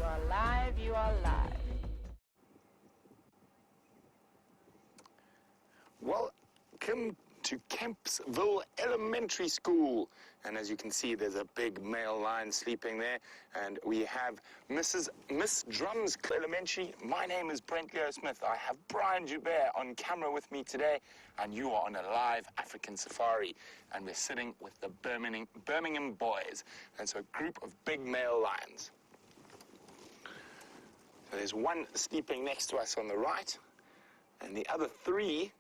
are live, you are live. Welcome to Kempsville Elementary School. And as you can see, there's a big male lion sleeping there. And we have Miss Drums Elementary. My name is Brent Smith. I have Brian Joubert on camera with me today. And you are on a live African safari. And we're sitting with the Birmingham boys. And so a group of big male lions. So there's one sleeping next to us on the right. And the other three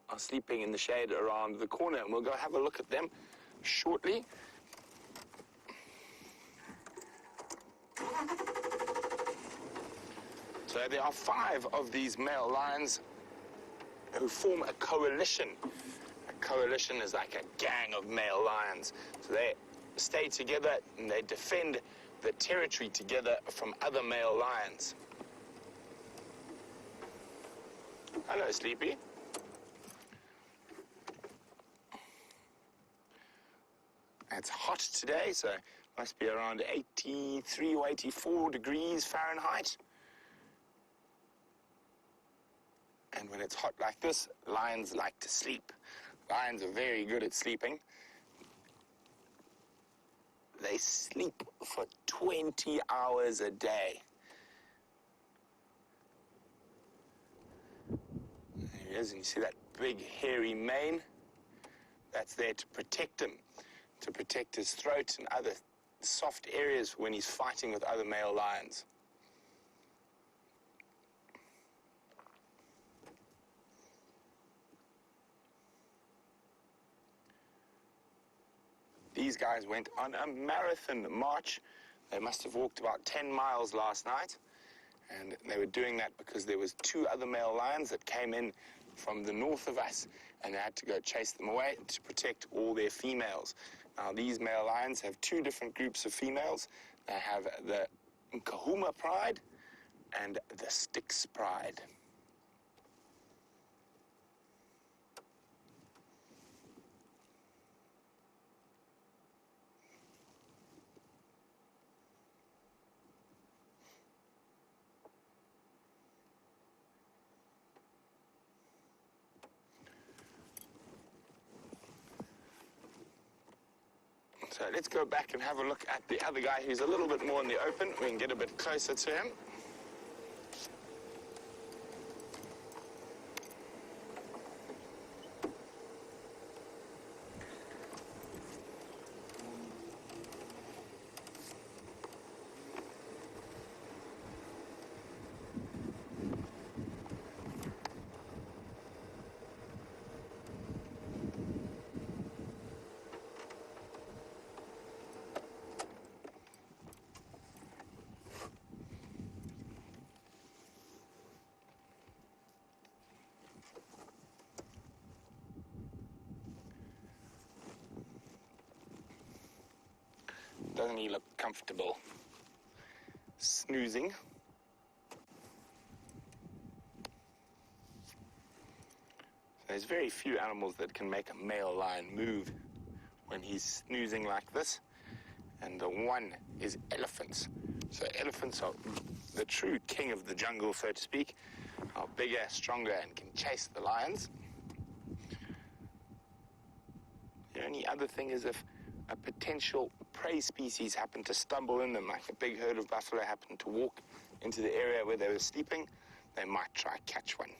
are sleeping in the shade around the corner, and we'll go have a look at them shortly. So there are 5 of these male lions who form a coalition. A coalition is like a gang of male lions. So they stay together and they defend the territory together from other male lions. Hello, Sleepy. It's hot today, so it must be around 83 or 84 degrees Fahrenheit. And when it's hot like this, lions like to sleep. Lions are very good at sleeping. They sleep for 20 hours a day. There he is, and you see that big hairy mane? That's there to protect him. To protect his throat and other soft areas when he's fighting with other male lions. These guys went on a marathon march. They must have walked about 10 miles last night. And they were doing that because there was 2 other male lions that came in from the north of us, and they had to go chase them away to protect all their females. Now, these male lions have 2 different groups of females. They have the Djuma Pride and the Styx Pride. So let's go back and have a look at the other guy who's a little bit more in the open. We can get a bit closer to him. Doesn't he look comfortable? Snoozing. There's very few animals that can make a male lion move when he's snoozing like this. And the one is elephants. So elephants are the true king of the jungle, so to speak. Are bigger, stronger, and can chase the lions. The only other thing is if a potential prey species happened to stumble in them, like a big herd of buffalo happened to walk into the area where they were sleeping, they might try to catch one.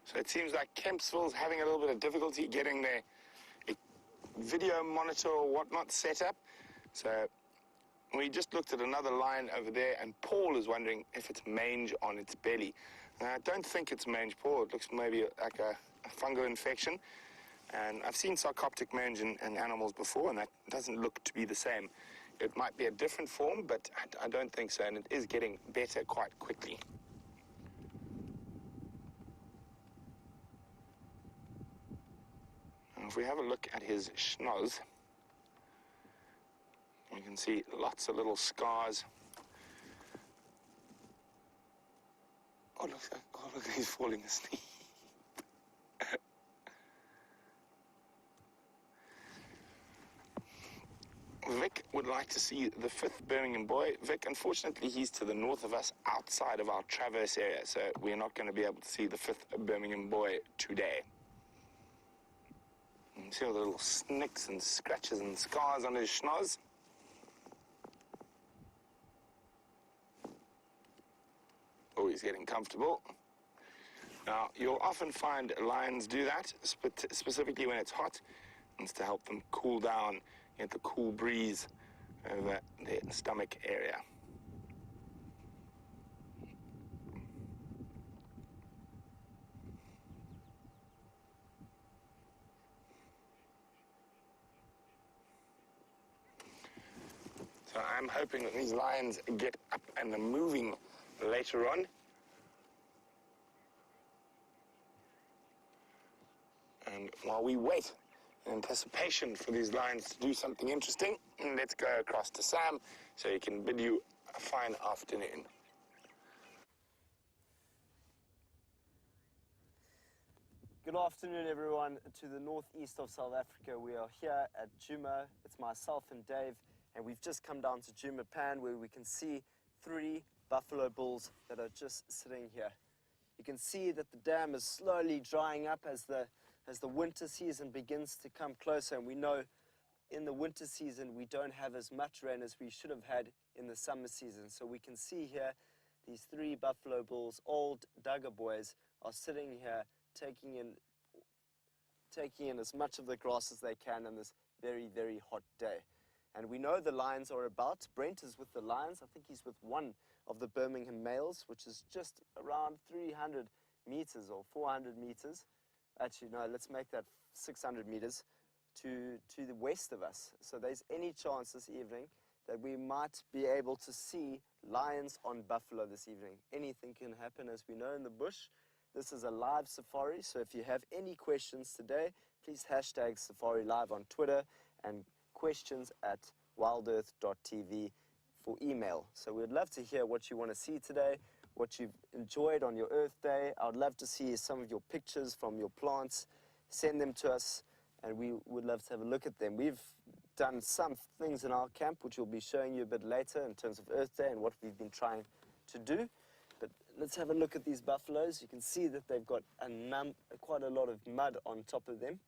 So it seems like Kempsville's having a little bit of difficulty getting their video monitor or whatnot set up. So we just looked at another lion over there, and Paul is wondering if it's mange on its belly. And I don't think it's mange, Paul. It looks maybe like a fungal infection. And I've seen sarcoptic mange in animals before, and that doesn't look to be the same. It might be a different form, but I don't think so, and it is getting better quite quickly. If we have a look at his schnoz, you can see lots of little scars. Oh, look, he's falling asleep. Vic would like to see the 5th Birmingham boy. Vic, unfortunately, he's to the north of us, outside of our traverse area, so we're not going to be able to see the 5th Birmingham boy today. You can see all the little snicks and scratches and scars on his schnoz. Oh, he's getting comfortable. Now, you'll often find lions do that, specifically when it's hot. It's to help them cool down, get the cool breeze over their stomach area. So I'm hoping that these lions get up and are moving later on. And while we wait in anticipation for these lions to do something interesting, let's go across to Sam so he can bid you a fine afternoon. Good afternoon, everyone. To the northeast of South Africa, we are here at Djuma. It's myself and Dave, and we've just come down to Djuma Pan, where we can see 3 buffalo bulls that are just sitting here. You can see that the dam is slowly drying up as the winter season begins to come closer, and we know in the winter season we don't have as much rain as we should have had in the summer season. So we can see here these 3 buffalo bulls, old Duggar boys, are sitting here taking in as much of the grass as they can on this very, very hot day. And we know the lions are about. Brent is with the lions. I think he's with one of the Birmingham males, which is just around 300 meters or 400 meters. Actually, no, let's make that 600 meters to the west of us. So there's any chance this evening that we might be able to see lions on buffalo this evening. Anything can happen, as we know, in the bush. This is a live safari, so if you have any questions today, please hashtag SafariLIVE on Twitter and questions at wildearth.tv for email. So we'd love to hear what you want to see today, what you've enjoyed on your Earth Day. I would love to see some of your pictures from your plants. Send them to us, and we would love to have a look at them. We've done some things in our camp, which we'll be showing you a bit later in terms of Earth Day and what we've been trying to do. But let's have a look at these buffaloes. You can see that they've got quite a lot of mud on top of them.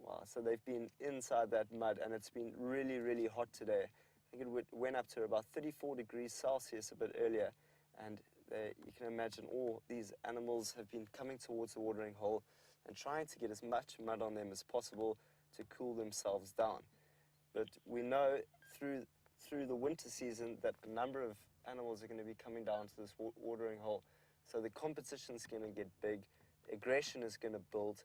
Wow, so they've been inside that mud, and it's been really, really hot today. I think it went up to about 34 degrees Celsius a bit earlier, and you can imagine all these animals have been coming towards the watering hole and trying to get as much mud on them as possible to cool themselves down. But we know through the winter season that a number of animals are going to be coming down to this watering hole. So the competition's going to get big, aggression is going to build,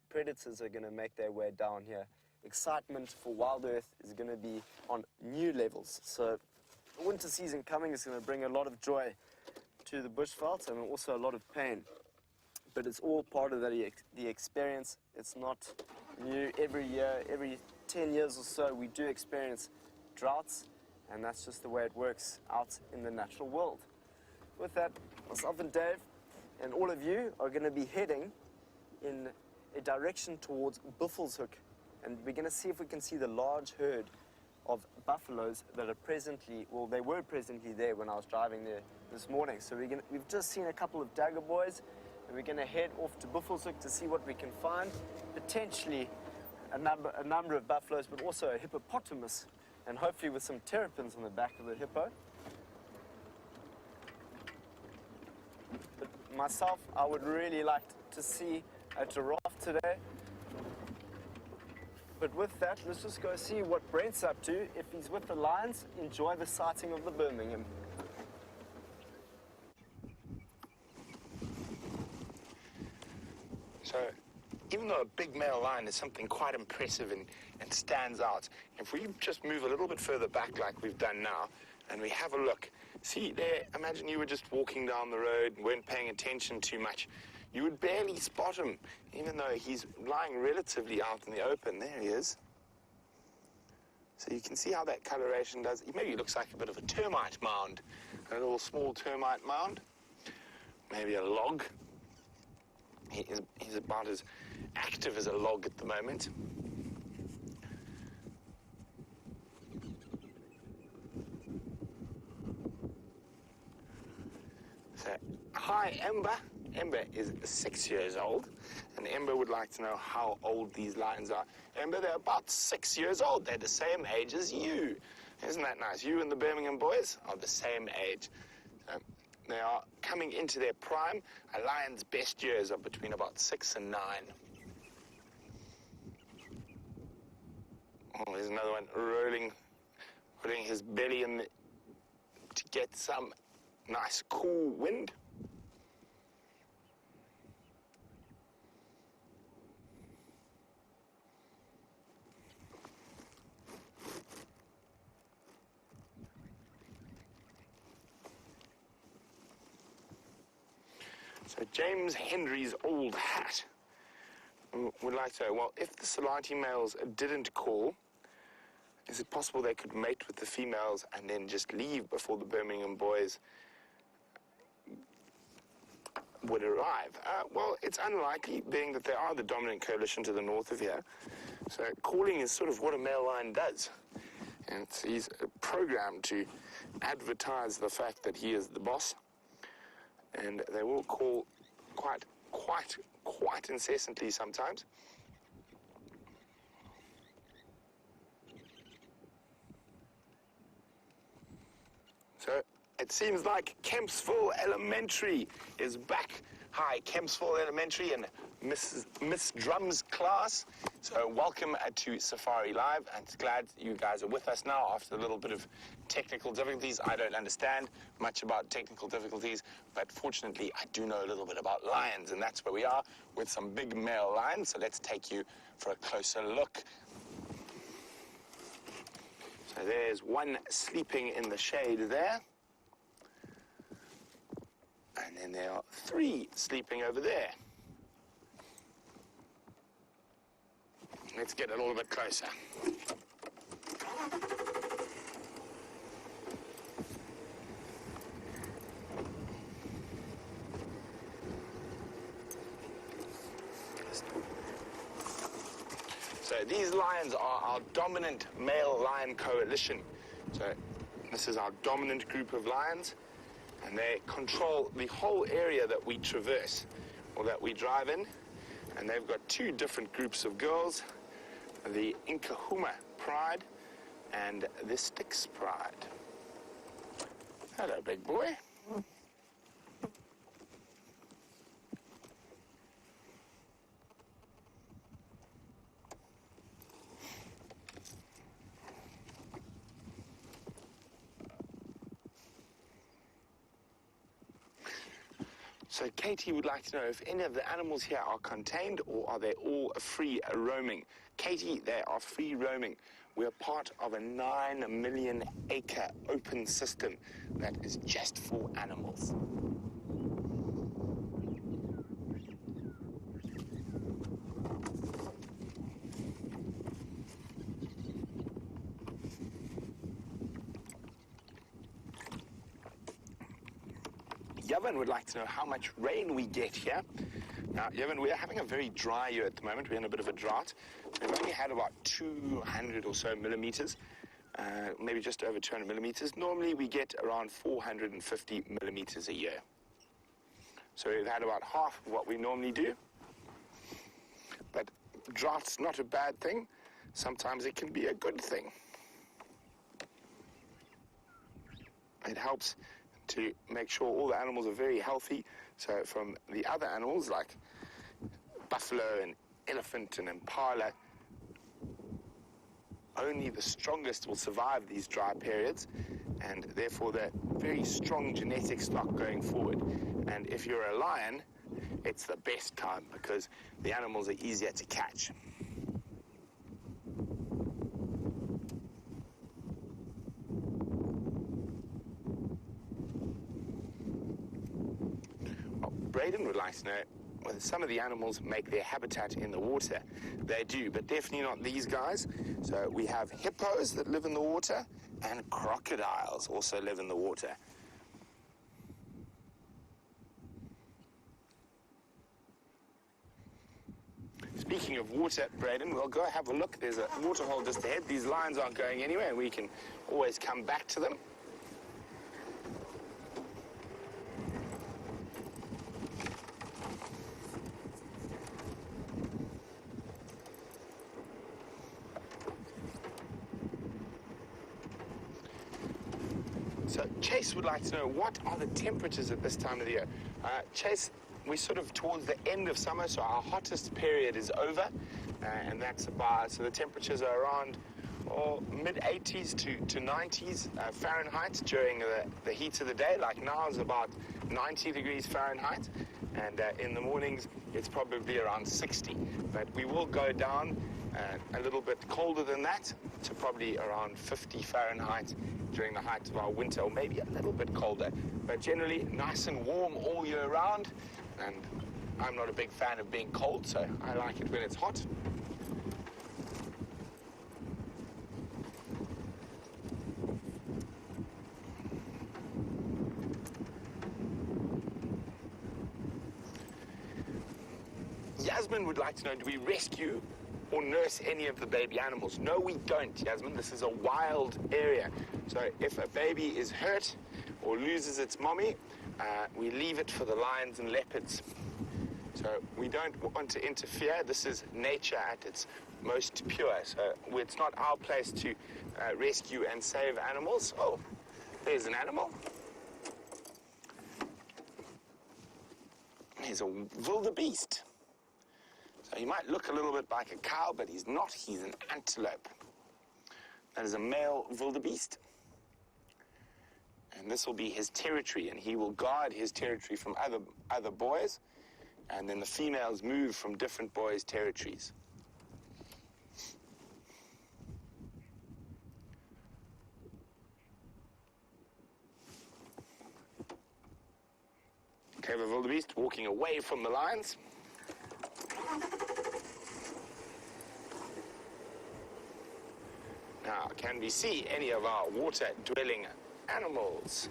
predators are going to make their way down here. Excitement for WildEarth is going to be on new levels. So the winter season coming is going to bring a lot of joy to the bushveld and also a lot of pain. But it's all part of the experience. It's not new. Every year, every 10 years or so, we do experience droughts, and that's just the way it works out in the natural world. With that, myself and Dave and all of you are going to be heading in a direction towards Buffelshoek, and we're going to see if we can see the large herd of buffaloes that are presently, well, they were presently there when I was driving there this morning. So we've just seen a couple of Duggar boys, and we're going to head off to Buffelshoek to see what we can find. Potentially a number of buffaloes, but also a hippopotamus, and hopefully with some terrapins on the back of the hippo. But myself, I would really like to see a giraffe today. But with that, let's just go see what Brent's up to. If he's with the lions, enjoy the sighting of the Birmingham. So, even though a big male lion is something quite impressive and stands out, if we just move a little bit further back like we've done now, and we have a look, see there, imagine you were just walking down the road and weren't paying attention too much. You would barely spot him, even though he's lying relatively out in the open. There he is. So you can see how that coloration does. He maybe looks like a bit of a termite mound, a little small termite mound, maybe a log. He's about as active as a log at the moment. So, hi, Ember. Ember is 6 years old, and Ember would like to know how old these lions are. Ember, they're about 6 years old. They're the same age as you. Isn't that nice? You and the Birmingham boys are the same age. They are coming into their prime. A lion's best years are between about 6 and 9. Oh, there's another one rolling, putting his belly in to get some nice cool wind. So James Henry's old hat would like to know, well, if the Salati males didn't call, is it possible they could mate with the females and then just leave before the Birmingham boys would arrive? Well, it's unlikely, being that they are the dominant coalition to the north of here. So calling is sort of what a male lion does. And he's programmed to advertise the fact that he is the boss. And they will call quite incessantly sometimes. So it seems like Kempsville Elementary is back. Hi, Kempsville Elementary and Miss Drum's class. So welcome to Safari Live, and glad you guys are with us now after a little bit of technical difficulties. I don't understand much about technical difficulties, but fortunately I do know a little bit about lions, and that's where we are with some big male lions. So let's take you for a closer look. So there's one sleeping in the shade there. And then there are 3 sleeping over there. Let's get a little bit closer. So these lions are our dominant male lion coalition. So this is our dominant group of lions, and they control the whole area that we traverse, or that we drive in. And they've got 2 different groups of girls, the Inkahuma Pride and the Styx Pride. Hello, big boy. So Katie would like to know if any of the animals here are contained, or are they all free roaming? Katie, they are free roaming. We are part of a 9 million acre open system that is just for animals. Yevon would like to know how much rain we get here. Now, Yevon, we are having a very dry year at the moment. We're in a bit of a drought. We've only had about 200 or so millimeters, maybe just over 200 millimeters. Normally, we get around 450 millimeters a year. So we've had about half of what we normally do. But drought's not a bad thing. Sometimes it can be a good thing. It helps to make sure all the animals are very healthy. So from the other animals like buffalo and elephant and impala, only the strongest will survive these dry periods, and therefore they're very strong genetic stock going forward. And if you're a lion, it's the best time because the animals are easier to catch. Braden would like to know some of the animals make their habitat in the water. They do, but definitely not these guys. So we have hippos that live in the water, and crocodiles also live in the water. Speaking of water, Braden, we'll go have a look. There's a waterhole just ahead. These lines aren't going anywhere, and we can always come back to them. So Chase would like to know, what are the temperatures at this time of the year? Chase, we're sort of towards the end of summer, so our hottest period is over, and that's about, so the temperatures are around mid-80s to 90s Fahrenheit during the heat of the day. Like now is about 90 degrees Fahrenheit, and in the mornings it's probably around 60. But we will go down a little bit colder than that, to probably around 50 Fahrenheit during the height of our winter, or maybe a little bit colder. But generally nice and warm all year round, and I'm not a big fan of being cold, so I like it when it's hot. Yasmin would like to know, do we rescue or nurse any of the baby animals? No, we don't, Yasmin. This is a wild area. So if a baby is hurt or loses its mommy, we leave it for the lions and leopards. So we don't want to interfere. This is nature at its most pure. So it's not our place to rescue and save animals. Oh, there's an animal. He's a wildebeest. So he might look a little bit like a cow, but he's not. He's an antelope. That is a male wildebeest. And this will be his territory, and he will guard his territory from other boys, and then the females move from different boys' territories. Clever wildebeest walking away from the lions. Now, can we see any of our water-dwelling animals?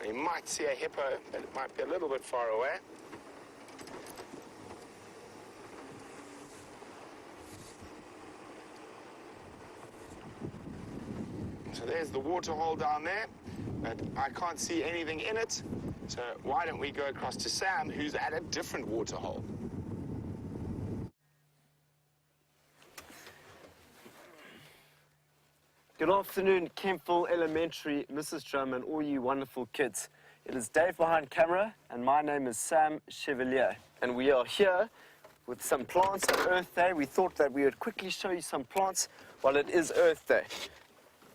You might see a hippo, but it might be a little bit far away. So there's the waterhole down there, but I can't see anything in it. So why don't we go across to Sam, who's at a different waterhole. Good afternoon, Kempville Elementary, Mrs. Drum, and all you wonderful kids. It is Dave behind camera, and my name is Sam Chevalier. And we are here with some plants on Earth Day. We thought that we would quickly show you some plants while it is Earth Day.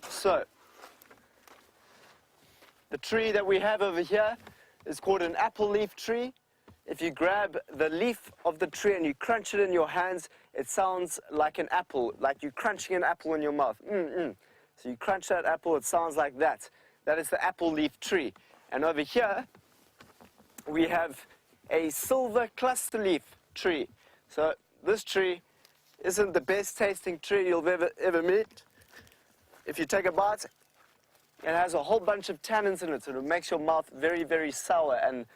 So, the tree that we have over here is called an apple leaf tree. If you grab the leaf of the tree and you crunch it in your hands, it sounds like an apple, like you're crunching an apple in your mouth. So you crunch that apple, it sounds like that. That is the apple leaf tree. And over here, we have a silver cluster leaf tree. So this tree isn't the best tasting tree you'll ever meet. If you take a bite, it has a whole bunch of tannins in it, so it makes your mouth very, very sour. And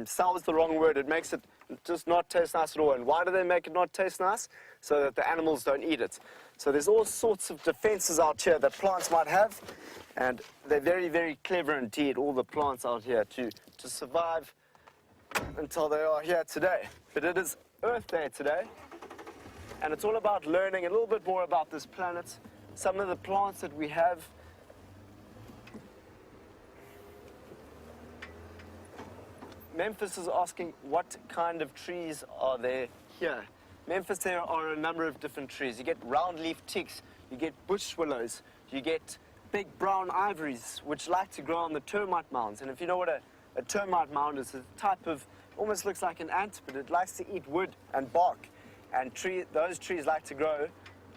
sour is the wrong word. It makes it just not taste nice at all. And why do they make it not taste nice? So that the animals don't eat it. So there's all sorts of defenses out here that plants might have, and they're very, very clever indeed, all the plants out here, to survive until they are here today. But it is Earth Day today, and it's all about learning a little bit more about this planet. Some of the plants that we have. Memphis is asking, what kind of trees are there here? Memphis, there are a number of different trees. You get roundleaf ticks, you get bush willows, you get big brown ivories, which like to grow on the termite mounds. And if you know what a termite mound is, a type of, almost looks like an ant, but it likes to eat wood and bark. And those trees like to grow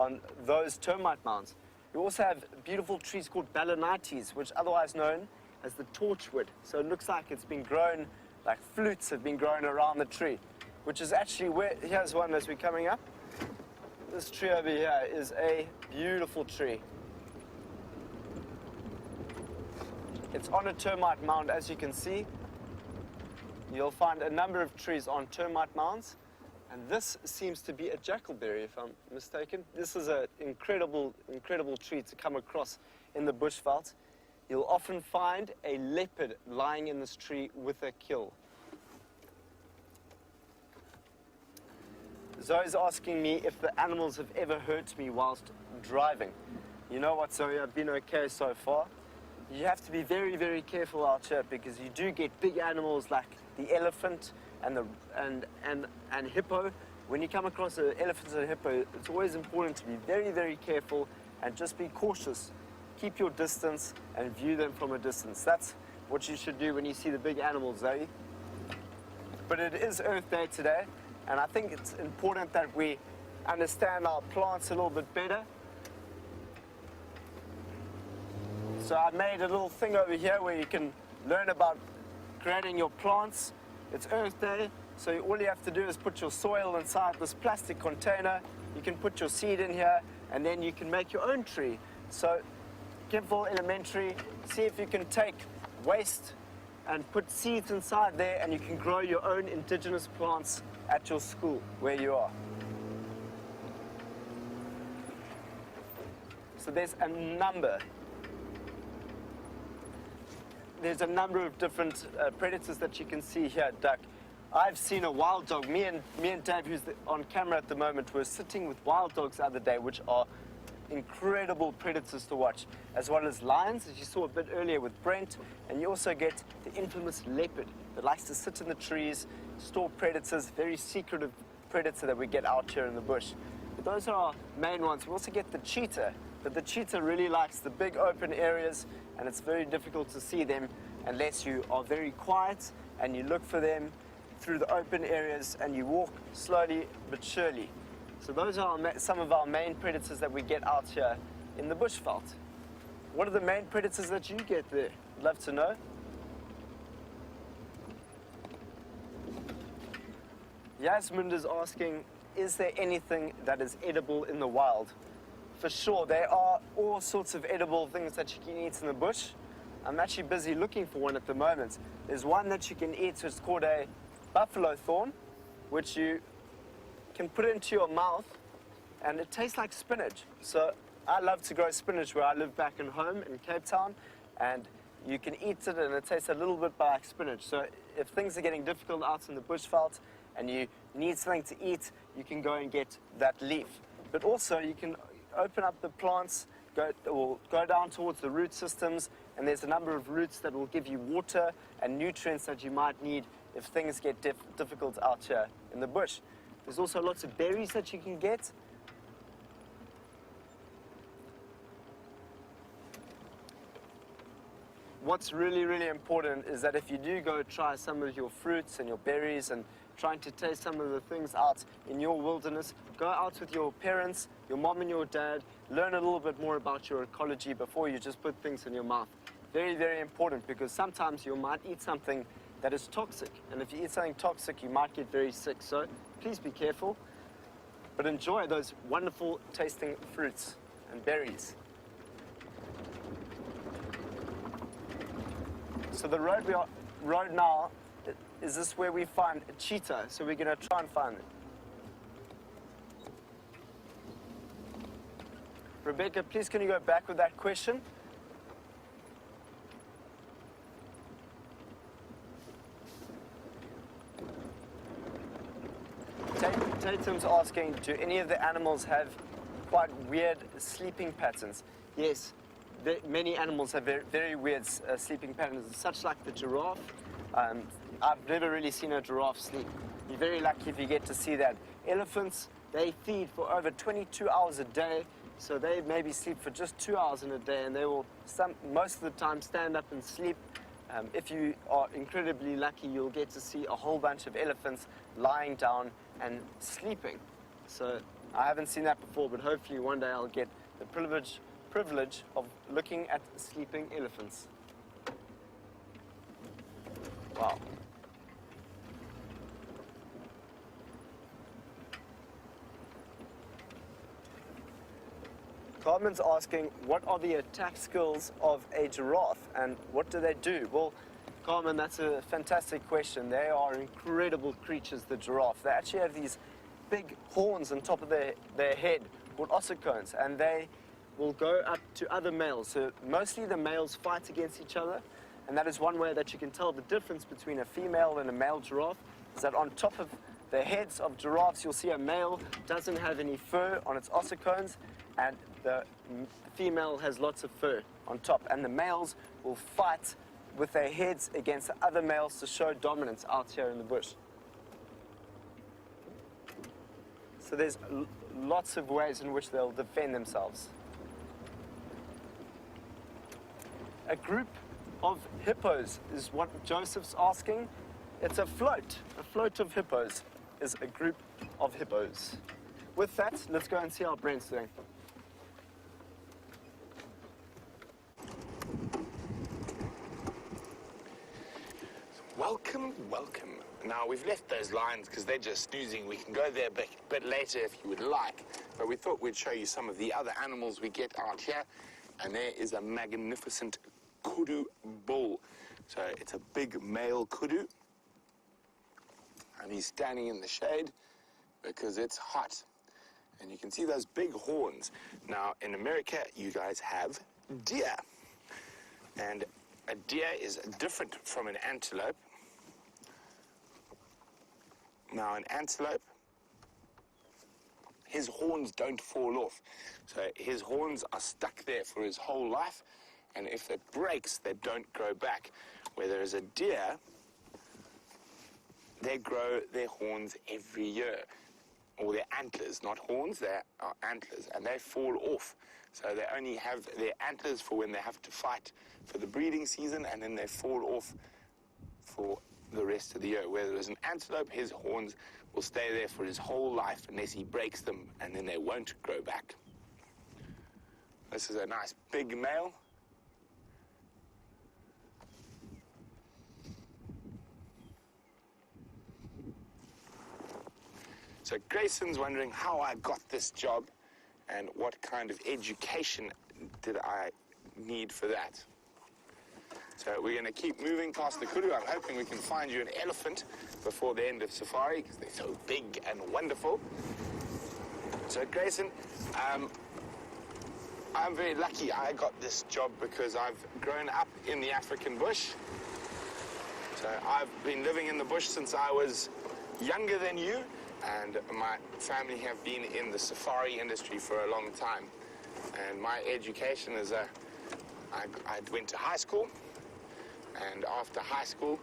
on those termite mounds. You also have beautiful trees called balanites, which otherwise known as the torchwood. So it looks like it's been grown like flutes have been growing around the tree, which is actually where, here's one as we're coming up. This tree over here is a beautiful tree. It's on a termite mound, as you can see. You'll find a number of trees on termite mounds, and this seems to be a jackalberry, if I'm mistaken. This is an incredible, incredible tree to come across in the bushveld. You'll often find a leopard lying in this tree with a kill. Zoe's asking me if the animals have ever hurt me whilst driving. You know what, Zoe, I've been okay so far. You have to be very, very careful out here because you do get big animals like the elephant and hippo. When you come across an elephant and a hippo, it's always important to be very, very careful and just be cautious. Keep your distance and view them from a distance. That's what you should do when you see the big animals, Zoe. But it is Earth Day today, and I think it's important that we understand our plants a little bit better. So I made a little thing over here where you can learn about creating your plants. It's Earth Day, so all you have to do is put your soil inside this plastic container. You can put your seed in here, and then you can make your own tree. So Kempville Elementary, see if you can take waste and put seeds inside there, and you can grow your own indigenous plants at your school where you are. So there's a number of different predators that you can see here, duck. I've seen a wild dog. Me and Dave, who's on camera at the moment, were sitting with wild dogs the other day, which are incredible predators to watch, as well as lions, as you saw a bit earlier with Brent, and you also get the infamous leopard that likes to sit in the trees, store predators, very secretive predator that we get out here in the bush. But those are our main ones. We also get the cheetah, but the cheetah really likes the big open areas, and it's very difficult to see them unless you are very quiet and you look for them through the open areas and you walk slowly but surely. So those are some of our main predators that we get out here in the bushveld. What are the main predators that you get there? I'd love to know. Yasmund is asking, is there anything that is edible in the wild? For sure, there are all sorts of edible things that you can eat in the bush. I'm actually busy looking for one at the moment. There's one that you can eat, so it's called a buffalo thorn, which you can put into your mouth, and it tastes like spinach. So I love to grow spinach where I live back in home in Cape Town, and you can eat it and it tastes a little bit like spinach. So if things are getting difficult out in the bushveld and you need something to eat, you can go and get that leaf. But also you can open up the plants, go down towards the root systems, and there's a number of roots that will give you water and nutrients that you might need if things get difficult out here in the bush. There's also lots of berries that you can get. What's really, really important is that if you do go try some of your fruits and your berries and trying to taste some of the things out in your wilderness, go out with your parents, your mom and your dad, learn a little bit more about your ecology before you just put things in your mouth. Very, very important, because sometimes you might eat something that is toxic, and if you eat something toxic, you might get very sick. So please be careful, but enjoy those wonderful tasting fruits and berries. So the road now, is this where we find a cheetah? So we're going to try and find it. Rebecca, please can you go back with that question? Tatum's asking, do any of the animals have quite weird sleeping patterns? Yes, many animals have very, very weird sleeping patterns, such like the giraffe. I've never really seen a giraffe sleep. You're very lucky if you get to see that. Elephants, they feed for over 22 hours a day, so they maybe sleep for just 2 hours in a day, and they will most of the time stand up and sleep. If you are incredibly lucky, you'll get to see a whole bunch of elephants lying down and sleeping. So I haven't seen that before, but hopefully one day I'll get the privilege of looking at sleeping elephants. Wow. Carmen's asking, what are the attack skills of a giraffe and what do they do? Well, Carmen, that's a fantastic question. They are incredible creatures, the giraffe. They actually have these big horns on top of their head called ossicones, and they will go up to other males. So mostly the males fight against each other, and that is one way that you can tell the difference between a female and a male giraffe, is that on top of the heads of giraffes, you'll see a male doesn't have any fur on its ossicones, and the female has lots of fur on top. And the males will fight with their heads against the other males to show dominance out here in the bush. So there's lots of ways in which they'll defend themselves. A group of hippos is what Joseph's asking. It's a float of hippos is a group of hippos. With that, let's go and see how Brent's doing. Welcome, welcome. Now, we've left those lines because they're just snoozing. We can go there a bit later if you would like. But we thought we'd show you some of the other animals we get out here. And there is a magnificent kudu bull. So it's a big male kudu. And he's standing in the shade because it's hot. And you can see those big horns. Now, in America, you guys have deer. And a deer is different from an antelope. Now, an antelope, his horns don't fall off. So his horns are stuck there for his whole life, and if it breaks, they don't grow back. Whereas a deer, they grow their horns every year. Or their antlers, not horns, they are antlers, and they fall off. So they only have their antlers for when they have to fight for the breeding season, and then they fall off for the rest of the year. Whereas an antelope, his horns will stay there for his whole life unless he breaks them, and then they won't grow back. This is a nice big male. So Grayson's wondering how I got this job and what kind of education did I need for that. So we're going to keep moving past the kudu. I'm hoping we can find you an elephant before the end of safari because they're so big and wonderful. So Grayson, I'm very lucky I got this job because I've grown up in the African bush. So I've been living in the bush since I was younger than you, and my family have been in the safari industry for a long time. And my education is I went to high school, and after high school,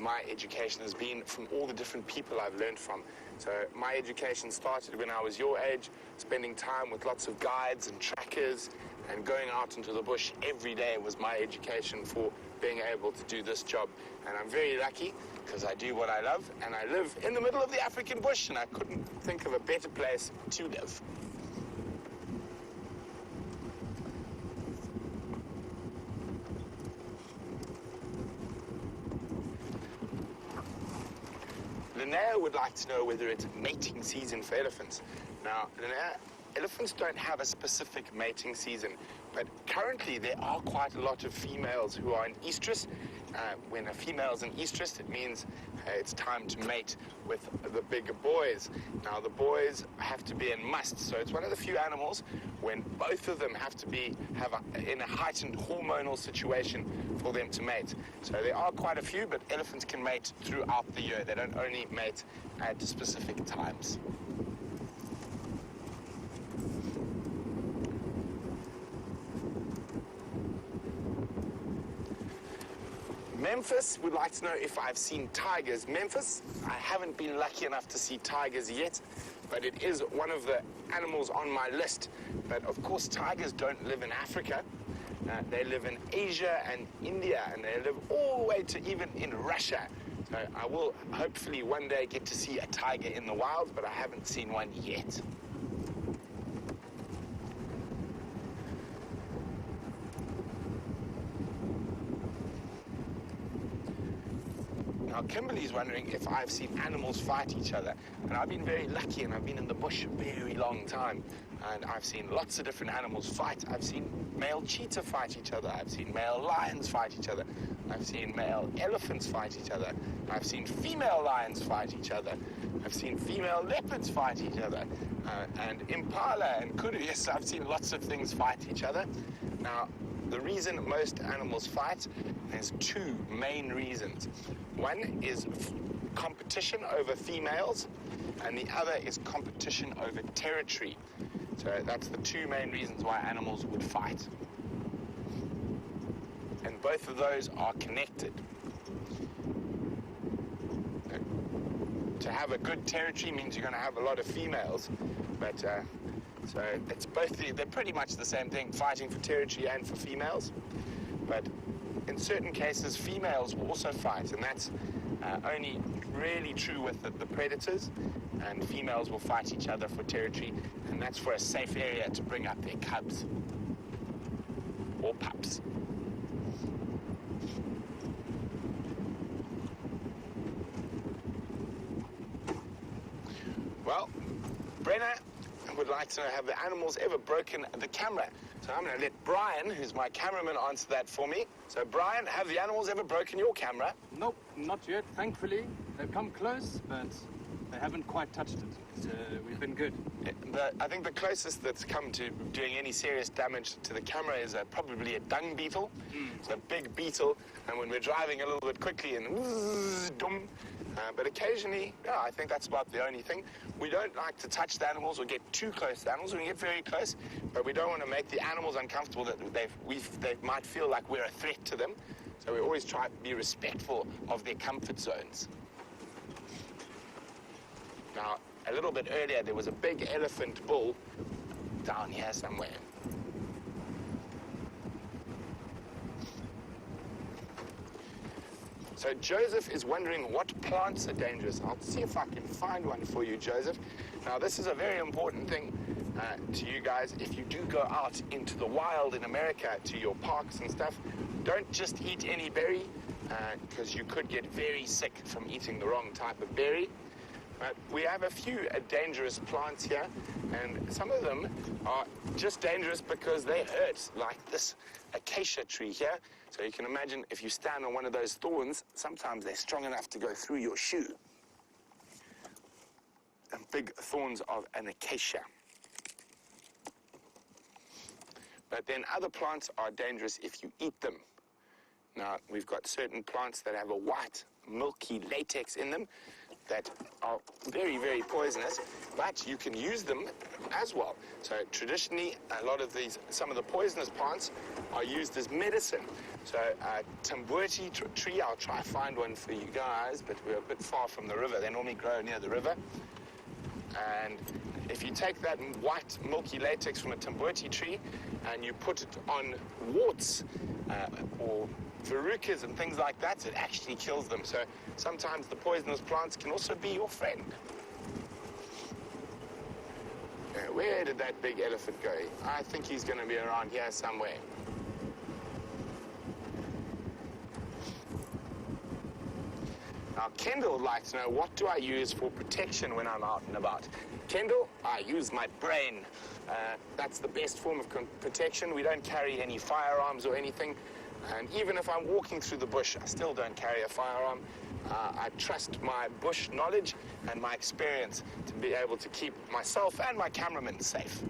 my education has been from all the different people I've learned from. So my education started when I was your age, spending time with lots of guides and trackers and going out into the bush every day was my education for being able to do this job. And I'm very lucky because I do what I love, and I live in the middle of the African bush, and I couldn't think of a better place to live. Linnea would like to know whether it's mating season for elephants. Now, Linnea, elephants don't have a specific mating season, but currently there are quite a lot of females who are in estrus. When a female's in estrus, it means it's time to mate with the bigger boys. Now, the boys have to be in must, so it's one of the few animals when both of them have to be in a heightened hormonal situation for them to mate. So there are quite a few, but elephants can mate throughout the year. They don't only mate at specific times. Memphis would like to know if I've seen tigers. Memphis, I haven't been lucky enough to see tigers yet, but it is one of the animals on my list. But of course, tigers don't live in Africa. They live in Asia and India, and they live all the way to even in Russia. So I will hopefully one day get to see a tiger in the wild, but I haven't seen one yet. Now, Now, Kimberly's wondering if I've seen animals fight each other. And I've been very lucky, and I've been in the bush a very long time. And I've seen lots of different animals fight. I've seen male cheetah fight each other. I've seen male lions fight each other. I've seen male elephants fight each other. I've seen female lions fight each other. I've seen female leopards fight each other. And impala and kudu. Yes, I've seen lots of things fight each other. Now, the reason most animals fight, there's two main reasons. One is competition over females, and the other is competition over territory. So that's the two main reasons why animals would fight. And both of those are connected. To have a good territory means you're going to have a lot of females, but so it's both, they're pretty much the same thing, fighting for territory and for females. But in certain cases, females will also fight, and that's only really true with the predators, and females will fight each other for territory, and that's for a safe area to bring up their cubs or pups. Well, Brenna would like to know, have the animals ever broken the camera? So I'm going to let Brian, who's my cameraman, answer that for me. So Brian, have the animals ever broken your camera? Nope, not yet, thankfully. They've come close, but they haven't quite touched it. So we've been good. I think the closest that's come to doing any serious damage to the camera is probably a dung beetle. It's a big beetle, and when we're driving a little bit quickly and dum. But occasionally, yeah, I think that's about the only thing. We don't like to touch the animals or get too close to the animals. We can get very close, but we don't want to make the animals uncomfortable that they might feel like we're a threat to them. So we always try to be respectful of their comfort zones. Now, a little bit earlier, there was a big elephant bull down here somewhere. So Joseph is wondering what plants are dangerous. I'll see if I can find one for you, Joseph. Now, this is a very important thing to you guys. If you do go out into the wild in America to your parks and stuff, don't just eat any berry, because you could get very sick from eating the wrong type of berry. But we have a few dangerous plants here, and some of them are just dangerous because they hurt, like this acacia tree here. So you can imagine if you stand on one of those thorns, sometimes they're strong enough to go through your shoe. And big thorns of an acacia. But then other plants are dangerous if you eat them. Now, we've got certain plants that have a white, milky latex in them that are very, very poisonous, but you can use them as well. So traditionally, a lot of some of the poisonous plants are used as medicine. So Tambuerti tree, I'll try to find one for you guys, but we're a bit far from the river. They normally grow near the river. And if you take that white, milky latex from a Tambuerti tree and you put it on warts or verrucas and things like that, it actually kills them. So sometimes the poisonous plants can also be your friend. Where did that big elephant go? I think he's going to be around here somewhere. Now, Kendall would like to know, what do I use for protection when I'm out and about? Kendall, I use my brain. That's the best form of protection. We don't carry any firearms or anything. And even if I'm walking through the bush, I still don't carry a firearm. I trust my bush knowledge and my experience to be able to keep myself and my cameraman safe.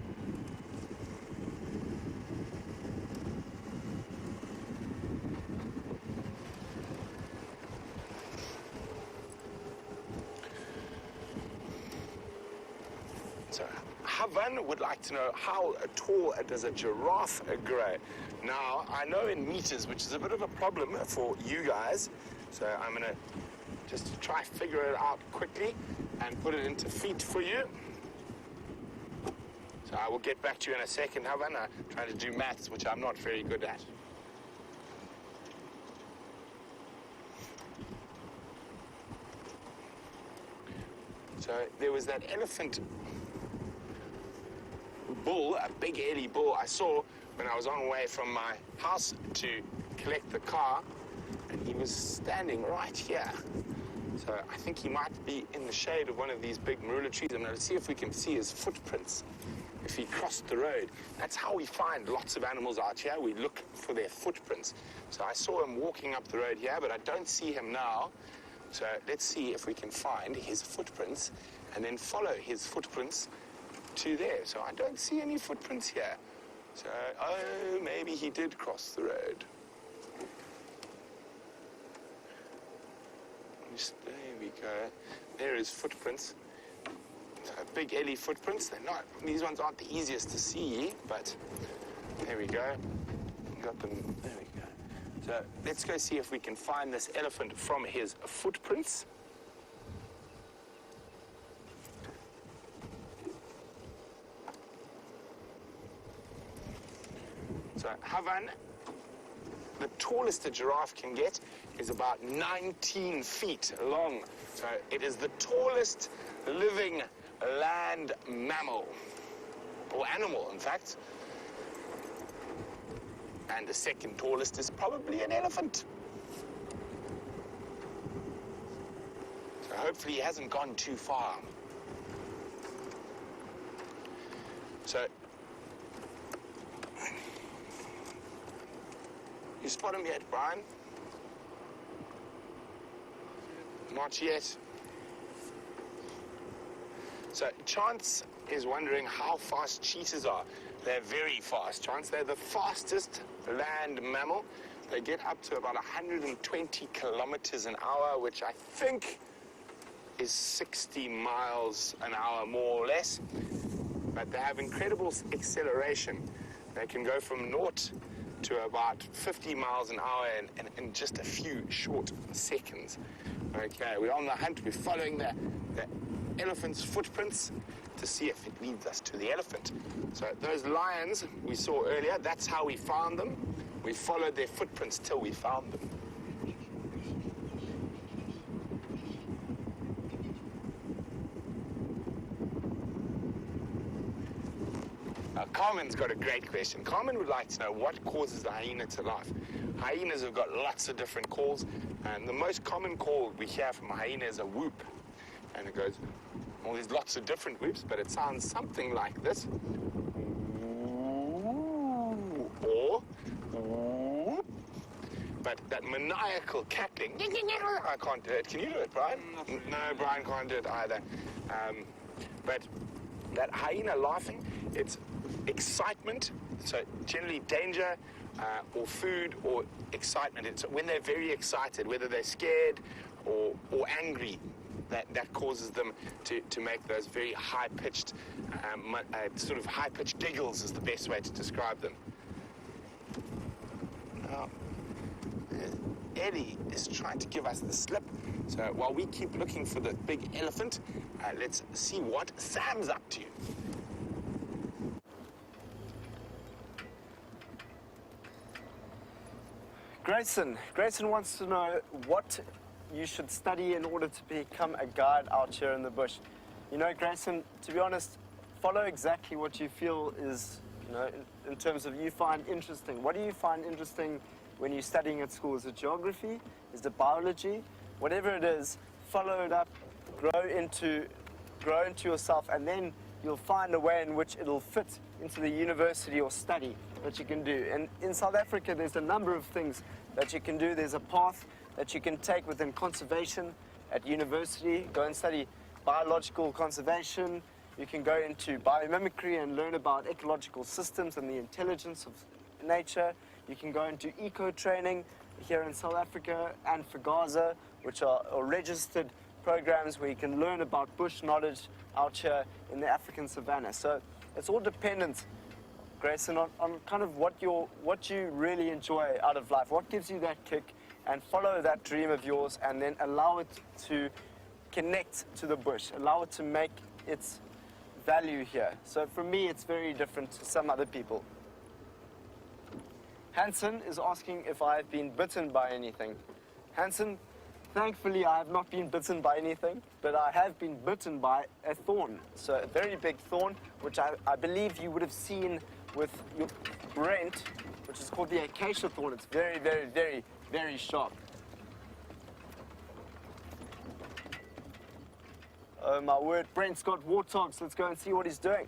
So Havan would like to know, how tall does a giraffe grow? Now, I know in meters, which is a bit of a problem for you guys, so I'm going to just try to figure it out quickly and put it into feet for you. So I will get back to you in a second, Havan. I'm trying to do maths, which I'm not very good at. So there was that elephant bull, a big hairy bull I saw when I was on the way from my house to collect the car, and he was standing right here. So I think he might be in the shade of one of these big marula trees. I'm going to see if we can see his footprints if he crossed the road. That's how we find lots of animals out here. We look for their footprints. So I saw him walking up the road here, but I don't see him now. So let's see if we can find his footprints and then follow his footprints to there. So I don't see any footprints here. So, oh, maybe he did cross the road. There we go. There is footprints. So big Ellie footprints. They're not. These ones aren't the easiest to see, but there we go. We got them. There we go. So let's go see if we can find this elephant from his footprints. So Havan, the tallest a giraffe can get is about 19 feet long. So it is the tallest living land mammal, or animal, in fact. And the second tallest is probably an elephant. So hopefully he hasn't gone too far. So you spot him yet, Brian? Not yet. So Chance is wondering how fast cheetahs are. They're very fast, Chance. They're the fastest land mammal. They get up to about 120 kilometers an hour, which I think is 60 miles an hour, more or less. But they have incredible acceleration. They can go from 0 to about 50 miles an hour in just a few short seconds. Okay, we're on the hunt. We're following the elephant's footprints to see if it leads us to the elephant. So those lions we saw earlier, that's how we found them. We followed their footprints till we found them. Now, Carmen's got a great question. Carmen would like to know what causes the hyena to laugh. Hyenas have got lots of different calls, and the most common call we hear from a hyena is a whoop. And it goes, well, there's lots of different whoops, but it sounds something like this. Or, whoop. But that maniacal cackling, I can't do it. Can you do it, Brian? No, Brian can't do it either. But that hyena laughing, it's excitement, so generally danger, or food, or excitement. It's when they're very excited, whether they're scared or angry, that causes them to make those very high-pitched, sort of high-pitched giggles is the best way to describe them. Now, Eddie is trying to give us the slip, so while we keep looking for the big elephant, let's see what Sam's up to. Grayson wants to know what you should study in order to become a guide out here in the bush. You know, Grayson, to be honest, follow exactly what you feel is, you know, in terms of you find interesting. What do you find interesting when you're studying at school? Is it geography? Is it biology? Whatever it is, follow it up, grow into yourself, and then you'll find a way in which it'll fit into the university or study that you can do. And in South Africa, there's a number of things that you can do. There's a path that you can take within conservation at university. Go and study biological conservation. You can go into biomimicry and learn about ecological systems and the intelligence of nature. You can go into eco-training here in South Africa and for Gaza, which are registered programs where you can learn about bush knowledge out here in the African savannah. So it's all dependent, Grayson, on kind of what you really enjoy out of life, what gives you that kick, and follow that dream of yours, and then allow it to connect to the bush, allow it to make its value here. So for me, it's very different to some other people. Hanson is asking if I have been bitten by anything. Hanson, thankfully I have not been bitten by anything, but I have been bitten by a thorn. So a very big thorn, which I believe you would have seen with your Brent, which is called the acacia thorn. It's very, very, very, very sharp. Oh my word, Brent's got warthogs. Let's go and see what he's doing.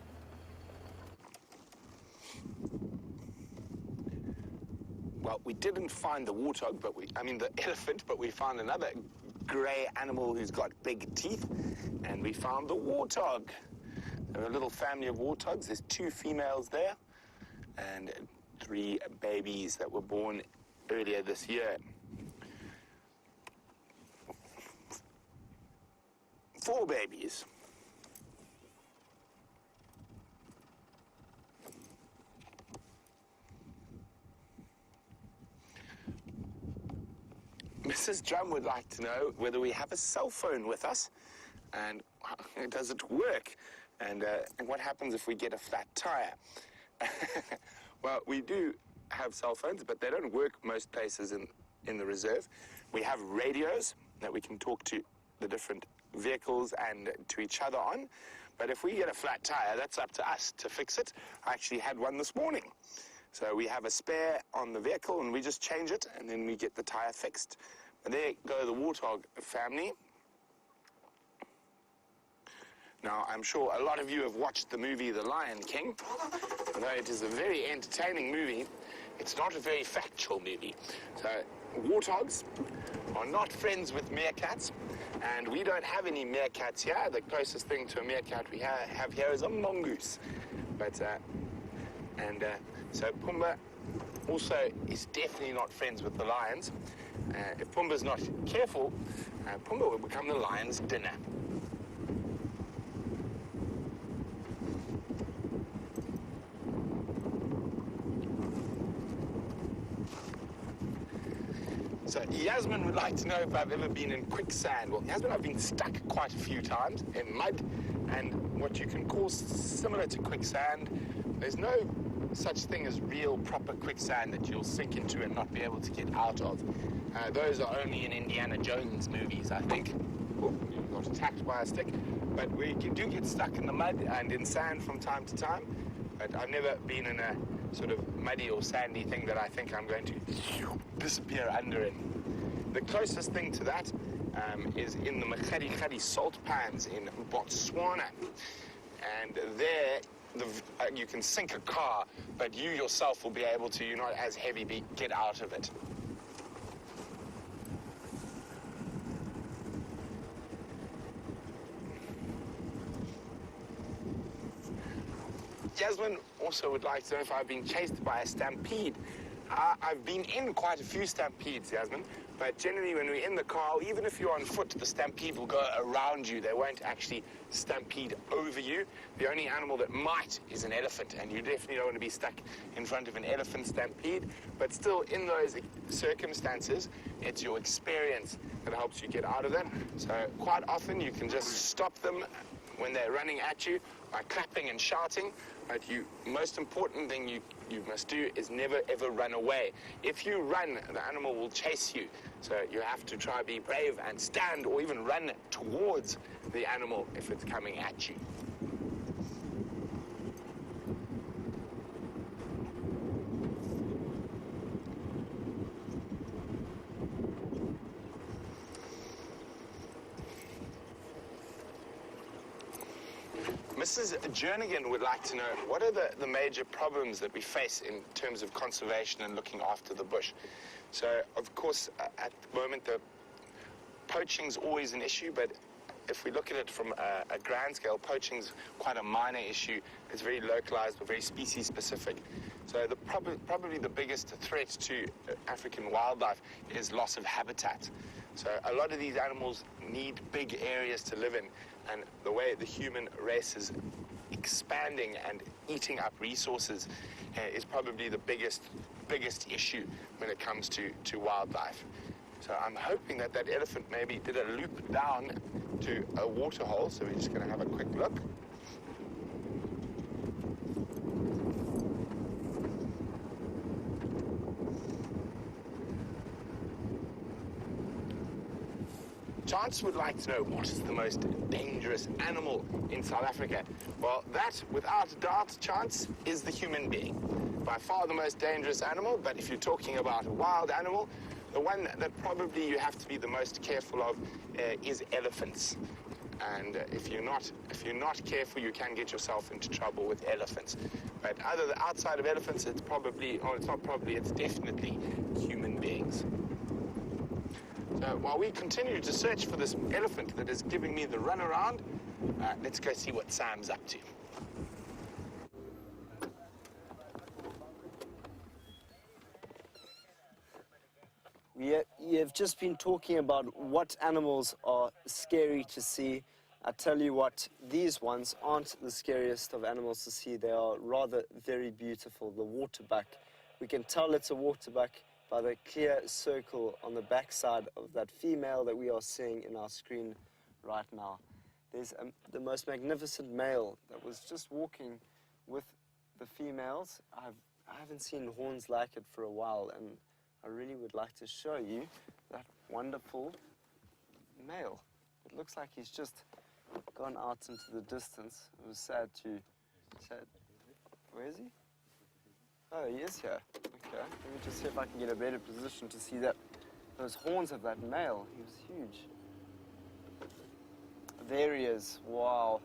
Well, we didn't find the warthog, the elephant, but we found another grey animal who's got big teeth, and we found the warthog. There are a little family of warthogs. There's 2 females there, and 3 babies that were born earlier this year. 4 babies. Mrs. Drum would like to know whether we have a cell phone with us, and does it work, and what happens if we get a flat tire. Well, we do have cell phones, but they don't work most places in the reserve. We have radios that we can talk to the different vehicles and to each other on, but if we get a flat tire, that's up to us to fix it. I actually had one this morning. So we have a spare on the vehicle, and we just change it, and then we get the tire fixed. And there go the warthog family. Now, I'm sure a lot of you have watched the movie The Lion King. Although it is a very entertaining movie, it's not a very factual movie. So, warthogs are not friends with meerkats, and we don't have any meerkats here. The closest thing to a meerkat we have here is a mongoose. But, so Pumbaa also is definitely not friends with the lions. If Pumbaa's not careful, Pumbaa will become the lion's dinner. So Yasmin would like to know if I've ever been in quicksand. Well, Yasmin, I've been stuck quite a few times in mud, and what you can call similar to quicksand. There's no such thing as real proper quicksand that you'll sink into and not be able to get out of. Those are only in Indiana Jones movies, I think. Ooh, you got attacked by a stick. But we do get stuck in the mud and in sand from time to time. But I've never been in a sort of muddy or sandy thing that I think I'm going to disappear under it. The closest thing to that is in the Makgadikgadi salt pans in Botswana. And there, you can sink a car, but you yourself will be able to, you're not as heavy, get out of it. Jasmine also would like to know if I've been chased by a stampede. I've been in quite a few stampedes, Jasmine, but generally when we're in the car, even if you're on foot, the stampede will go around you. They won't actually stampede over you. The only animal that might is an elephant, and you definitely don't want to be stuck in front of an elephant stampede. But still, in those circumstances, it's your experience that helps you get out of them. So quite often you can just stop them when they're running at you by clapping and shouting. But most important thing you must do is never ever run away. If you run, the animal will chase you. So you have to try to be brave and stand or even run towards the animal if it's coming at you. Mrs. Jernigan would like to know, what are the major problems that we face in terms of conservation and looking after the bush? So, of course, at the moment, the poaching's always an issue, but if we look at it from a grand scale, poaching's quite a minor issue. It's very localized or very species specific. So probably the biggest threat to African wildlife is loss of habitat. So a lot of these animals need big areas to live in, and the way the human race is expanding and eating up resources is probably the biggest issue when it comes to wildlife. So I'm hoping that elephant maybe did a loop down to a waterhole, so we're just going to have a quick look. Chance would like to know, what is the most dangerous animal in South Africa? Well, that, without a doubt, Chance, is the human being. By far the most dangerous animal, but if you're talking about a wild animal, the one that probably you have to be the most careful of is elephants. And if you're not careful, you can get yourself into trouble with elephants. But outside of elephants, it's definitely human beings. So while we continue to search for this elephant that is giving me the runaround, let's go see what Sam's up to. You have just been talking about what animals are scary to see. I tell you what, these ones aren't the scariest of animals to see. They are rather very beautiful. The waterbuck. We can tell it's a waterbuck by the clear circle on the backside of that female that we are seeing in our screen right now. There's the most magnificent male that was just walking with the females. I haven't seen horns like it for a while, and I really would like to show you that wonderful male. It looks like he's just gone out into the distance. It was sad. Where is he? Oh, he is here. Okay, let me just see if I can get a better position to see that those horns of that male. He was huge. There he is. Wow.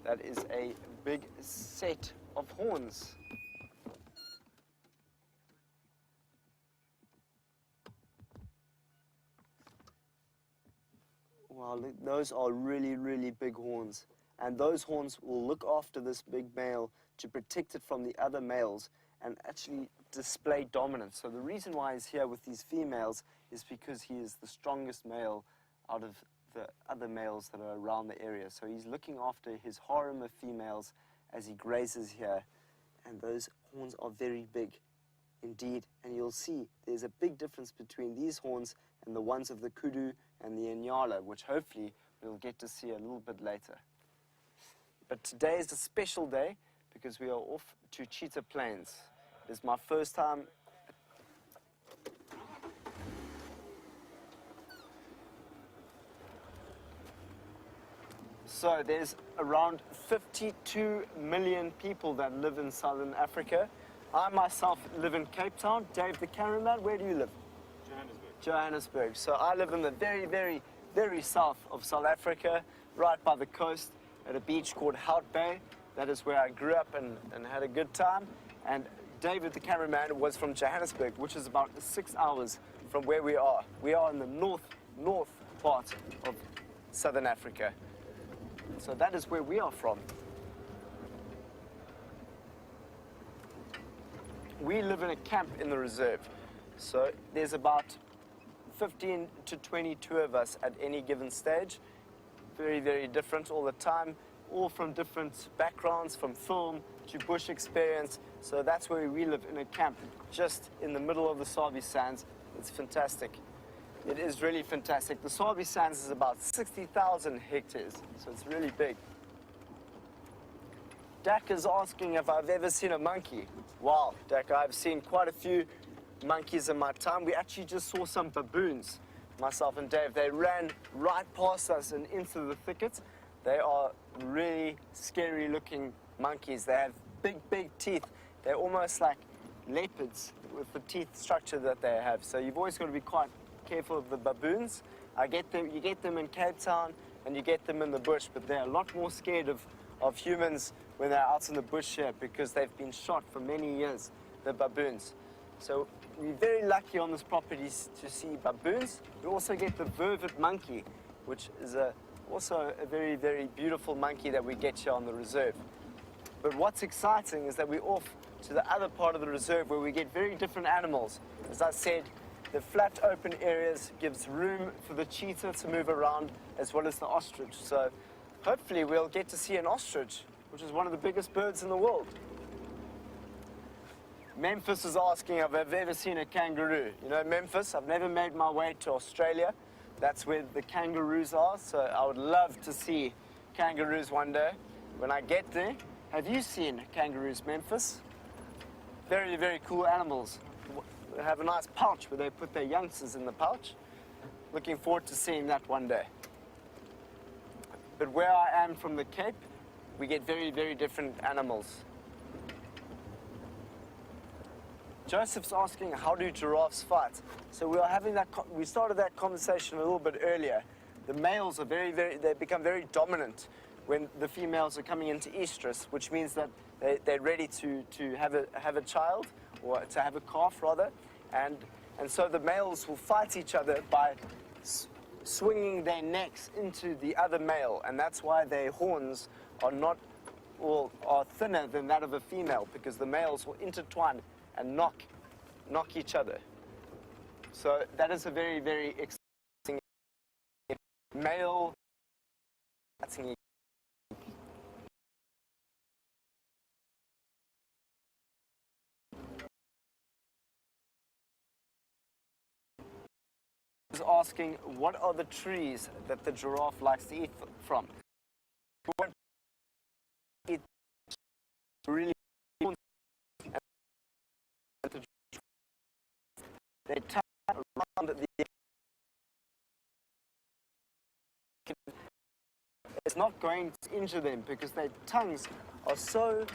That is a big set of horns. Wow, those are really, really big horns. And those horns will look after this big male to protect it from the other males and actually display dominance. So the reason why he's here with these females is because he is the strongest male out of the other males that are around the area. So he's looking after his harem of females as he grazes here. And those horns are very big indeed. And you'll see there's a big difference between these horns and the ones of the kudu and the inyala, which hopefully we'll get to see a little bit later. But today is a special day because we are off to Cheetah Plains. It's my first time. So there's around 52 million people that live in Southern Africa. I myself live in Cape Town. Dave the cameraman, where do you live? Johannesburg. So I live in the very, very, very south of South Africa, right by the coast at a beach called Hout Bay. That is where I grew up and had a good time. And David, the cameraman, was from Johannesburg, which is about 6 hours from where we are. We are in the north part of Southern Africa. So that is where we are from. We live in a camp in the reserve. So there's about 15 to 22 of us at any given stage. Very, very different all the time, all from different backgrounds, from film to bush experience. So that's where we live, in a camp just in the middle of the Sabi Sands. It's fantastic. It is really fantastic. The Sabi Sands is about 60,000 hectares, so it's really big. Dak is asking if I've ever seen a monkey. Wow, Dak, I've seen quite a few monkeys in my time. We actually just saw some baboons, myself and Dave. They ran right past us and into the thicket. They are really scary looking monkeys. They have big, big teeth. They're almost like leopards with the teeth structure that they have. So you've always got to be quite careful of the baboons. You get them in Cape Town and you get them in the bush, but they're a lot more scared of humans when they're out in the bush here because they've been shot for many years, the baboons. So we're very lucky on this property to see baboons. We also get the vervet monkey, which is also a very, very beautiful monkey that we get here on the reserve. But what's exciting is that we're off to the other part of the reserve where we get very different animals. As I said, the flat open areas gives room for the cheetah to move around as well as the ostrich. So hopefully we'll get to see an ostrich, which is one of the biggest birds in the world. Memphis is asking if I've ever seen a kangaroo. You know, Memphis, I've never made my way to Australia. That's where the kangaroos are, so I would love to see kangaroos one day when I get there. Have you seen kangaroos, Memphis? Very, very cool animals. They have a nice pouch where they put their youngsters in the pouch. Looking forward to seeing that one day. But where I am from the Cape, we get very, very different animals. Joseph's asking, how do giraffes fight? So we started that conversation a little bit earlier. the males are they become very dominant when the females are coming into estrus, which means that they're ready to have a child, or to have a calf rather, and so the males will fight each other by swinging their necks into the other male, and that's why their horns are thinner than that of a female, because the males will intertwine and knock each other. So that is a very, very exciting male. Is asking, what are the trees that the giraffe likes to eat from? It really they tuck around the. It's not going to injure them because their tongues are so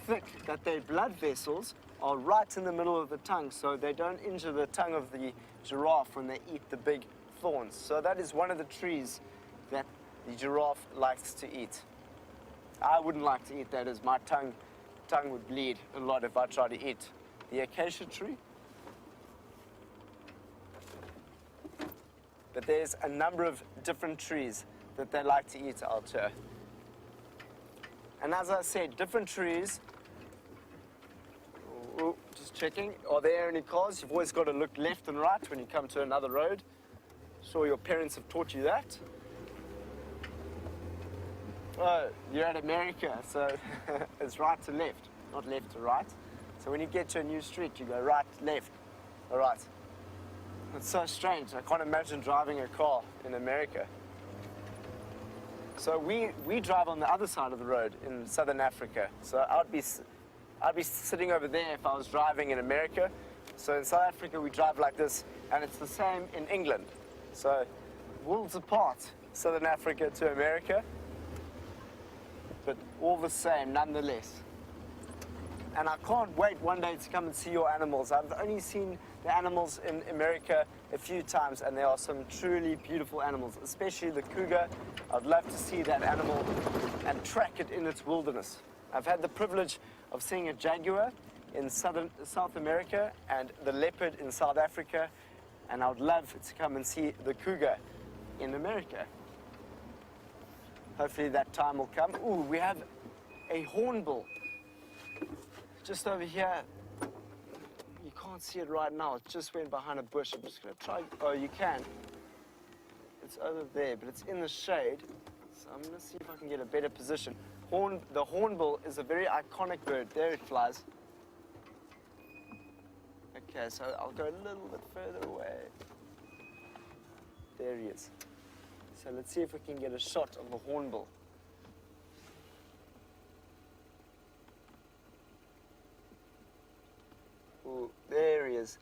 thick that their blood vessels are right in the middle of the tongue, so they don't injure the tongue of the giraffe when they eat the big thorns. So that is one of the trees that the giraffe likes to eat. I wouldn't like to eat that, as my tongue would bleed a lot if I tried to eat the acacia tree. But there's a number of different trees that they like to eat out here. And as I said, different trees. Oh, just checking. Are there any cars? You've always got to look left and right when you come to another road. Sure, your parents have taught you that. Oh, you're at America, so it's right to left, not left to right. So when you get to a new street, you go right, left, all right. It's so strange. I can't imagine driving a car in America. So we drive on the other side of the road in Southern Africa. So I'd be sitting over there if I was driving in America. So in South Africa, we drive like this, and it's the same in England. So worlds apart, Southern Africa to America, but all the same nonetheless. And I can't wait one day to come and see your animals. I've only seen the animals in America a few times, and there are some truly beautiful animals, especially the cougar. I'd love to see that animal and track it in its wilderness. I've had the privilege of seeing a jaguar in South America and the leopard in South Africa, and I would love to come and see the cougar in America. Hopefully that time will come. Ooh, we have a hornbill just over here. You can't see it right now. It just went behind a bush. I'm just going to try. Oh, you can. It's over there, but it's in the shade. So I'm going to see if I can get a better position. The hornbill is a very iconic bird. There it flies. Okay, so I'll go a little bit further away. There he is. So let's see if we can get a shot of the hornbill. Ooh, there he is.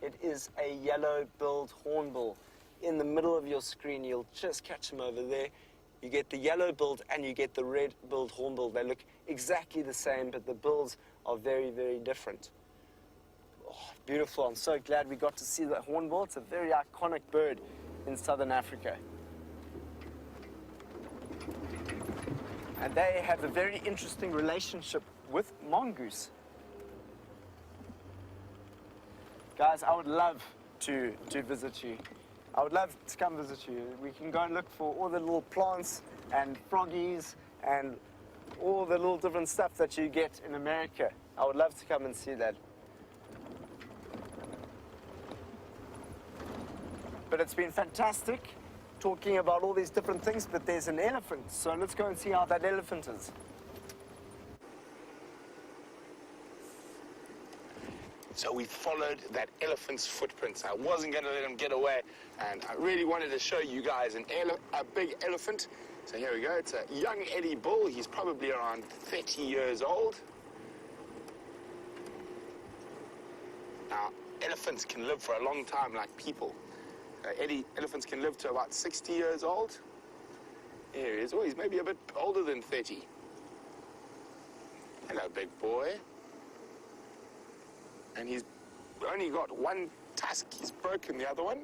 It is a yellow-billed hornbill. In the middle of your screen, you'll just catch him over there. You get the yellow-billed and you get the red-billed hornbill. They look exactly the same, but the bills are very, very different. Oh, beautiful. I'm so glad we got to see that hornbill. It's a very iconic bird in Southern Africa. And they have a very interesting relationship with mongoose. Guys, I would love to visit you. I would love to come visit you. We can go and look for all the little plants and froggies and all the little different stuff that you get in America. I would love to come and see that. But it's been fantastic talking about all these different things, but there's an elephant. So let's go and see how that elephant is. So we followed that elephant's footprints. I wasn't going to let him get away, and I really wanted to show you guys a big elephant. So here we go. It's a young Eddie bull. He's probably around 30 years old. Now, elephants can live for a long time like people. Elephants can live to about 60 years old. Here he is. Oh, he's maybe a bit older than 30. Hello, big boy. And he's only got one tusk. He's broken the other one.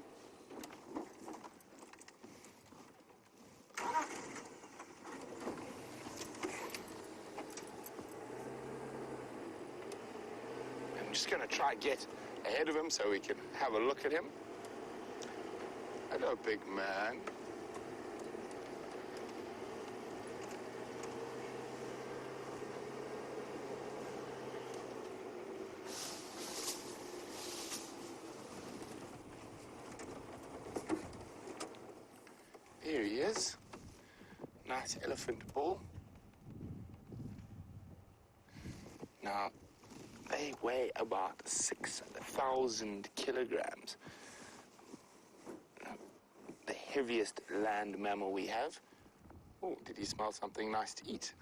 just going to try and get ahead of him so we can have a look at him. Hello, big man. There he is. Nice elephant bull. Now, they weigh about 6,000 kilograms. The heaviest land mammal we have. Oh, did he smell something nice to eat?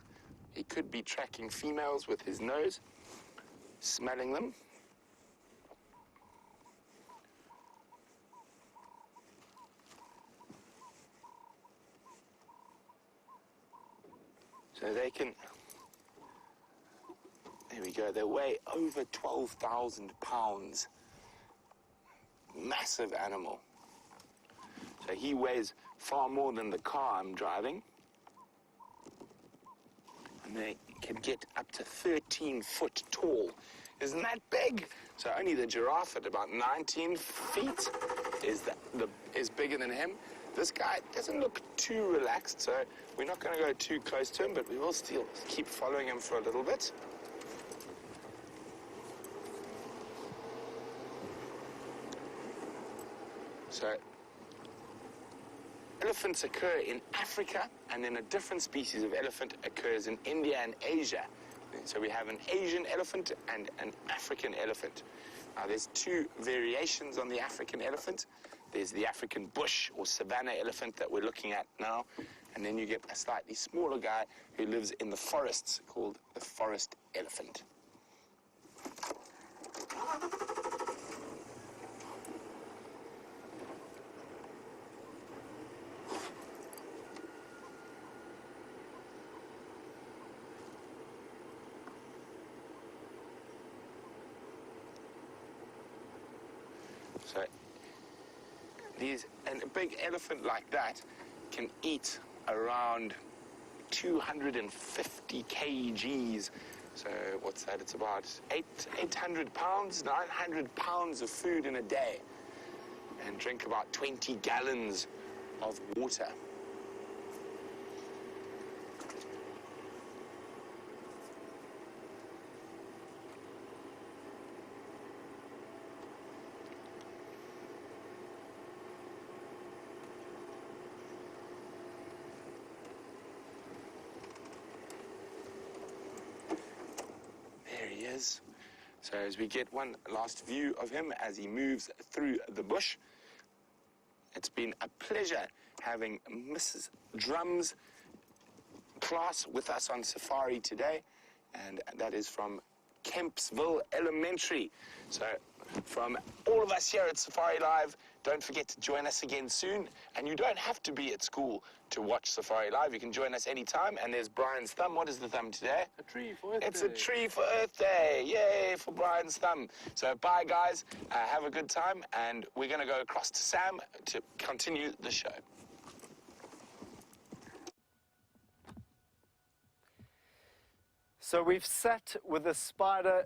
He could be tracking females with his nose, smelling them. So they can, there we go, they weigh over 12,000 pounds. Massive animal. So he weighs far more than the car I'm driving. And they can get up to 13 foot tall. Isn't that big? So only the giraffe at about 19 feet is bigger than him. This guy doesn't look too relaxed, so we're not going to go too close to him, but we will still keep following him for a little bit. So, elephants occur in Africa, and then a different species of elephant occurs in India and Asia. So we have an Asian elephant and an African elephant. Now there's two variations on the African elephant. There's the African bush or savanna elephant that we're looking at now, and then you get a slightly smaller guy who lives in the forests called the forest elephant. So and a big elephant like that can eat around 250 kgs. So what's that? It's about 800 pounds, 900 pounds of food in a day, and drink about 20 gallons of water. So as we get one last view of him as he moves through the bush, it's been a pleasure having Mrs. Drum's class with us on safari today, and that is from Kempsville Elementary. So from all of us here at SafariLIVE, don't forget to join us again soon. And you don't have to be at school to watch SafariLIVE. You can join us anytime. And there's Brian's thumb. What is the thumb today? A tree for Earth Day. It's a tree for Earth Day. Yay for Brian's thumb. So bye, guys. Have a good time. And we're going to go across to Sam to continue the show. So we've sat with a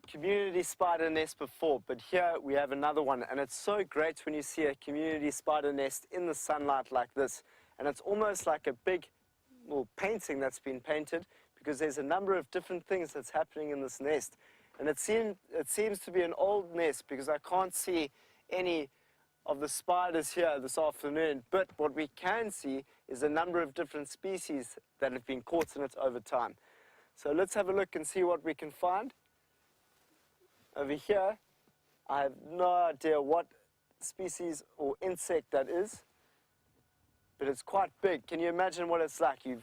community spider nest before, but here we have another one, and it's so great when you see a community spider nest in the sunlight like this, and it's almost like a big painting that's been painted, because there's a number of different things that's happening in this nest. And it seems to be an old nest, because I can't see any of the spiders here this afternoon, but what we can see is a number of different species that have been caught in it over time. So let's have a look and see what we can find. Over here, I have no idea what species or insect that is, but it's quite big. Can you imagine what it's like? You're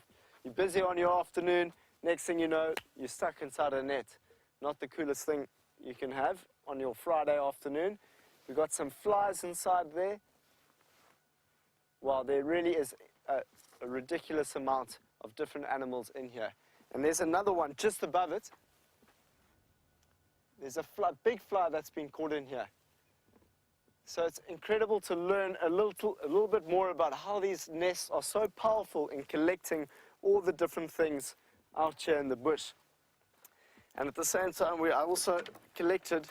busy on your afternoon, next thing you know, you're stuck inside a net. Not the coolest thing you can have on your Friday afternoon. We've got some flies inside there. Wow, there really is a ridiculous amount of different animals in here. And there's another one just above it. There's a big fly that's been caught in here. So it's incredible to learn a little bit more about how these nests are so powerful in collecting all the different things out here in the bush. And at the same time, I also collected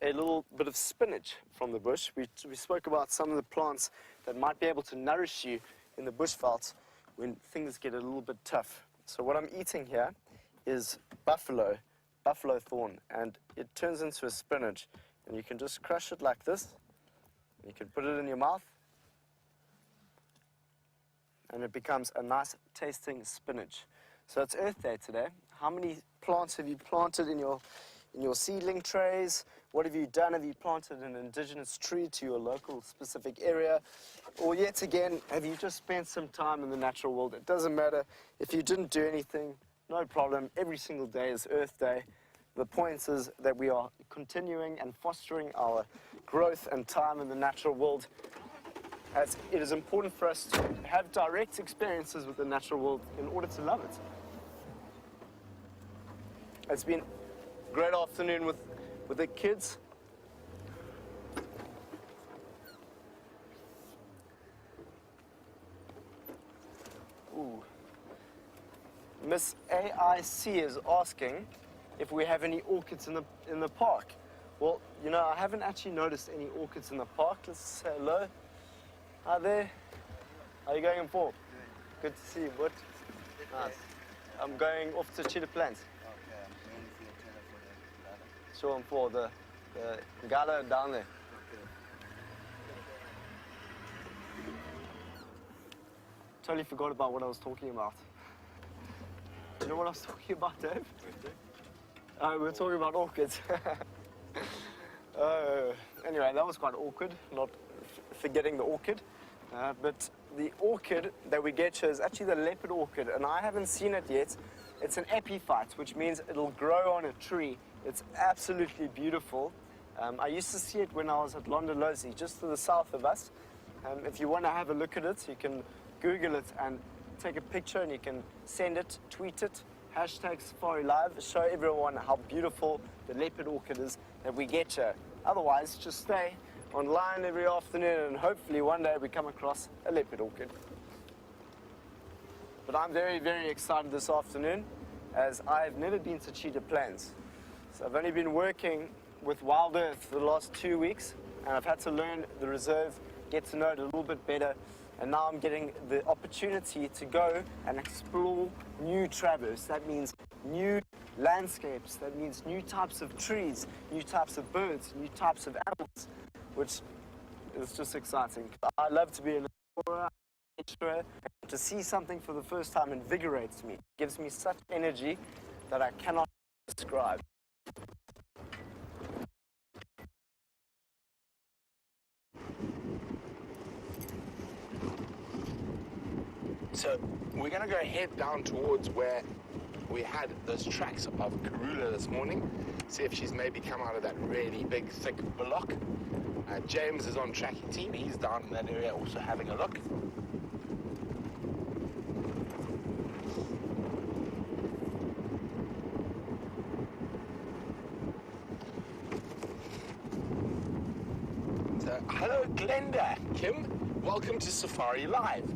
a little bit of spinach from the bush. We spoke about some of the plants that might be able to nourish you in the bushveld when things get a little bit tough. So what I'm eating here is buffalo thorn, and it turns into a spinach. And you can just crush it like this, and you can put it in your mouth, and it becomes a nice tasting spinach. So it's Earth Day today. How many plants have you planted in your seedling trays? What have you done? Have you planted an indigenous tree to your local specific area? Or yet again, have you just spent some time in the natural world? It doesn't matter if you didn't do anything, no problem. Every single day is Earth Day. The point is that we are continuing and fostering our growth and time in the natural world, as it is important for us to have direct experiences with the natural world in order to love it. It's been a great afternoon with the kids. Ooh. Miss AIC is asking if we have any orchids in the park. Well, you know, I haven't actually noticed any orchids in the park. Let's say hello. Hi there. How are you going for? Good to see you, bud. Nice. I'm going off to Cheetah Plains. Okay, I'm going to see a trailer for the Show them for the gala down there. Totally forgot about what I was talking about. Do you know what I was talking about, Dave? We were talking about orchids. Anyway, that was quite awkward, not forgetting the orchid. But the orchid that we get here is actually the leopard orchid, and I haven't seen it yet. It's an epiphyte, which means it'll grow on a tree. It's absolutely beautiful. I used to see it when I was at Londolozi, just to the south of us. If you want to have a look at it, you can Google it and take a picture, and you can send it, tweet it, hashtag SafariLIVE, show everyone how beautiful the leopard orchid is that we get here. Otherwise, just stay online every afternoon, and hopefully one day we come across a leopard orchid. But I'm very, very excited this afternoon, as I've never been to Cheetah Plains. So I've only been working with WildEarth for the last 2 weeks, and I've had to learn the reserve, get to know it a little bit better, and now I'm getting the opportunity to go and explore new traverse. That means new landscapes, that means new types of trees, new types of birds, new types of animals, which is just exciting. I love to be an explorer, and to see something for the first time invigorates me. It gives me such energy that I cannot describe. So we're going to go head down towards where we had those tracks of Karula this morning. See if she's maybe come out of that really big, thick block. James is on tracking team. He's down in that area also having a look. So, hello, Glenda. Kim, welcome to SafariLIVE.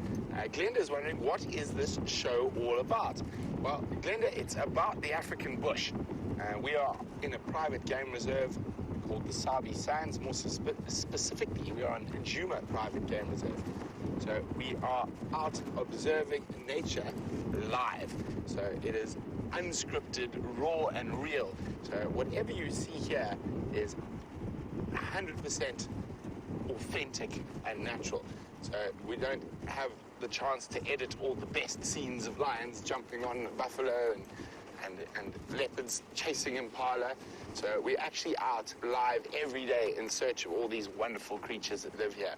Glenda is wondering, what is this show all about? Well, Glenda, it's about the African bush. We are in a private game reserve called the Sabi Sand. More specifically, we are on Djuma Private Game Reserve. So we are out observing nature live. So it is unscripted, raw and real. So whatever you see here is 100% authentic and natural. So we don't have the chance to edit all the best scenes of lions jumping on buffalo and leopards chasing impala. So we're actually out live every day in search of all these wonderful creatures that live here.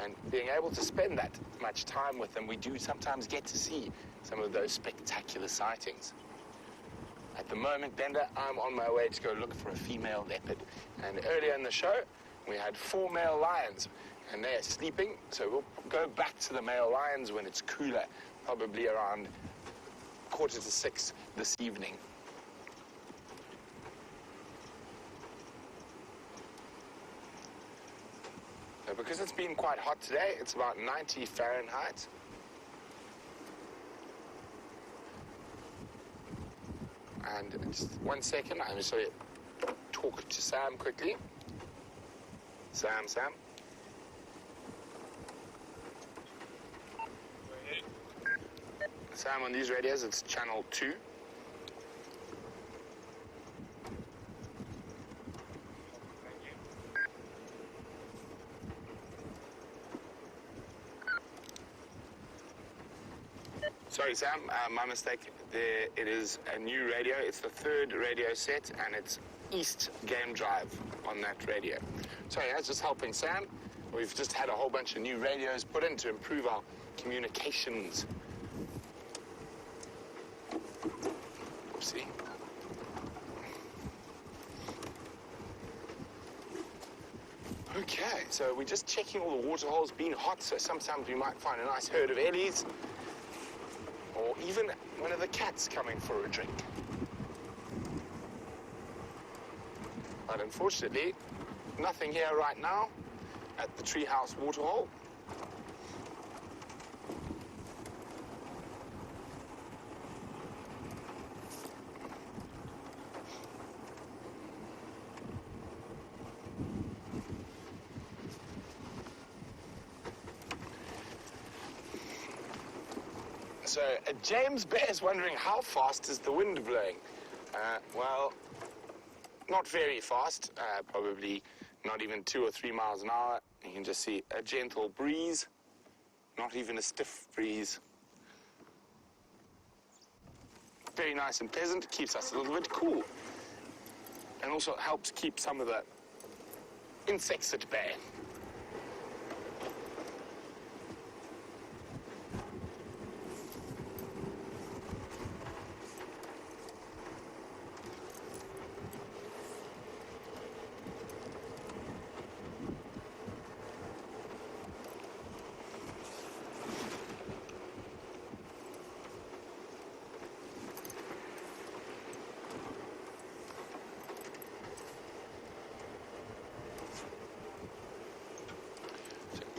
And being able to spend that much time with them, we do sometimes get to see some of those spectacular sightings. At the moment, Glenda, I'm on my way to go look for a female leopard. And earlier in the show, we had 4 male lions, and they're sleeping. So we'll go back to the male lions when it's cooler, probably around 5:45 this evening. So because it's been quite hot today, it's about 90 Fahrenheit. And just 1 second, I'm just going to talk to Sam quickly. Sam. Sam, on these radios, it's channel 2. Sorry, Sam, my mistake. It is a new radio. It's the 3rd radio set, and it's East Game Drive on that radio. Sorry, that's just helping Sam. We've just had a whole bunch of new radios put in to improve our communications. Oopsie. Okay, so we're just checking all the water holes. Being hot, so sometimes we might find a nice herd of ellies, or even one of the cats coming for a drink. But unfortunately, nothing here right now at the Treehouse Waterhole. So James Bear is wondering, how fast is the wind blowing? Well, not very fast, probably not even 2 or 3 miles an hour. You can just see a gentle breeze, not even a stiff breeze. Very nice and pleasant, keeps us a little bit cool. And also helps keep some of the insects at bay.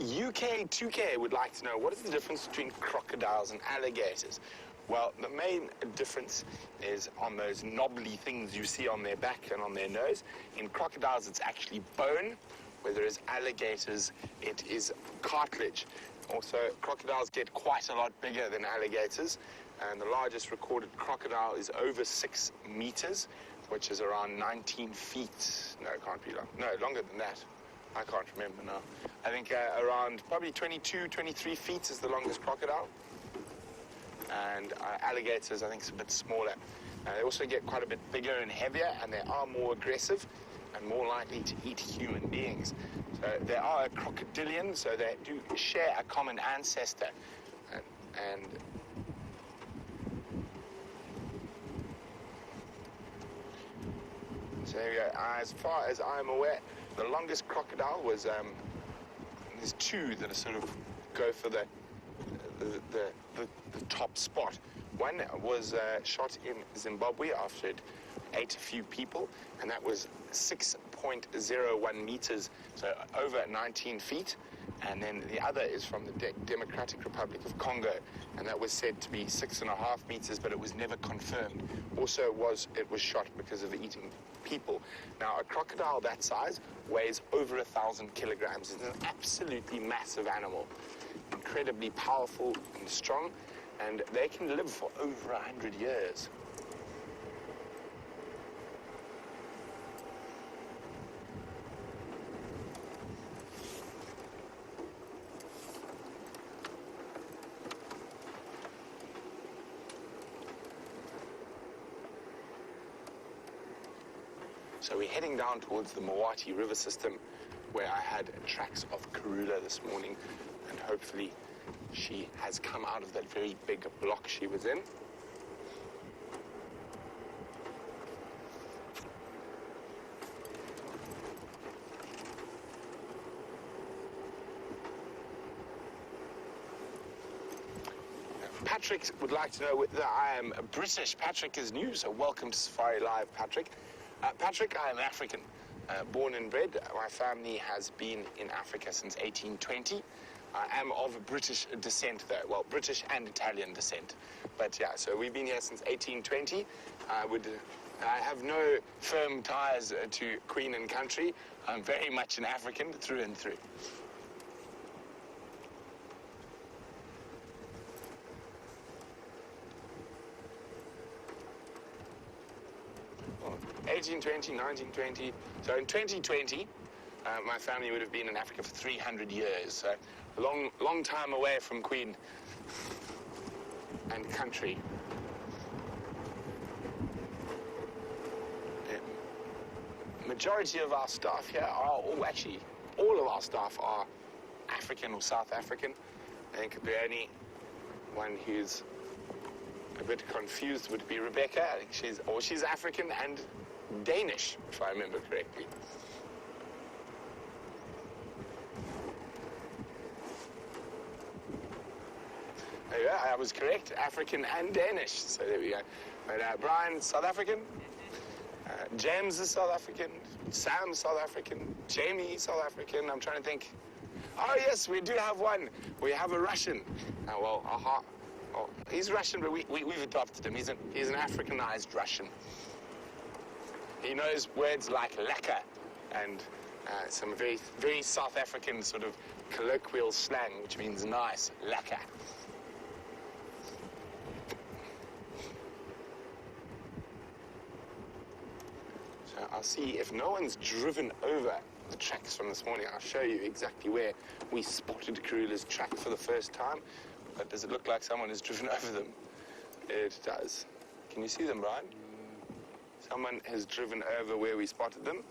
UK 2K would like to know, what is the difference between crocodiles and alligators? Well, the main difference is on those knobbly things you see on their back and on their nose. In crocodiles, it's actually bone, whereas alligators, it is cartilage. Also, crocodiles get quite a lot bigger than alligators, and the largest recorded crocodile is over 6 meters, which is around 19 feet. No, it can't be long. No, longer than that. I can't remember now. I think around probably 22, 23 feet is the longest crocodile. And alligators, I think, is a bit smaller. They also get quite a bit bigger and heavier, and they are more aggressive and more likely to eat human beings. So they are a crocodilian, so they do share a common ancestor. And so there we go. As far as I'm aware, the longest crocodile was, there's 2 that are sort of go for the top spot. One was shot in Zimbabwe after it ate a few people, and that was 6.01 meters, so over 19 feet. And then the other is from the Democratic Republic of Congo, and that was said to be 6.5 meters, but it was never confirmed. Also, it was shot because of eating people. Now, a crocodile that size weighs over 1,000 kilograms. It's an absolutely massive animal, incredibly powerful and strong, and they can live for over 100 years. So we're heading down towards the Mawati River system, where I had tracks of Karula this morning, and hopefully she has come out of that very big block she was in. Patrick would like to know whether I am British. Patrick is new, so welcome to SafariLIVE, Patrick. Patrick, I am African, born and bred. My family has been in Africa since 1820. I am of British descent, though. Well, British and Italian descent. But yeah, so we've been here since 1820. I have no firm ties to Queen and country. I'm very much an African through and through. Well, 1820, 1920. So in 2020, my family would have been in Africa for 300 years. So a long time away from Queen and country. Majority of our staff here are, actually, all of our staff are African or South African. I think the only one who's a bit confused would be Rebecca. I think she's African and Danish, if I remember correctly. There you go, I was correct, African and Danish. So there we go. But Brian, South African. James is South African, Sam South African, Jamie South African. I'm trying to think. Oh yes, we do have one. We have a Russian. Oh, he's Russian, but we've adopted him. He's an Africanized Russian. He knows words like lekker and some very, very South African sort of colloquial slang, which means nice, lekker. I'll see if no one's driven over the tracks from this morning. I'll show you exactly where we spotted Karula's track for the first time. But does it look like someone has driven over them? It does. Can you see them, Brian? Someone has driven over where we spotted them.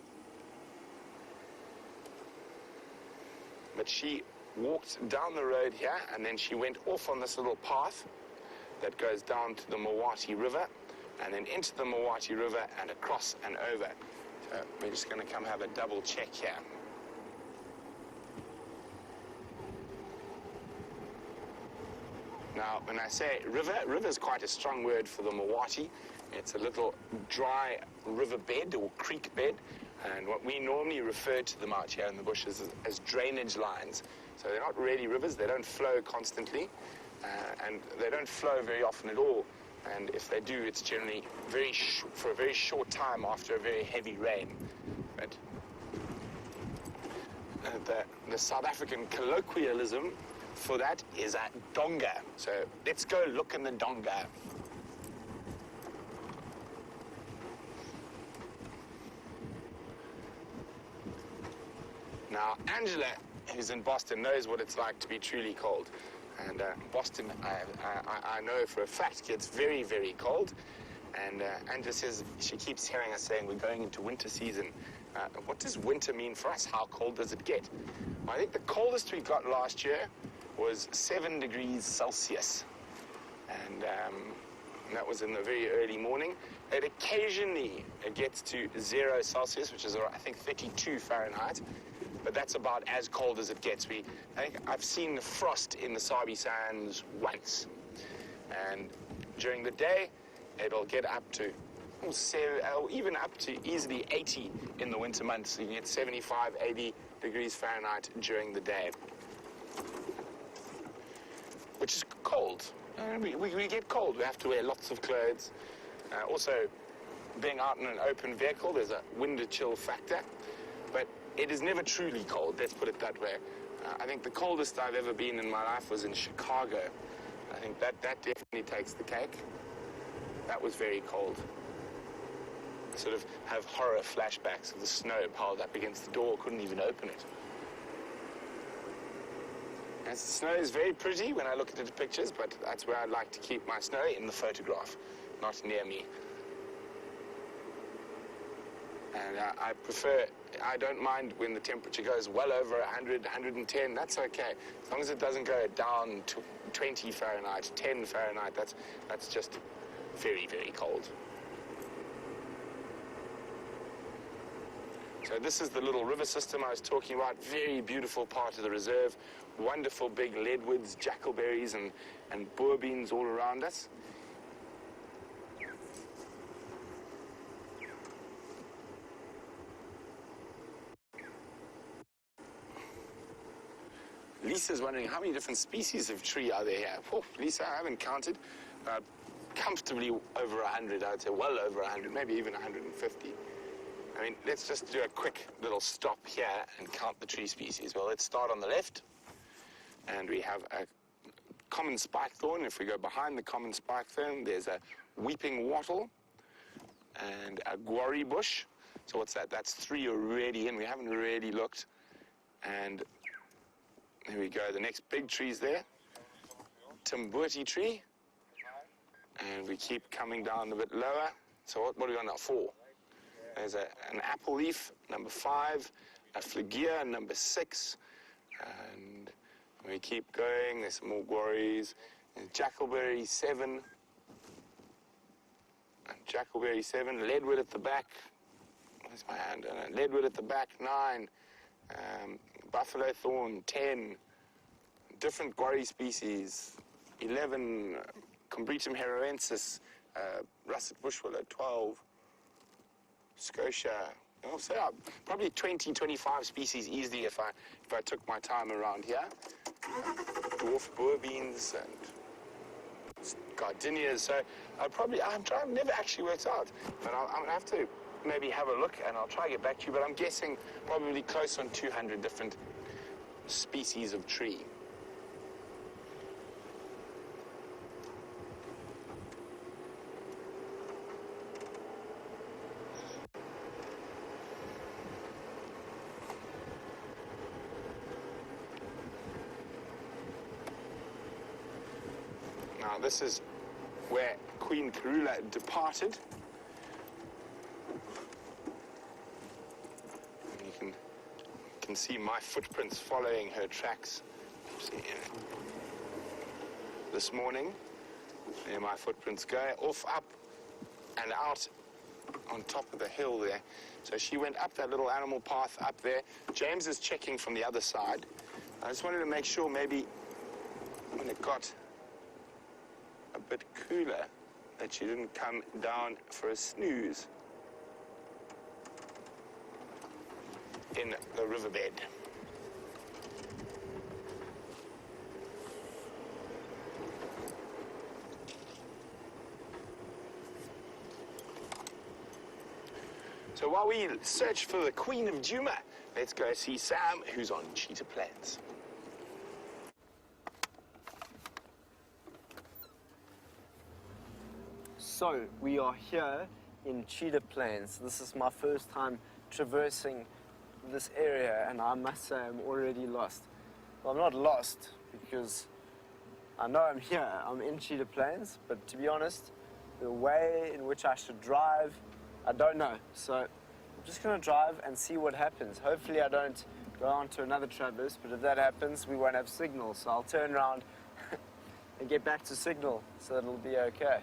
But she walked down the road here, and then she went off on this little path that goes down to the Mawati River, and then into the Mawati River and across and over. So we're just going to come have a double check here. Now, when I say river is quite a strong word for the Mawati. It's a little dry riverbed or creek bed, and what we normally refer to them out here in the bushes as drainage lines. So they're not really rivers, they don't flow constantly, and they don't flow very often at all. And if they do, it's generally for a very short time after a very heavy rain. But the South African colloquialism for that is a donga. So let's go look in the donga. Now, Angela, who's in Boston, knows what it's like to be truly cold. And Boston, I know for a fact, gets very, very cold. And Angela says, she keeps hearing us saying we're going into winter season. What does winter mean for us? How cold does it get? Well, I think the coldest we got last year was 7 degrees Celsius. And that was in the very early morning. It occasionally gets to 0 Celsius, which is, I think, 32 Fahrenheit. But that's about as cold as it gets. I think I've seen the frost in the Sabi Sands once. And during the day, it'll get up to, even up to easily 80 in the winter months. So you can get 75, 80 degrees Fahrenheit during the day, which is cold. We get cold. We have to wear lots of clothes. Also, being out in an open vehicle, there's a wind chill factor. But it is never truly cold, let's put it that way. I think the coldest I've ever been in my life was in Chicago. I think that definitely takes the cake. That was very cold. I sort of have horror flashbacks of the snow piled up against the door, couldn't even open it. And the snow is very pretty when I look at the pictures, but that's where I like to keep my snow, in the photograph, not near me. And I don't mind when the temperature goes well over 100, 110, that's okay. As long as it doesn't go down to 20 Fahrenheit, 10 Fahrenheit, that's just very, very cold. So this is the little river system I was talking about, very beautiful part of the reserve, wonderful big leadwoods, jackalberries and boer beans all around us. Lisa's wondering how many different species of tree are there here. Oh, Lisa, I haven't counted. Comfortably over 100, I would say well over 100, maybe even 150. I mean, let's just do a quick little stop here and count the tree species. Well, let's start on the left. And we have a common spike thorn. If we go behind the common spike thorn, there's a weeping wattle and a guarri bush. So what's that? That's 3 already, and we haven't really looked. And here we go. The next big tree's there. Timbuti tree. And we keep coming down a bit lower. So what are we on now? 4. There's an apple leaf, number 5. A phlegia, number 6. And we keep going. There's some more guarris. And jackalberry, 7. And jackalberry, 7. Leadwood at the back. Where's my hand? Leadwood at the back, 9. Buffalo thorn, 10. Different guarri species, 11. Combretum heroensis, russet bush willow, 12. Scotia, so probably 20, 25 species easily if I took my time around here. Dwarf boer beans and gardenias. So I've never actually worked out, but I'm gonna have to maybe have a look and I'll try to get back to you. But I'm guessing probably close on 200 different species of tree. Now this is where Queen Karula departed. And you can see my footprints following her tracks. See, this morning, there my footprints go off, up, and out on top of the hill there. So she went up that little animal path up there. James is checking from the other side. I just wanted to make sure maybe when it got a bit cooler that she didn't come down for a snooze in the riverbed. So while we search for the Queen of Djuma, let's go see Sam, who's on cheetah plains. So, we are here in Cheetah Plains. This is my first time traversing this area, and I must say I'm already lost. Well, I'm not lost, because I know I'm here. I'm in Cheetah Plains, but to be honest, the way in which I should drive, I don't know. So, I'm just going to drive and see what happens. Hopefully I don't go on to another traverse, but if that happens, we won't have signal. So I'll turn around and get back to signal, so it'll be okay.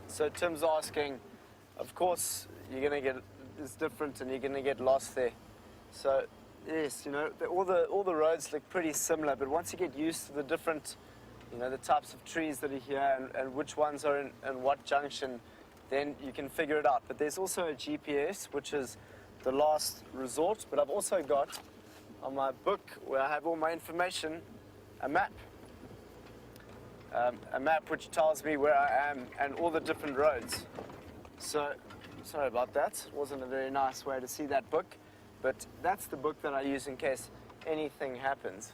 So Tim's asking, of course, you're going to get, it's different and you're going to get lost there. So, yes, you know, all the roads look pretty similar, but once you get used to the different, you know, the types of trees that are here and which ones are in what junction, then you can figure it out. But there's also a GPS, which is the last resort, but I've also got, on my book, where I have all my information, a map. A map which tells me where I am and all the different roads. So, sorry about that. It wasn't a very nice way to see that book, but that's the book that I use in case anything happens.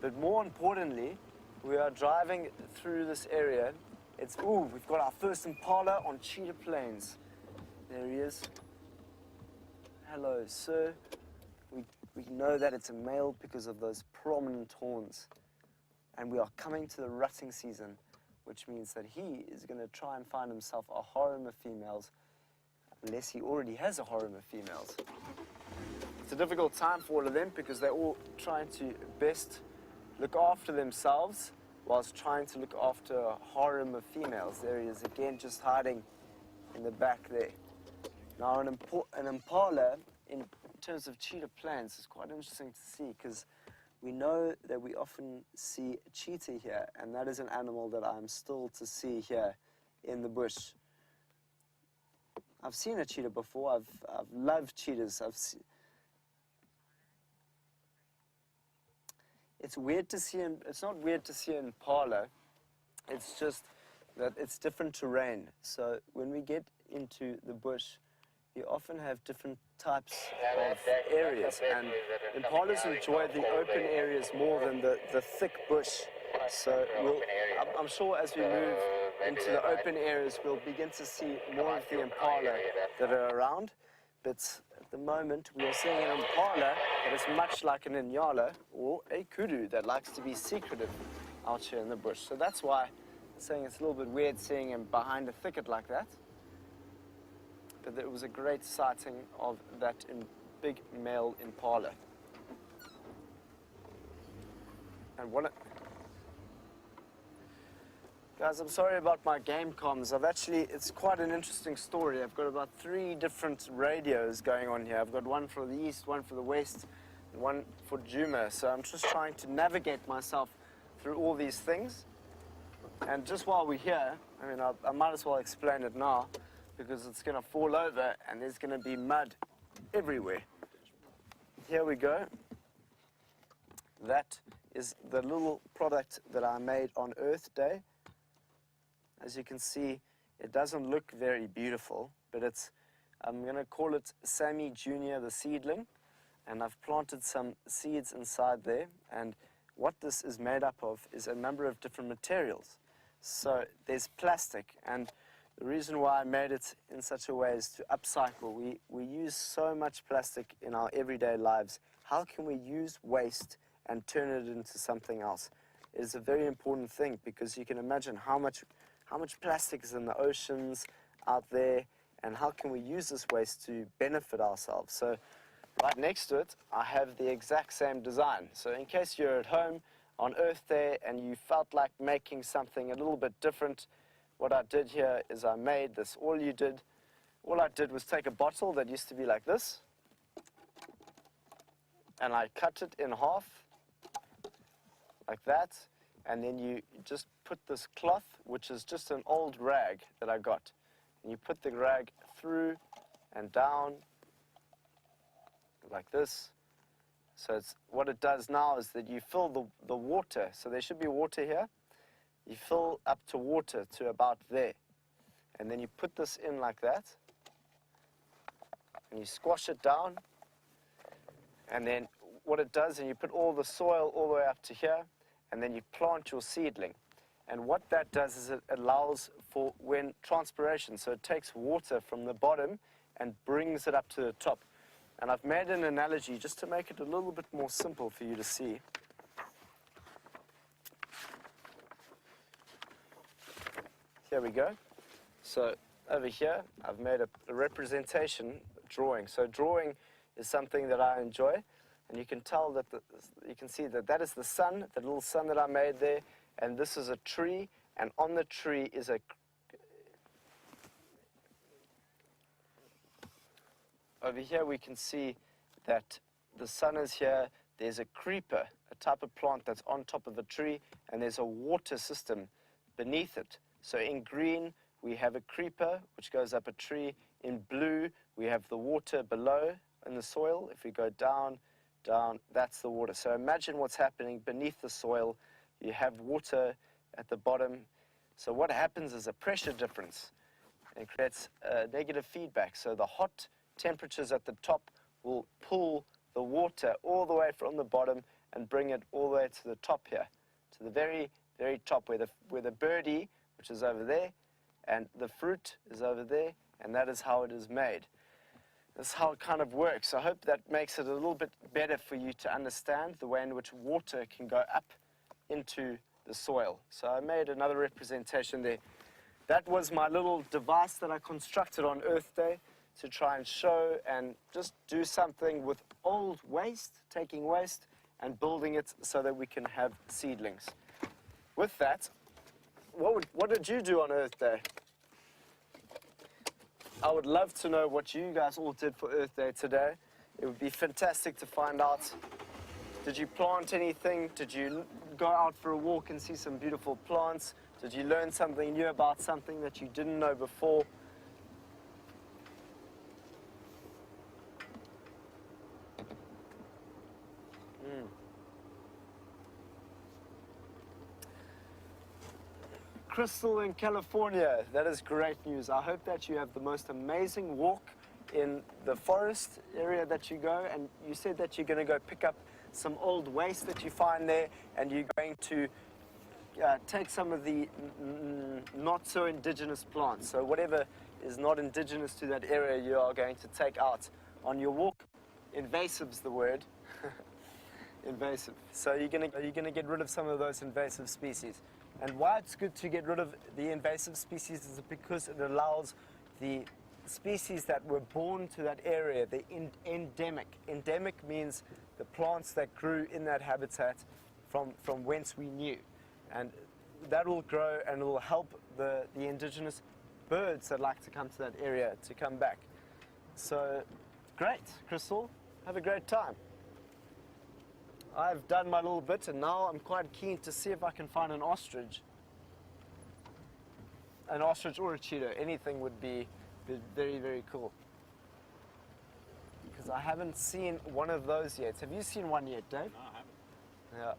But more importantly, we are driving through this area. We've got our first impala on Cheetah Plains. There he is. Hello, sir. We know that it's a male because of those prominent horns. And we are coming to the rutting season, which means that he is going to try and find himself a harem of females, unless he already has a harem of females. It's a difficult time for all of them because they're all trying to best look after themselves whilst trying to look after a harem of females. There he is again, just hiding in the back there. Now, an impala, in terms of Cheetah Plains, is quite interesting to see because we know that we often see a cheetah here, and that is an animal that I'm still to see here in the bush. I've seen a cheetah before. I've loved cheetahs. It's weird to see him. It's not weird to see an impala. It's just that it's different terrain. So when we get into the bush, you often have different types of areas, and impalas enjoy the open areas more than the thick bush. So I'm sure as we move into the open areas, we'll begin to see more of the impala that are around. But at the moment, we are seeing an impala that is much like an inyala or a kudu that likes to be secretive out here in the bush. So that's why I'm saying it's a little bit weird seeing him behind a thicket like that. But it was a great sighting of that big male impala. And guys, I'm sorry about my game comms. It's quite an interesting story. I've got about 3 different radios going on here. I've got one for the east, one for the west, and one for Djuma. So I'm just trying to navigate myself through all these things. And just while we're here, I mean, I might as well explain it now, because it's going to fall over and there's going to be mud everywhere. Here we go. That is the little product that I made on Earth Day. As you can see, it doesn't look very beautiful, but I'm going to call it Sammy Junior, the seedling, and I've planted some seeds inside there, and what this is made up of is a number of different materials. So there's plastic, and the reason why I made it in such a way is to upcycle. We use so much plastic in our everyday lives. How can we use waste and turn it into something else? It is a very important thing, because you can imagine how much plastic is in the oceans out there, and how can we use this waste to benefit ourselves? So right next to it, I have the exact same design. So in case you're at home on Earth Day and you felt like making something a little bit different, what I did here is I made this. All I did was take a bottle that used to be like this, and I cut it in half, like that, and then you just put this cloth, which is just an old rag that I got, and you put the rag through and down, like this. So what it does now is that you fill the water, so there should be water here. You fill up to water to about there, and then you put this in like that, and you squash it down, and then what it does, and you put all the soil all the way up to here, and then you plant your seedling. And what that does is it allows for when transpiration, so it takes water from the bottom and brings it up to the top. And I've made an analogy just to make it a little bit more simple for you to see. Here we go. So over here, I've made a representation drawing. So drawing is something that I enjoy, and you can tell that you can see that is the sun, the little sun that I made there, and this is a tree, and on the tree is over here we can see that the sun is here. There's a creeper, a type of plant that's on top of a tree, and there's a water system beneath it. So in green, we have a creeper, which goes up a tree. In blue, we have the water below in the soil. If we go down, down, that's the water. So imagine what's happening beneath the soil. You have water at the bottom. So what happens is a pressure difference, and creates negative feedback. So the hot temperatures at the top will pull the water all the way from the bottom and bring it all the way to the top here, to the very, very top where the birdie, which is over there, and the fruit is over there, and that is how it is made. That's how it kind of works. I hope that makes it a little bit better for you to understand the way in which water can go up into the soil. So I made another representation there. That was my little device that I constructed on Earth Day to try and show and just do something with old waste, taking waste and building it so that we can have seedlings. With that, what did you do on Earth Day? I would love to know what you guys all did for Earth Day today. It would be fantastic to find out. Did you plant anything? Did you go out for a walk and see some beautiful plants? Did you learn something new about something that you didn't know before? Crystal in California. That is great news. I hope that you have the most amazing walk in the forest area that you go, and you said that you're going to go pick up some old waste that you find there, and you're going to take some of the not so indigenous plants. So whatever is not indigenous to that area, you are going to take out on your walk. Invasive's the word. Invasive. So you're going to get rid of some of those invasive species. And why it's good to get rid of the invasive species is because it allows the species that were born to that area, the endemic. Endemic means the plants that grew in that habitat from whence we knew. And that will grow and it will help the indigenous birds that like to come to that area to come back. So, great, Crystal. Have a great time. I've done my little bit and now I'm quite keen to see if I can find an ostrich. An ostrich or a cheetah. Anything would be very, very cool. Because I haven't seen one of those yet. Have you seen one yet, Dave? No, I haven't. Yeah.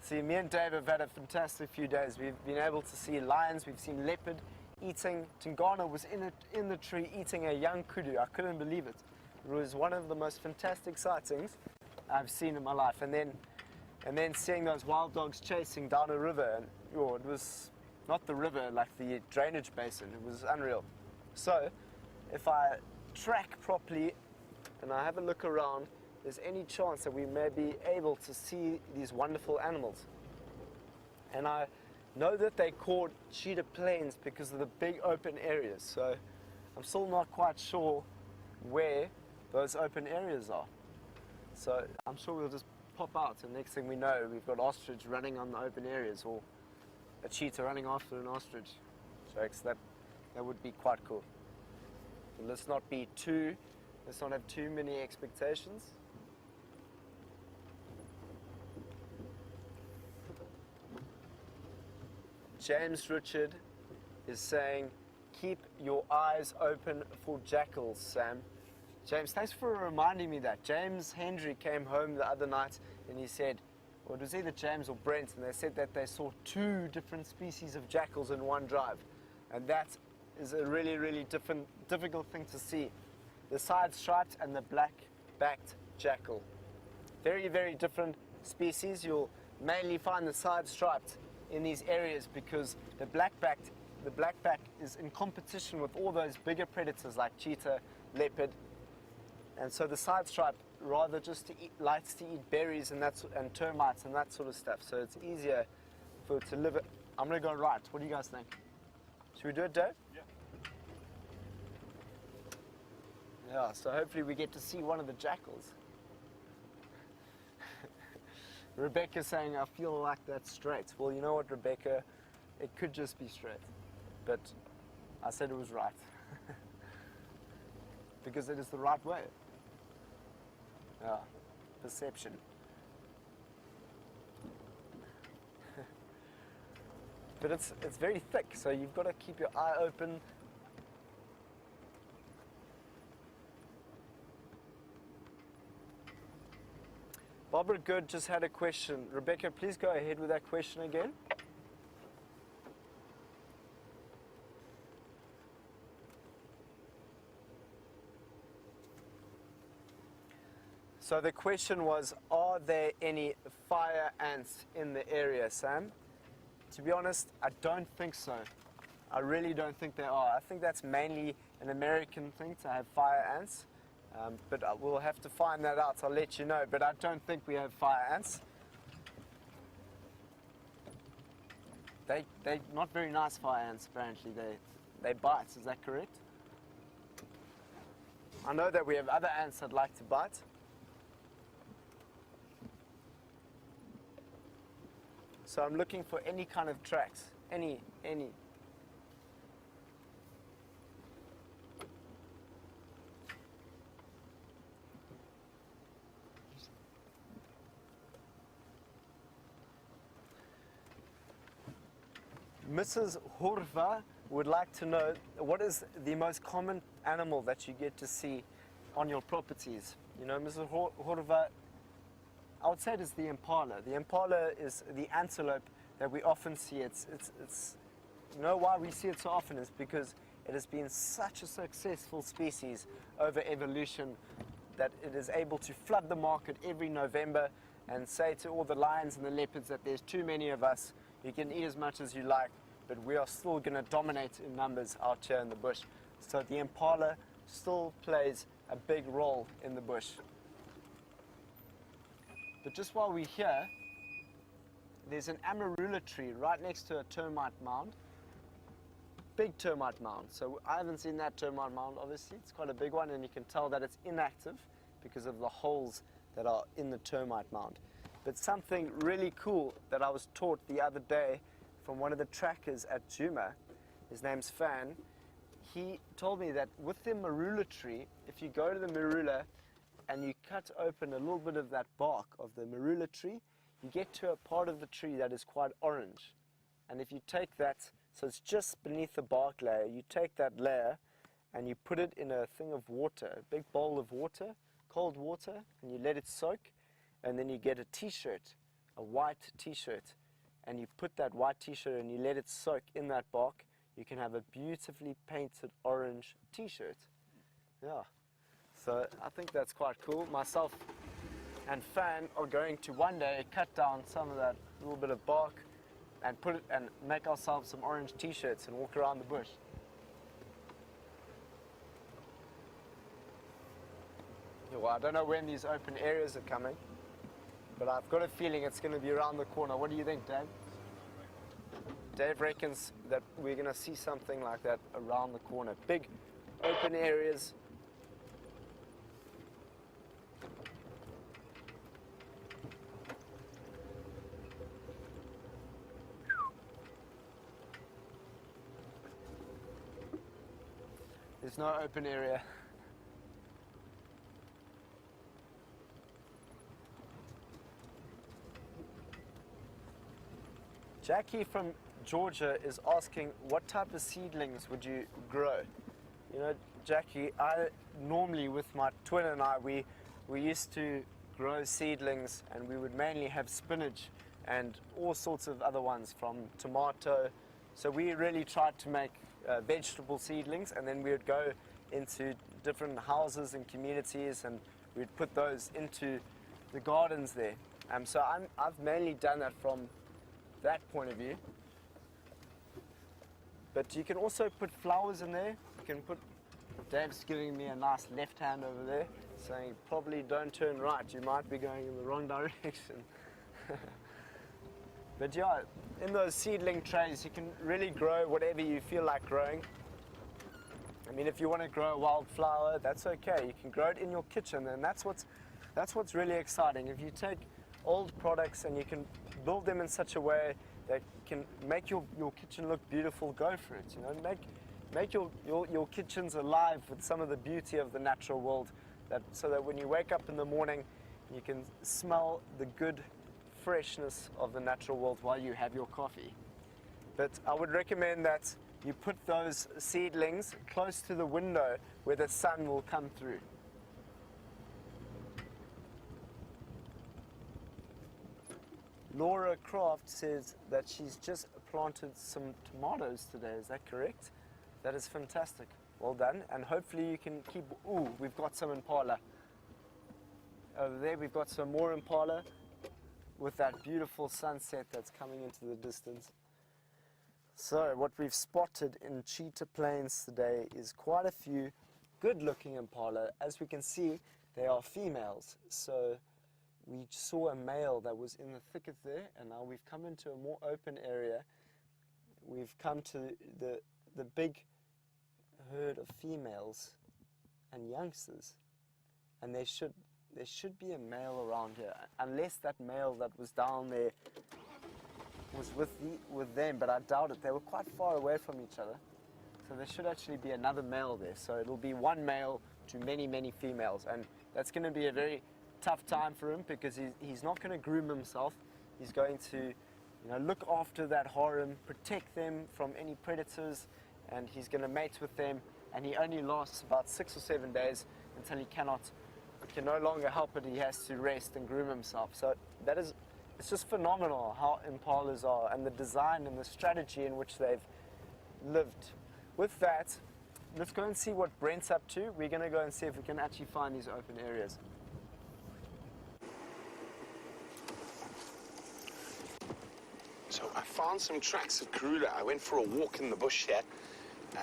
See, me and Dave have had a fantastic few days. We've been able to see lions, we've seen leopard eating. Tingana was in the tree eating a young kudu. I couldn't believe it. It was one of the most fantastic sightings I've seen in my life. And then seeing those wild dogs chasing down a river, and it was not the river, like the drainage basin. It was unreal. So, if I track properly and I have a look around, there's any chance that we may be able to see these wonderful animals. And I know that they're called cheetah plains because of the big open areas. So I'm still not quite sure where those open areas are. So I'm sure we'll just pop out and next thing we know, we've got ostrich running on the open areas or a cheetah running after an ostrich. So that would be quite cool. But let's not have too many expectations. James Richard is saying, keep your eyes open for jackals, Sam. James, thanks for reminding me that. James Hendry came home the other night and he said, well, it was either James or Brent, and they said that they saw 2 different species of jackals in one drive. And that is a really, really difficult thing to see. The side-striped and the black-backed jackal. Very, very different species. You'll mainly find the side-striped in these areas because the black-back is in competition with all those bigger predators like cheetah, leopard, and so the side stripe rather just likes to eat berries and termites and that sort of stuff. So it's easier for it to live. I'm gonna go right. What do you guys think? Should we do it, Dave? Yeah. Yeah. So hopefully we get to see one of the jackals. Rebecca's saying, I feel like that's straight. Well, you know what, Rebecca? It could just be straight. But I said it was right. Because it is the right way. Yeah, perception. But it's very thick, so you've got to keep your eye open. Barbara Good just had a question. Rebecca, please go ahead with that question again. So the question was, are there any fire ants in the area, Sam? To be honest, I don't think so. I really don't think there are. I think that's mainly an American thing to have fire ants. But we'll have to find that out. I'll let you know. But I don't think we have fire ants. They're not very nice fire ants, apparently. They bite, is that correct? I know that we have other ants that like to bite. So I'm looking for any kind of tracks, any. Mrs. Horva would like to know, what is the most common animal that you get to see on your properties? You know, Mrs. Horva, I would say it is the impala. The impala is the antelope that we often see. It's you know why we see it so often is because it has been such a successful species over evolution that it is able to flood the market every November and say to all the lions and the leopards that there's too many of us, you can eat as much as you like, but we are still going to dominate in numbers out here in the bush. So the impala still plays a big role in the bush. But just while we're here, there's an amarula tree right next to a termite mound. Big termite mound. So I haven't seen that termite mound, obviously. It's quite a big one, and you can tell that it's inactive because of the holes that are in the termite mound. But something really cool that I was taught the other day from one of the trackers at Djuma, his name's Fan, he told me that with the marula tree, if you go to the marula and you cut open a little bit of that bark of the marula tree, you get to a part of the tree that is quite orange. And if you take that, so it's just beneath the bark layer, you take that layer and you put it in a thing of water, a big bowl of water, cold water, and you let it soak, and then you get a t-shirt, a white t-shirt, and you put that white t-shirt and you let it soak in that bark, you can have a beautifully painted orange t-shirt. Yeah, so I think that's quite cool. Myself and Fan are going to one day cut down some of that little bit of bark and put it and make ourselves some orange t-shirts and walk around the bush. Yeah, well, I don't know when these open areas are coming, but I've got a feeling it's going to be around the corner. What do you think, Dave? Dave reckons that we're going to see something like that around the corner. Big open areas. There's no open area. Jackie from Georgia is asking, what type of seedlings would you grow? You know, Jackie, I normally with my twin and I, we used to grow seedlings, and we would mainly have spinach and all sorts of other ones, from tomato. So we really tried to make vegetable seedlings, and then we would go into different houses and communities and we'd put those into the gardens there. So I've mainly done that from that point of view. But you can also put flowers in there. You can put, Dave's giving me a nice left hand over there, saying probably don't turn right, you might be going in the wrong direction. But yeah, in those seedling trays you can really grow whatever you feel like growing. I mean, if you want to grow a wildflower, that's okay. You can grow it in your kitchen, and that's what's really exciting. If you take old products and you can build them in such a way that can make your kitchen look beautiful, go for it. You know, make your kitchens alive with some of the beauty of the natural world, so that when you wake up in the morning, you can smell the good freshness of the natural world while you have your coffee. But I would recommend that you put those seedlings close to the window where the sun will come through. Laura Kraft says that she's just planted some tomatoes today. Is that correct? That is fantastic. Well done. And hopefully you can keep... Ooh, we've got some impala. Over there we've got some more impala with that beautiful sunset that's coming into the distance. So what we've spotted in Cheetah Plains today is quite a few good-looking impala. As we can see, they are females. So we saw a male that was in the thicket there, and now we've come into a more open area. We've come to the big herd of females and youngsters, and there should be a male around here, unless that male that was down there was with them, but I doubt it. They were quite far away from each other, so there should actually be another male there. So it'll be one male to many, many females, and that's going to be a very tough time for him, because he's not going to groom himself. He's going to, look after that harem, protect them from any predators, and he's going to mate with them. And he only lasts about 6 or 7 days until he can no longer help it. He has to rest and groom himself. So it's just phenomenal how impalas are, and the design and the strategy in which they've lived. With that, let's go and see what Brent's up to. We're going to go and see if we can actually find these open areas. So I found some tracks of Kruger. I went for a walk in the bush here,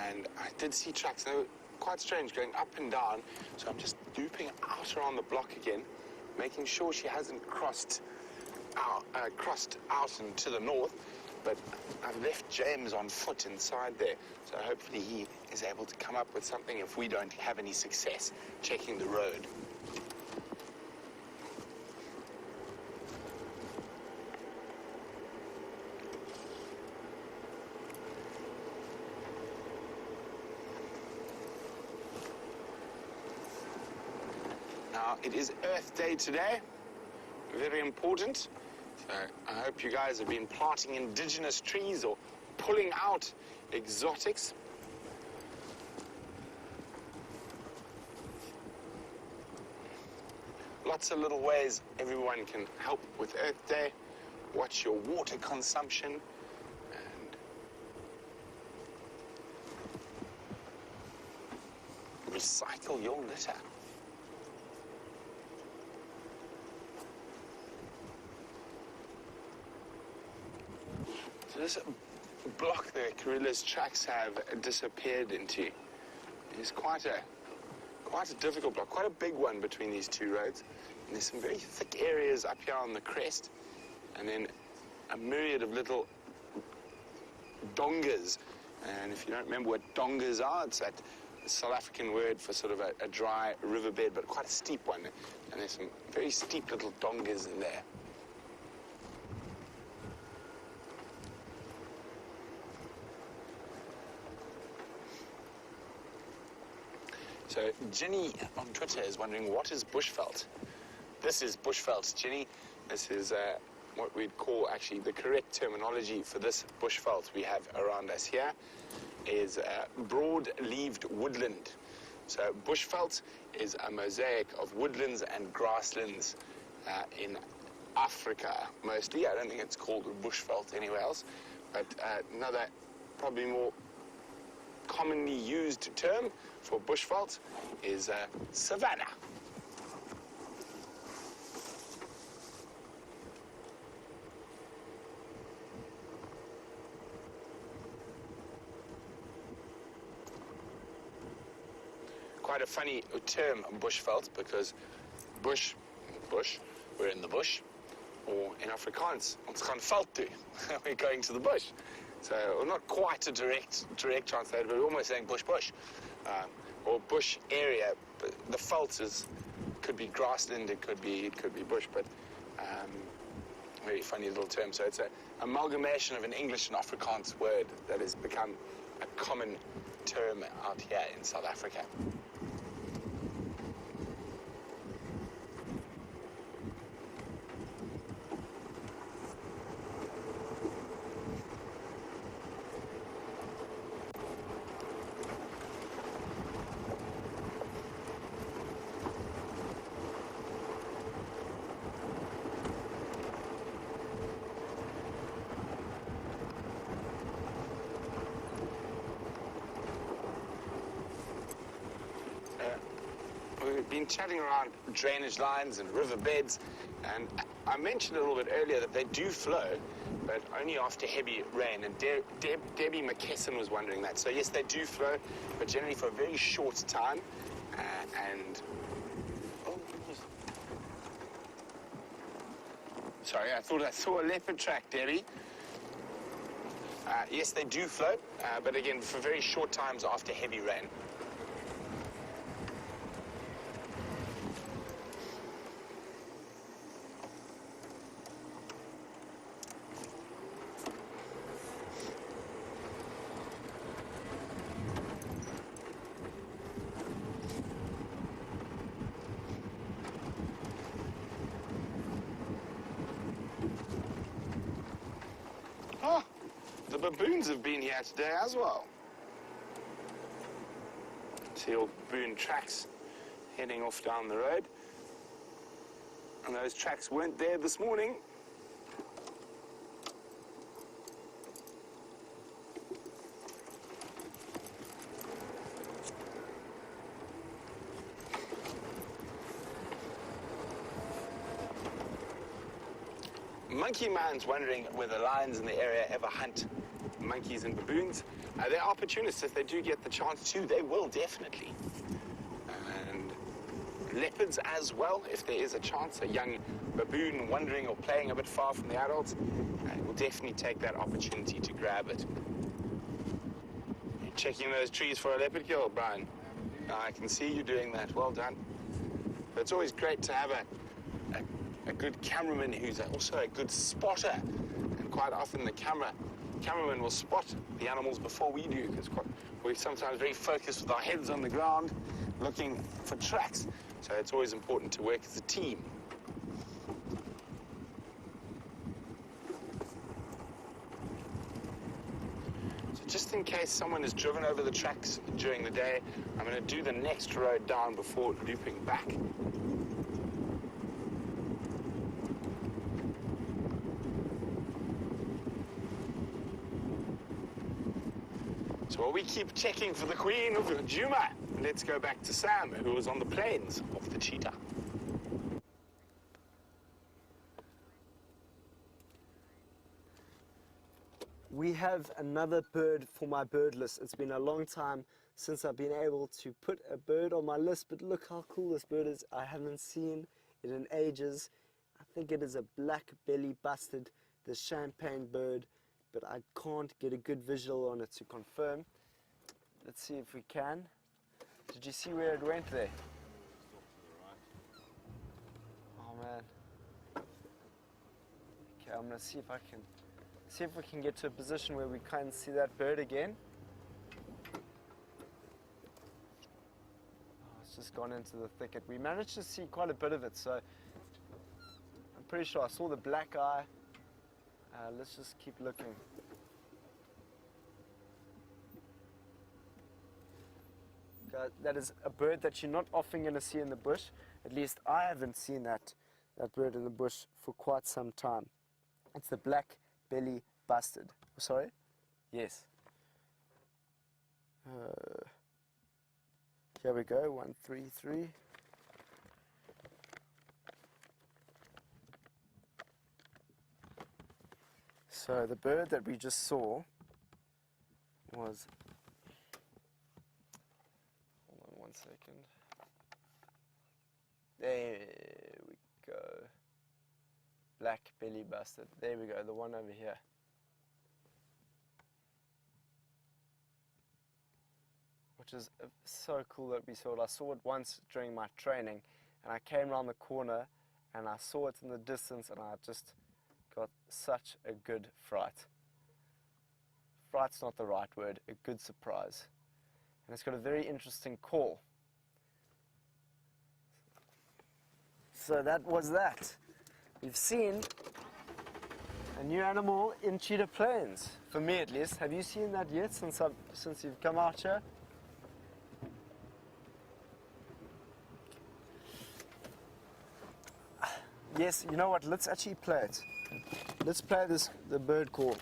and I did see tracks. They were quite strange, going up and down. So I'm just looping out around the block again, making sure she hasn't crossed out and to the north. But I've left James on foot inside there, so hopefully he is able to come up with something if we don't have any success checking the road. Now, it is Earth Day today, very important. So I hope you guys have been planting indigenous trees or pulling out exotics. Lots of little ways everyone can help with Earth Day. Watch your water consumption and recycle your litter. This block there, Kruger's tracks have disappeared into, is quite a difficult block, quite a big one between these two roads. And there's some very thick areas up here on the crest, and then a myriad of little dongas. And if you don't remember what dongas are, it's that South African word for sort of a dry riverbed, but quite a steep one. And there's some very steep little dongas in there. So Ginny on Twitter is wondering, what is bushveld? This is bushveld, Ginny. This is what we'd call, actually, the correct terminology for this bushveld we have around us here is broad-leaved woodland. So bushveld is a mosaic of woodlands and grasslands in Africa, mostly. I don't think it's called bushveld anywhere else, but another probably more commonly used term for bushveld is savanna. Quite a funny term, bushveld, because bush, we're in the bush, or in Afrikaans, ons gaan veld toe. We're going to the bush. So, well, not quite a direct translation, but we're almost saying bush, or bush area. But the veld could be grassland, it could be bush, but very funny little term. So it's an amalgamation of an English and Afrikaans word that has become a common term out here in South Africa. We've been chatting around drainage lines and riverbeds, and I mentioned a little bit earlier that they do flow, but only after heavy rain. And Debbie McKesson was wondering that. So yes, they do flow, but generally for a very short time. Sorry, I thought I saw a leopard track, Debbie. Yes, they do flow, but again, for very short times after heavy rain. Oh, the baboons have been here today as well. See all baboon tracks heading off down the road. And those tracks weren't there this morning. monkey man's wondering whether lions in the area ever hunt monkeys and baboons. They're opportunists. If they do get the chance to, they will definitely. And leopards as well, if there is a chance, a young baboon wandering or playing a bit far from the adults, will definitely take that opportunity to grab it. You're checking those trees for a leopard kill, Brian. I can see you doing that. Well done. But it's always great to have a good cameraman who's also a good spotter. And quite often the cameraman will spot the animals before we do, because we're sometimes very focused with our heads on the ground looking for tracks. So it's always important to work as a team. So just in case someone has driven over the tracks during the day, I'm going to do the next road down before looping back. So while we keep checking for the Queen of Djuma, let's go back to Sam, who was on the plains of the cheetah. We have another bird for my bird list. It's been a long time since I've been able to put a bird on my list, but look how cool this bird is. I haven't seen it in ages. I think it is a black belly bustard, the champagne bird, but I can't get a good visual on it to confirm. Let's see if we can. Did you see where it went there? Oh man. Okay, I'm gonna see if we can get to a position where we can see that bird again. Oh, it's just gone into the thicket. We managed to see quite a bit of it, so I'm pretty sure I saw the black eye. Let's just keep looking. That is a bird that you're not often going to see in the bush. At least I haven't seen that bird in the bush for quite some time. It's the black belly bustard. Sorry? Yes. Here we go, 133. So the bird that we just saw was, hold on 1 second. There we go. Black belly bustard. There we go, the one over here. Which is so cool that we saw it. I saw it once during my training, and I came around the corner and I saw it in the distance, and I just got such a good fright. Fright's not the right word, a good surprise. And it's got a very interesting call. So that was that. We've seen a new animal in Cheetah Plains, for me at least. Have you seen that yet since you've come out here? Yes, you know what, let's actually play it. Let's play the bird call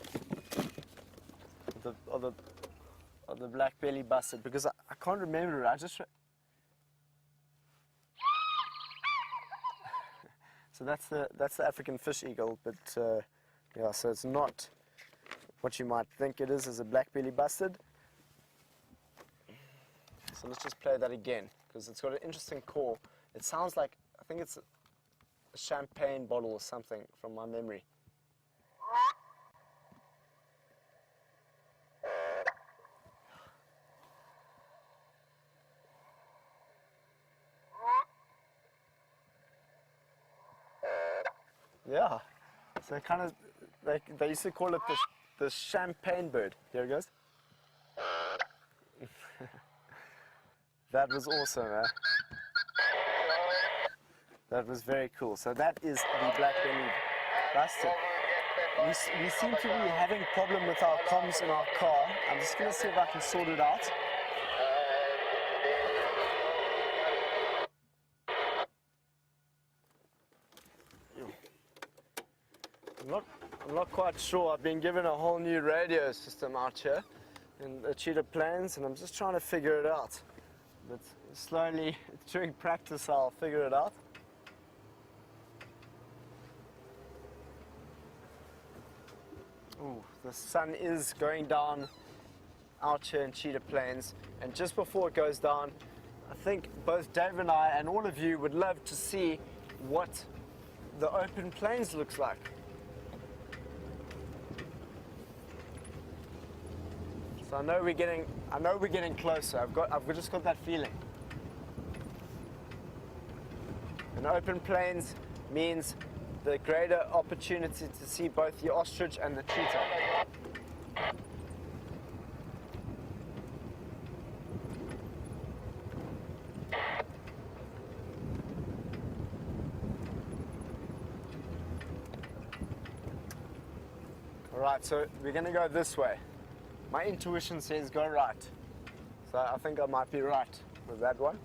of the black belly bustard, because I can't remember it. I just so that's the African fish eagle, but yeah, so it's not what you might think it is as a black belly bustard. So let's just play that again, because it's got an interesting call. It sounds like, I think it's a champagne bottle or something from my memory. Yeah, so kind of, they used to call it the champagne bird. Here it goes. That was awesome, eh? That was very cool. So that is the black-bellied bustard. We seem to be having a problem with our comms in our car. I'm just going to see if I can sort it out. I'm not quite sure. I've been given a whole new radio system out here in the Cheetah Plains, and I'm just trying to figure it out. But slowly, during practice, I'll figure it out. the sun is going down out here in Cheetah Plains, and just before it goes down, I think both Dave and I and all of you would love to see what the open plains looks like. So I know we're getting closer. I've just got that feeling. And open plains means the greater opportunity to see both the ostrich and the cheetah. All right, so we're gonna go this way. My intuition says go right. So I think I might be right with that one.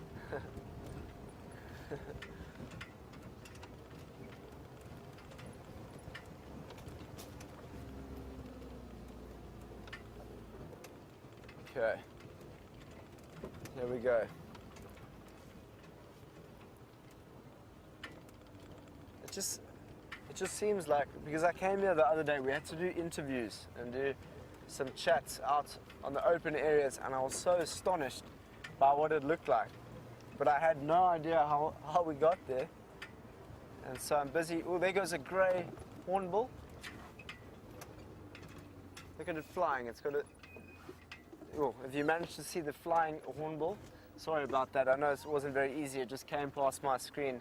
Okay, here we go. It just seems like, because I came here the other day, we had to do interviews and do some chats out on the open areas, and I was so astonished by what it looked like. But I had no idea how we got there. And so I'm busy. Oh, there goes a grey hornbill. Look at it flying. It's got a... Oh, have you managed to see the flying hornbill? Sorry about that. I know it wasn't very easy. It just came past my screen.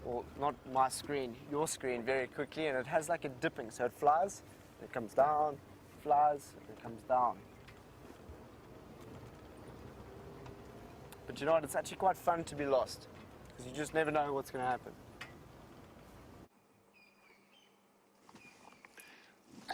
Or not my screen, your screen very quickly, and it has like a dipping. So it flies, it comes down, flies, it comes down. But you know what? It's actually quite fun to be lost, because you just never know what's going to happen.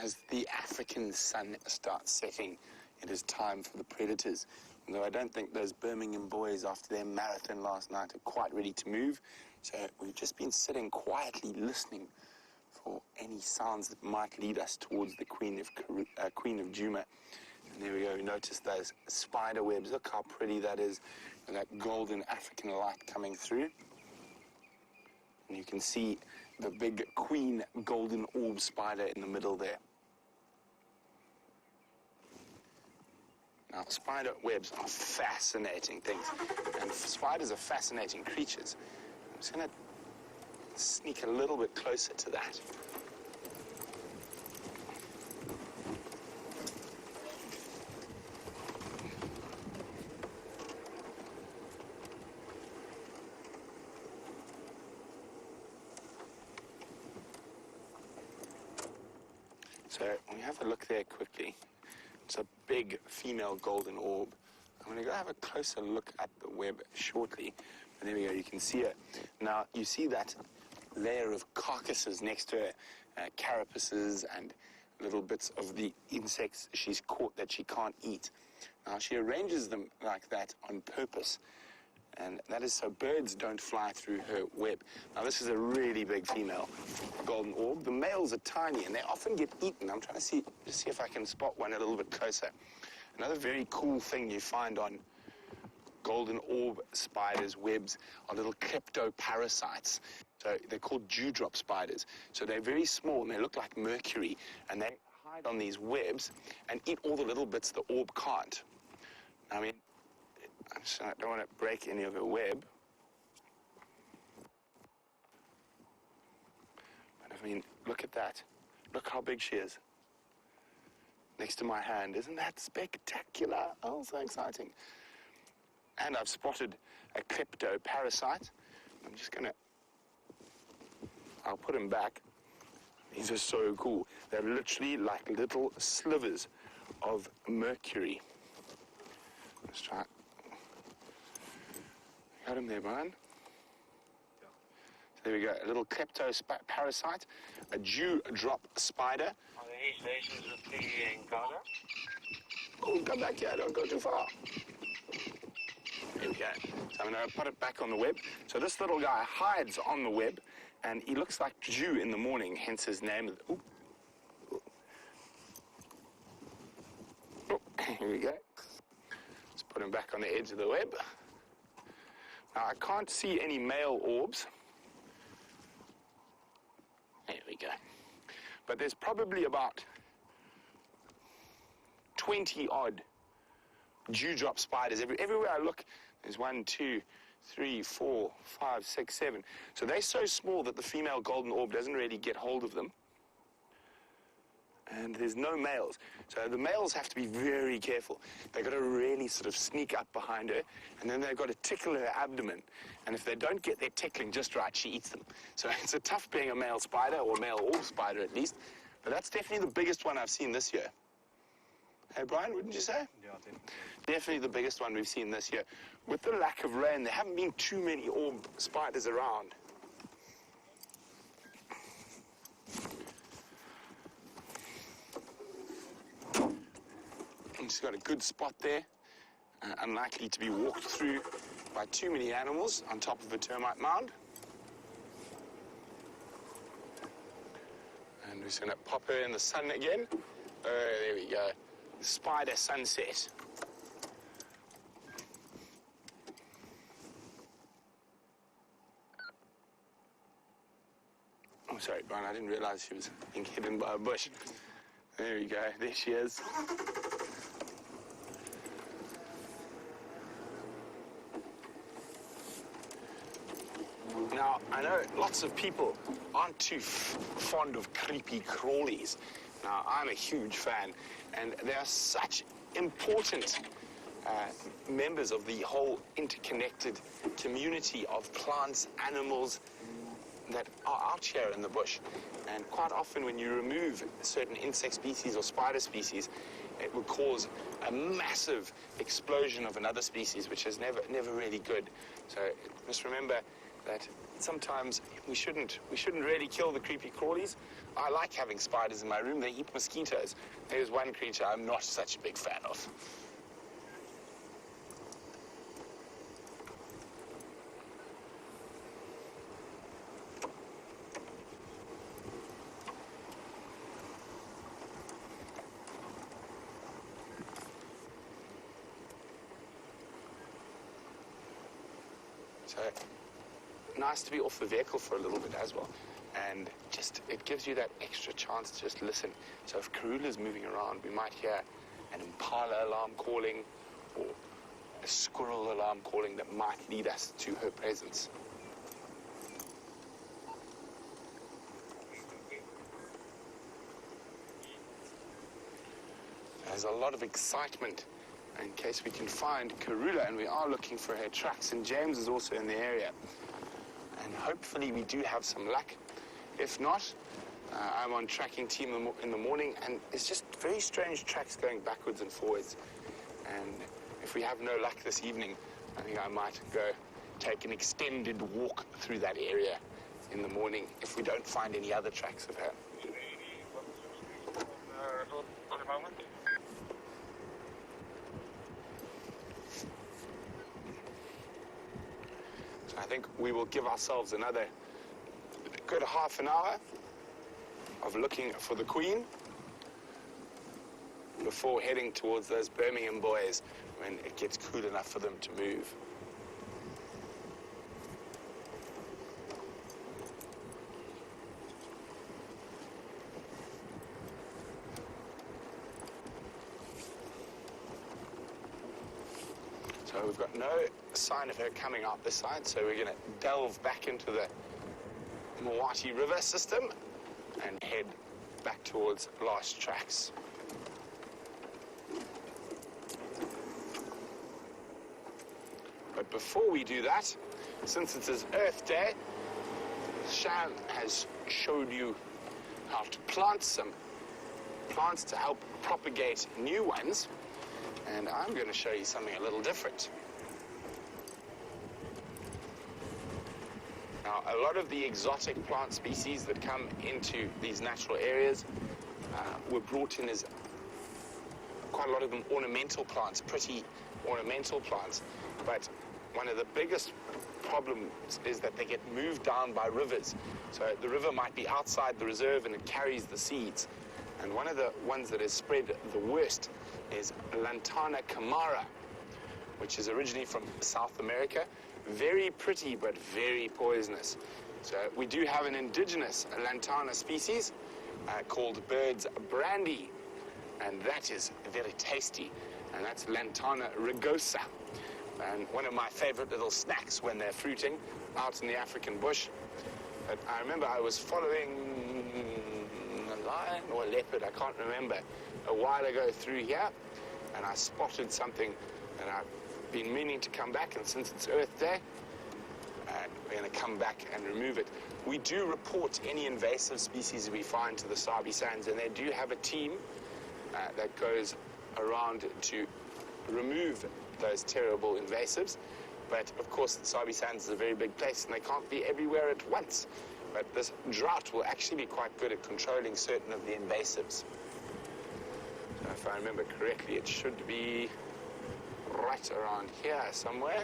As the African sun starts setting, it is time for the predators. Though I don't think those Birmingham boys after their marathon last night are quite ready to move. So we've just been sitting quietly listening for any sounds that might lead us towards the Queen of Djuma. And there we go, notice those spider webs. Look how pretty that is, with that golden African light coming through. And you can see the big queen golden orb spider in the middle there. Now, spider webs are fascinating things, and spiders are fascinating creatures. I'm just going to sneak a little bit closer to that. So, when you have a look there quickly, it's a big female golden orb. I'm going to go have a closer look at the web shortly. But there we go, you can see it. Now, you see that layer of carcasses next to her, carapaces and little bits of the insects she's caught that she can't eat. Now, she arranges them like that on purpose. And that is so birds don't fly through her web. Now, this is a really big female golden orb. The males are tiny, and they often get eaten. I'm trying to see if I can spot one a little bit closer. Another very cool thing you find on golden orb spiders' webs are little kleptoparasites. So they're called dewdrop spiders. So they're very small, and they look like mercury, and they hide on these webs and eat all the little bits the orb can't. I mean, I don't want to break any of her web. But I mean, look at that. Look how big she is. Next to my hand. Isn't that spectacular? Oh, so exciting. And I've spotted a kleptoparasite. I'm just going to... I'll put him back. These are so cool. They're literally like little slivers of mercury. Let's try it. Got him there, Brian. So there we go, a little kleptoparasite, a dewdrop spider. Are there any stations with the encounter? Oh, come back here, don't go too far. There we go. So I'm going to put it back on the web. So this little guy hides on the web, and he looks like dew in the morning, hence his name. Ooh. Oh, here we go. Let's put him back on the edge of the web. Now, I can't see any male orbs. There we go. But there's probably about 20 odd dewdrop spiders. Everywhere I look, there's 1, 2, 3, 4, 5, 6, 7. So they're so small that the female golden orb doesn't really get hold of them. And there's no males. So the males have to be very careful. They've got to really sort of sneak up behind her, and then they've got to tickle her abdomen. And if they don't get their tickling just right, she eats them. So it's a tough being a male spider, or male orb spider at least. But that's definitely the biggest one I've seen this year. Hey, Brian, wouldn't you say? Yeah, definitely. Definitely the biggest one we've seen this year. With the lack of rain, there haven't been too many orb spiders around. She's got a good spot there, unlikely to be walked through by too many animals on top of a termite mound. And we're just going to pop her in the sun again. There we go. Spider sunset. Oh, sorry, Brian, I didn't realize she was being hidden by a bush. There we go. There she is. Now, I know lots of people aren't too fond of creepy crawlies. Now, I'm a huge fan, and they are such important members of the whole interconnected community of plants, animals that are out here in the bush. And quite often when you remove certain insect species or spider species, it will cause a massive explosion of another species, which is never really good. So just remember that sometimes we shouldn't really kill the creepy crawlies. I like having spiders in my room. They eat mosquitoes. There's one creature I'm not such a big fan of. So nice to be off the vehicle for a little bit as well. And just, it gives you that extra chance to just listen. So if Karula's moving around, we might hear an impala alarm calling or a squirrel alarm calling that might lead us to her presence. There's a lot of excitement in case we can find Karula, and we are looking for her tracks, and James is also in the area. And hopefully we do have some luck. If not, I'm on tracking team in the morning, and it's just very strange tracks going backwards and forwards. And if we have no luck this evening, I think I might go take an extended walk through that area in the morning if we don't find any other tracks of her. For the moment. So I think we will give ourselves another good half an hour of looking for the Queen before heading towards those Birmingham boys when it gets cool enough for them to move. So we've got no sign of her coming out this side, so we're going to delve back into the Mwati River system and head back towards Last Tracks. But before we do that, since it is Earth Day, Shan has showed you how to plant some plants to help propagate new ones. And I'm going to show you something a little different. Now, a lot of the exotic plant species that come into these natural areas were brought in as quite a lot of them ornamental plants, pretty ornamental plants. But one of the biggest problems is that they get moved down by rivers. So the river might be outside the reserve and it carries the seeds. And one of the ones that has spread the worst is Lantana camara, which is originally from South America. Very pretty, but very poisonous. So we do have an indigenous Lantana species called bird's brandy. and that is very tasty, and that's Lantana rugosa. And one of my favorite little snacks when they're fruiting out in the African bush. But I remember I was following a lion or a leopard, I can't remember, a while ago through here, and I spotted something, and I've been meaning to come back, and since it's Earth Day, we're going to come back and remove it. We do report any invasive species we find to the Sabi Sands, and they do have a team that goes around to remove those terrible invasives. But of course, the Sabi Sands is a very big place, and they can't be everywhere at once. But this drought will actually be quite good at controlling certain of the invasives. So if I remember correctly, it should be right around here somewhere.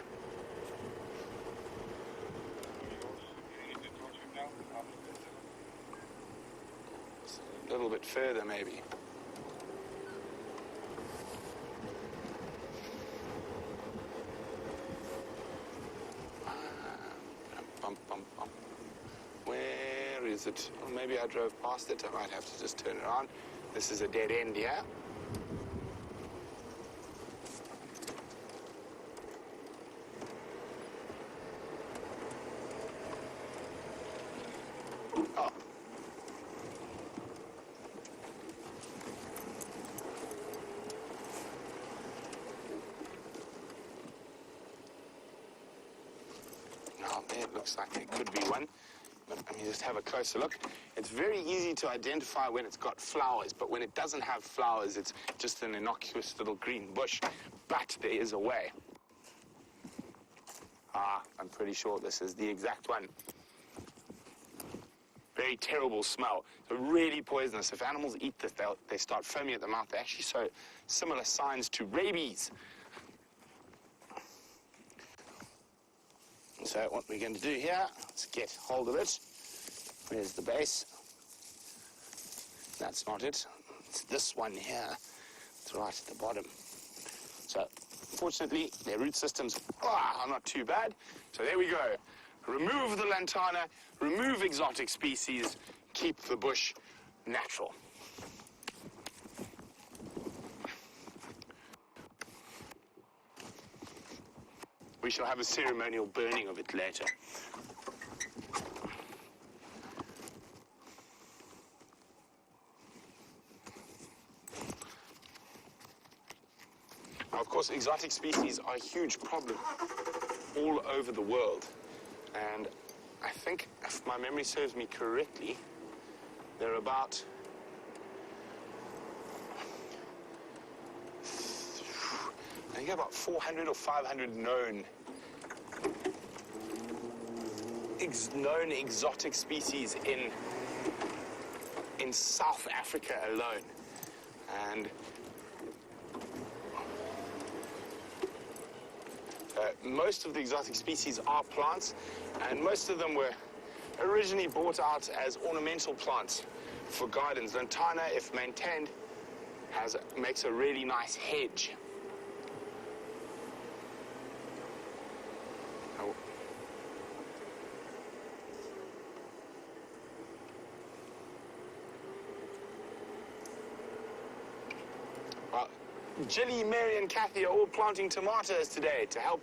A little bit further, maybe. Where is it? Well, maybe I drove past it. I might have to just turn around. This is a dead end here. Oh. Now, there it looks like there could be one. But let me just have a closer look. It's very easy to identify when it's got flowers, but when it doesn't have flowers, it's just an innocuous little green bush. But there is a way. Ah, I'm pretty sure this is the exact one. Very terrible smell. So really poisonous. If animals eat this, they start foaming at the mouth. They actually show similar signs to rabies. So what we're going to do here, let's get hold of it. Where's the base? That's not it. It's this one here. It's right at the bottom. So fortunately, their root systems are not too bad. So there we go. Remove the lantana, remove exotic species, keep the bush natural. We shall have a ceremonial burning of it later. Now, of course, exotic species are a huge problem all over the world. And I think, if my memory serves me correctly, there are about I think about 400 or 500 known exotic species in South Africa alone. And most of the exotic species are plants, and most of them were originally brought out as ornamental plants for gardens. Lantana, if maintained, makes a really nice hedge. Jilly, Mary, and Kathy are all planting tomatoes today to help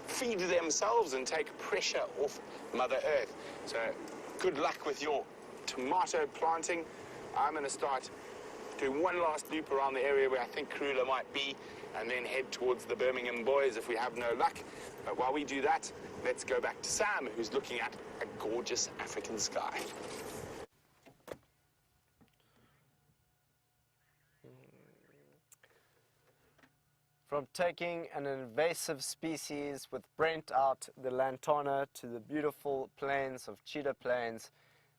feed themselves and take pressure off Mother Earth. So good luck with your tomato planting. I'm going to start doing one last loop around the area where I think Kruger might be, and then head towards the Birmingham boys if we have no luck. But while we do that, let's go back to Sam, who's looking at a gorgeous African sky. From taking an invasive species with Brent out the lantana to the beautiful plains of Cheetah Plains,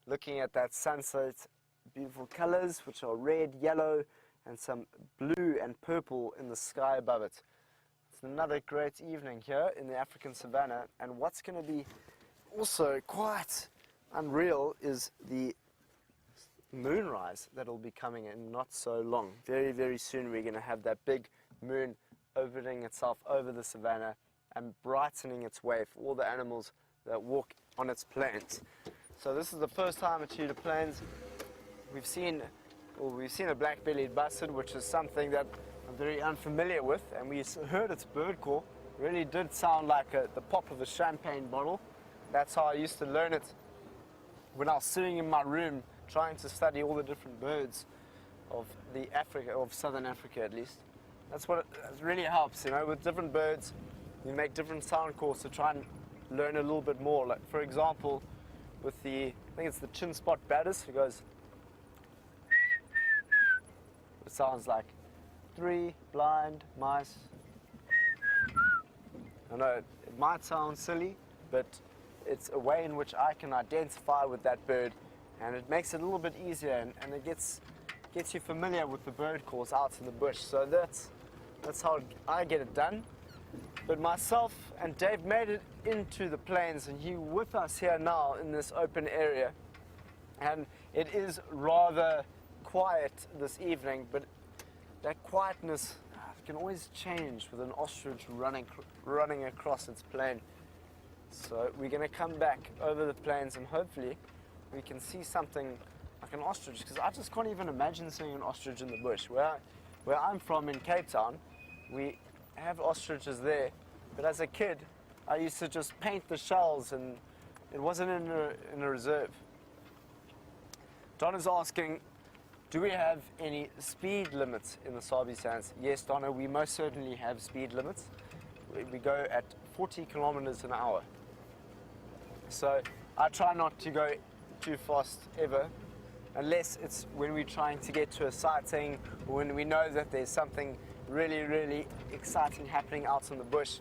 looking at that sunset, beautiful colors which are red, yellow, and some blue and purple in the sky above it. It's another great evening here in the African savannah, and what's going to be also quite unreal is the moonrise that will be coming in not so long. Very, very soon we're going to have that big moon opening itself over the savannah and brightening its way for all the animals that walk on its plains. So this is the first time at Cheetah Plains. We've seen well, we've seen a black-bellied bustard, which is something that I'm very unfamiliar with, and we heard its bird call. Really did sound like the pop of a champagne bottle. That's how I used to learn it when I was sitting in my room trying to study all the different birds of Southern Africa at least. That's what it really helps, you know, with different birds. You make different sound calls to try and learn a little bit more. Like, for example, with I think it's the chin spot badders, it goes, it sounds like 3 blind mice. I know it might sound silly, but it's a way in which I can identify with that bird, and it makes it a little bit easier, and it gets you familiar with the bird calls out in the bush. So that's how I get it done. But myself and Dave made it into the plains, and he's with us here now in this open area. And it is rather quiet this evening, but that quietness can always change with an ostrich running across its plain. So we're going to come back over the plains, and hopefully we can see something like an ostrich, because I just can't even imagine seeing an ostrich in the bush. Where I'm from in Cape Town, we have ostriches there, but as a kid I used to just paint the shells, and it wasn't in a reserve. Donna's asking, do we have any speed limits in the Sabi Sands? Yes, Donna, we most certainly have speed limits. We go at 40 kilometers an hour. So I try not to go too fast ever, unless it's when we're trying to get to a sighting, or when we know that there's something really, really exciting happening out in the bush.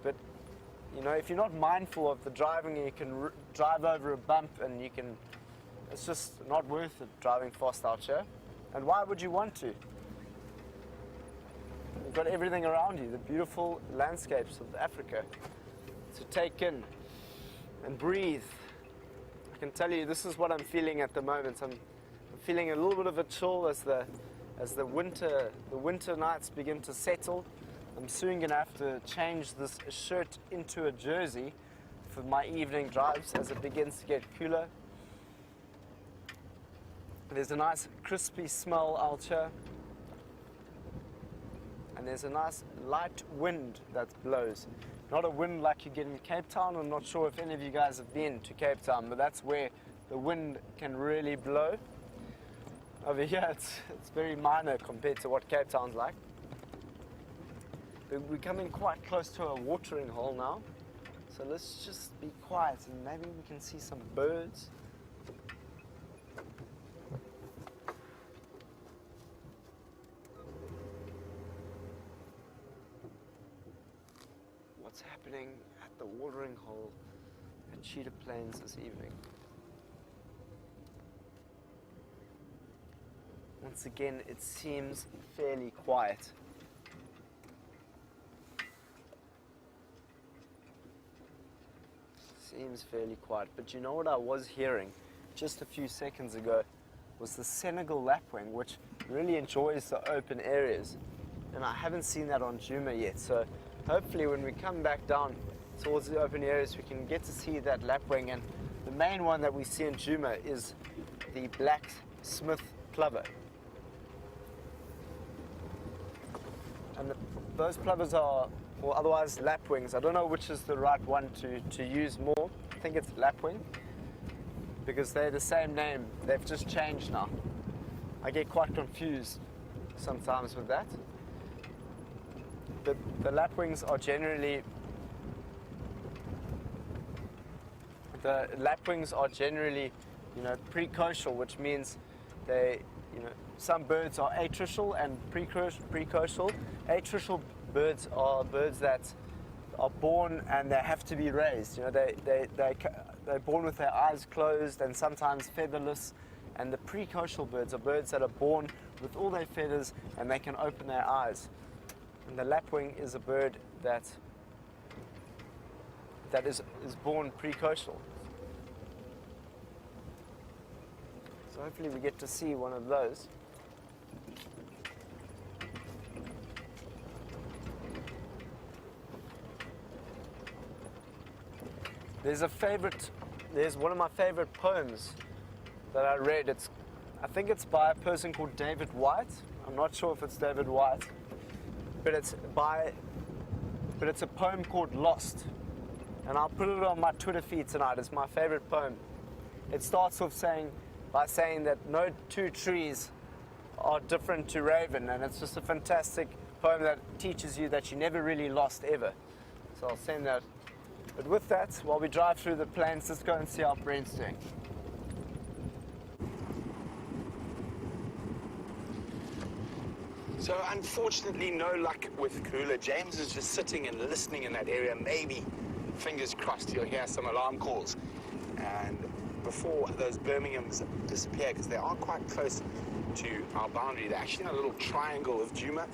But, you know, if you're not mindful of the driving, you can drive over a bump, and it's just not worth it driving fast out here. And why would you want to? You've got everything around you, the beautiful landscapes of Africa to take in and breathe. I can tell you, this is what I'm feeling at the moment. I'm feeling a little bit of a chill as the winter nights begin to settle. I'm soon going to have to change this shirt into a jersey for my evening drives as it begins to get cooler. There's a nice crispy smell out here, and there's a nice light wind that blows. Not a wind like you get in Cape Town. I'm not sure if any of you guys have been to Cape Town, but that's where the wind can really blow. Over here, it's very minor compared to what Cape Town's like. But we're coming quite close to a watering hole now, so let's just be quiet and maybe we can see some birds. What's happening at the watering hole at Cheetah Plains this evening? Once again, it seems fairly quiet. Seems fairly quiet, but you know what I was hearing just a few seconds ago was the Senegal lapwing, which really enjoys the open areas, and I haven't seen that on Djuma yet. So hopefully when we come back down towards the open areas, we can get to see that lapwing. And the main one that we see in Djuma is the black Smith plover. And those plovers are, or otherwise lapwings. I don't know which is the right one to use more. I think it's lapwing, because they're the same name. They've just changed now. I get quite confused sometimes with that. The lapwings are generally precocial, which means they, some birds are atricial and precocial. Atricial birds are birds that are born and they have to be raised. They're born with their eyes closed and sometimes featherless. And the precocial birds are birds that are born with all their feathers and they can open their eyes. And the lapwing is a bird that is born precocial. So hopefully we get to see one of those. There's one of my favorite poems that I read. It's I think it's by a person called David White. I'm not sure if it's David White, but it's a poem called Lost. And I'll put it on my Twitter feed tonight. It's my favorite poem. It starts off by saying that no two trees are different to Raven, and it's just a fantastic poem that teaches you that you never really lost ever. So I'll send that. But with that, while we drive through the plains, let's go and see how Brent's doing. So unfortunately, no luck with Kruger. James is just sitting and listening in that area. Maybe, fingers crossed, he'll hear some alarm calls. And before those Birminghams disappear, because they are quite close to our boundary, they're actually in a little triangle of Djuma.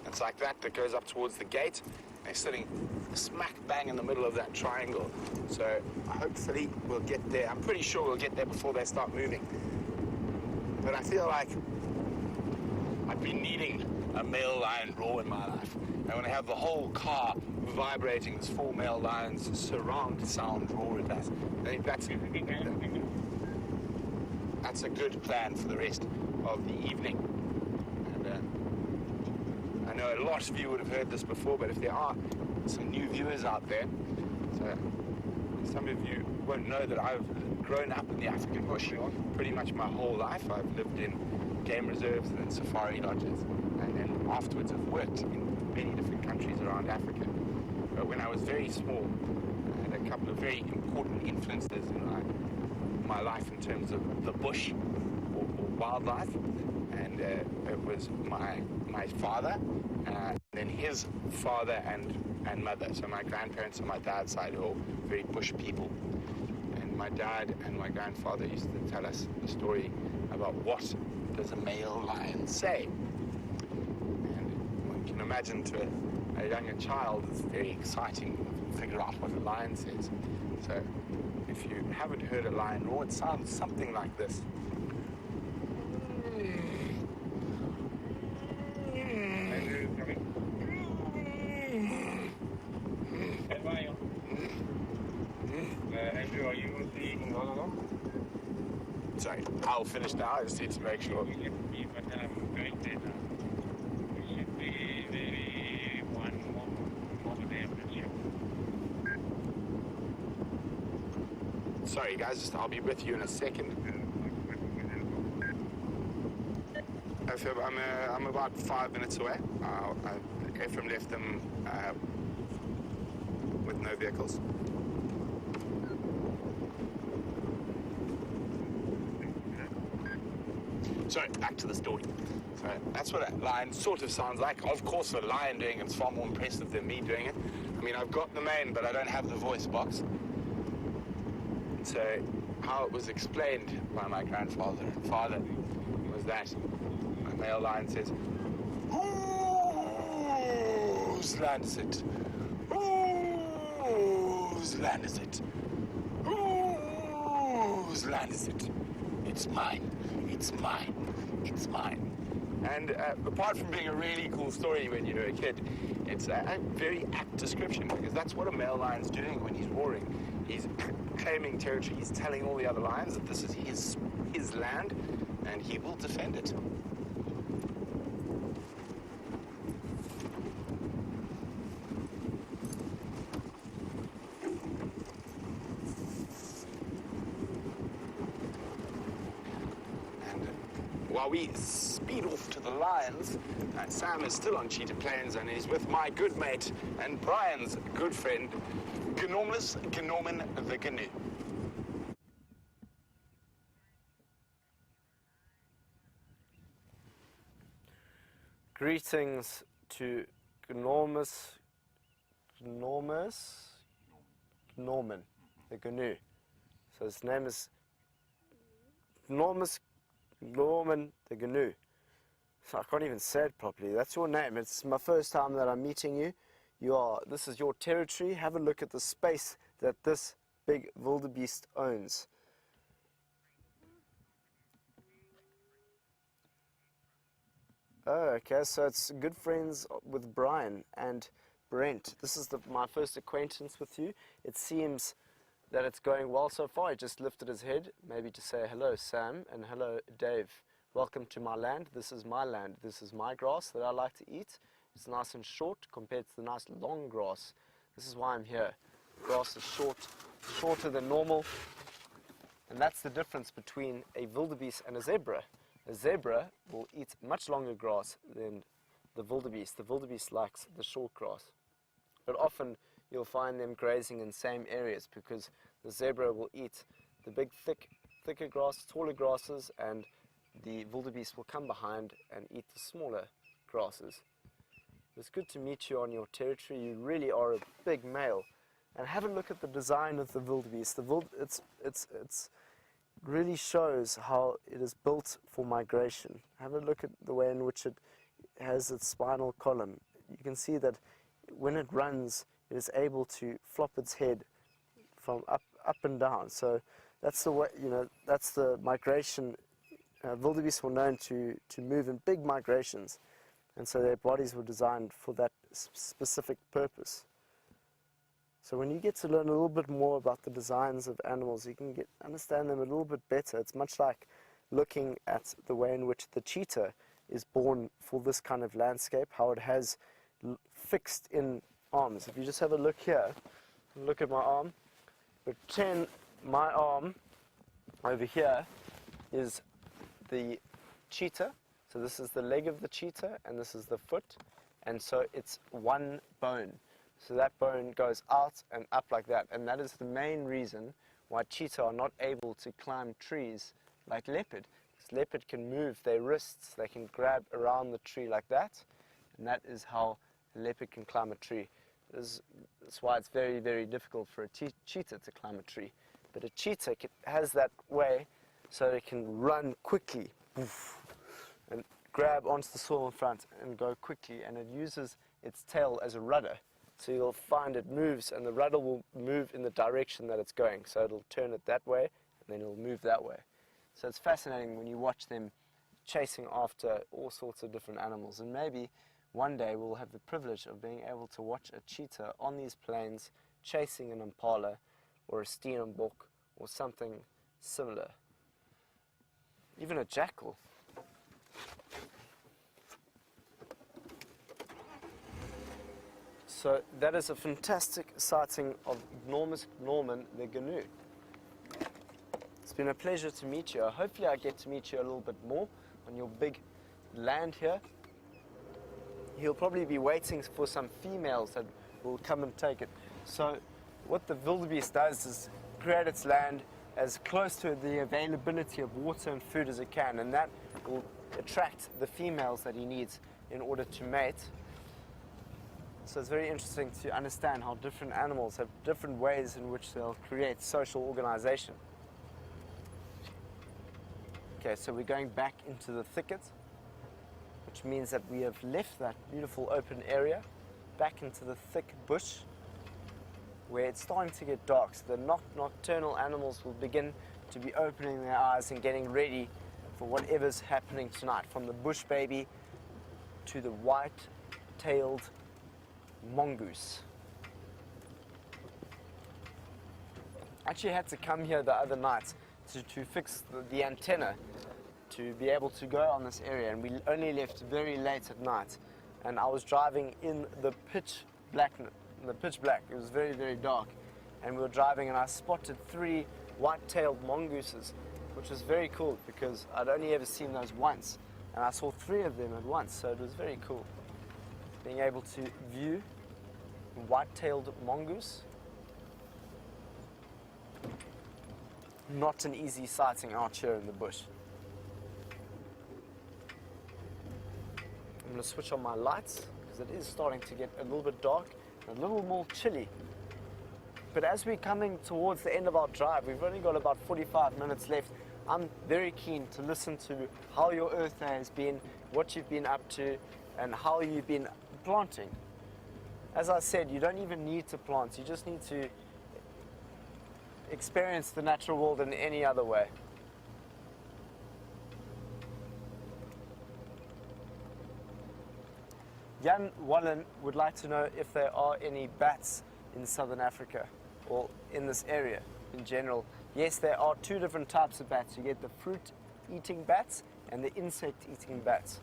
It's like that goes up towards the gate. They're sitting smack bang in the middle of that triangle. So hopefully we'll get there. I'm pretty sure we'll get there before they start moving. But I feel like I've been needing a male lion roar in my life. I want to have the whole car vibrating as 4 male lions surround sound roar at us. I think that's a good plan for the rest of the evening. And I know a lot of you would have heard this before, but if there are some new viewers out there, so some of you won't know that I've grown up in the African bush pretty much my whole life. I've lived in game reserves and safari lodges, and then afterwards I've worked in many different countries around Africa. But when I was very small, I had a couple of very important influences in my life in terms of the bush or wildlife, and it was my father, then his father and mother. So my grandparents on my dad's side are all very bush people. And my dad and my grandfather used to tell us a story about what does a male lion say. And one can imagine to a younger child, it's very exciting to figure out what a lion says. So if you haven't heard a lion roar, it sounds something like this. Andrew, are you seeing all? Sorry, I'll finish now. I just need to make sure. But I'm going to now. We should be maybe one more day after you. Sorry, guys, I'll be with you in a second. I'm about 5 minutes away. Ephraim left them with no vehicles. So back to the story. So that's what a lion sort of sounds like. Of course, a lion doing it's far more impressive than me doing it. I mean, I've got the mane, but I don't have the voice box. So how it was explained by my grandfather and father was that a male lion says, "Whose land is it? Whose land is it? Whose land is it? It's mine. It's mine. It's mine." And apart from being a really cool story when you're a kid, it's a very apt description, because that's what a male lion's doing when he's roaring. He's claiming territory. He's telling all the other lions that this is his land, and he will defend it. While we speed off to the lions, Sam is still on Cheetah Plains, and he's with my good mate and Brian's good friend, Gnormus Gnorman the Gnu. Greetings to Norman the Gnu. So his name is Norman the Gnu. So I can't even say it properly. That's your name. It's my first time that I'm meeting you. This is your territory. Have a look at the space that this big wildebeest owns. Oh, okay, so it's good friends with Brian and Brent. This is my first acquaintance with you. It seems that it's going well so far. He just lifted his head, maybe to say hello, Sam, and hello, Dave. Welcome to my land. This is my land. This is my grass that I like to eat. It's nice and short compared to the nice long grass. This is why I'm here. Grass is shorter than normal. And that's the difference between a wildebeest and a zebra. A zebra will eat much longer grass than the wildebeest. The wildebeest likes the short grass. But often you'll find them grazing in same areas because the zebra will eat the big, thicker grass, taller grasses, and the wildebeest will come behind and eat the smaller grasses. It's good to meet you on your territory. You really are a big male. And have a look at the design of the wildebeest. It's really shows how it is built for migration. Have a look at the way in which it has its spinal column. You can see that when it runs, it is able to flop its head from up and down. So that's the way, that's the migration. Wildebeest were known to move in big migrations, and so their bodies were designed for that specific purpose. So when you get to learn a little bit more about the designs of animals, you can understand them a little bit better. It's much like looking at the way in which the cheetah is born for this kind of landscape, how it has fixed in arms. If you just have a look here, look at my arm, pretend my arm over here is the cheetah. So this is the leg of the cheetah and this is the foot, and so it's one bone. So that bone goes out and up like that, and that is the main reason why cheetah are not able to climb trees like leopard. Because leopard can move their wrists, they can grab around the tree like that, and that is how a leopard can climb a tree. That's why it's very, very difficult for a cheetah to climb a tree. But a cheetah has that way so it can run quickly and grab onto the soil in front and go quickly, and it uses its tail as a rudder. So you'll find it moves, and the rudder will move in the direction that it's going. So it'll turn it that way, and then it'll move that way. So it's fascinating when you watch them chasing after all sorts of different animals. And maybe one day we'll have the privilege of being able to watch a cheetah on these plains chasing an impala or a steenbok or something similar. Even a jackal. So that is a fantastic sighting of enormous Norman the gnu. It's been a pleasure to meet you. Hopefully I get to meet you a little bit more on your big land here. He'll probably be waiting for some females that will come and take it. So what the wildebeest does is create its land as close to the availability of water and food as it can, and that will attract the females that he needs in order to mate. So it's very interesting to understand how different animals have different ways in which they'll create social organization. Okay, so we're going back into the thicket, which means that we have left that beautiful open area back into the thick bush where it's starting to get dark. So the nocturnal animals will begin to be opening their eyes and getting ready for whatever's happening tonight, from the bush baby to the white-tailed mongoose. I actually had to come here the other night to fix the antenna to be able to go on this area, and we only left very late at night, and I was driving in the pitch black. It was very, very dark, and we were driving, and I spotted 3 white-tailed mongooses, which was very cool because I'd only ever seen those once, and I saw 3 of them at once, so it was very cool being able to view a white-tailed mongoose. Not an easy sighting out here in the bush. I'm going to switch on my lights because it is starting to get a little bit dark, a little more chilly. But as we're coming towards the end of our drive, we've only got about 45 minutes left. I'm very keen to listen to how your Earth Day has been, what you've been up to, and how you've been planting. As I said, you don't even need to plant, you just need to experience the natural world in any other way. Jan Wallen would like to know if there are any bats in southern Africa or in this area. in general. Yes, there are two different types of bats. You get the fruit-eating bats and the insect-eating bats.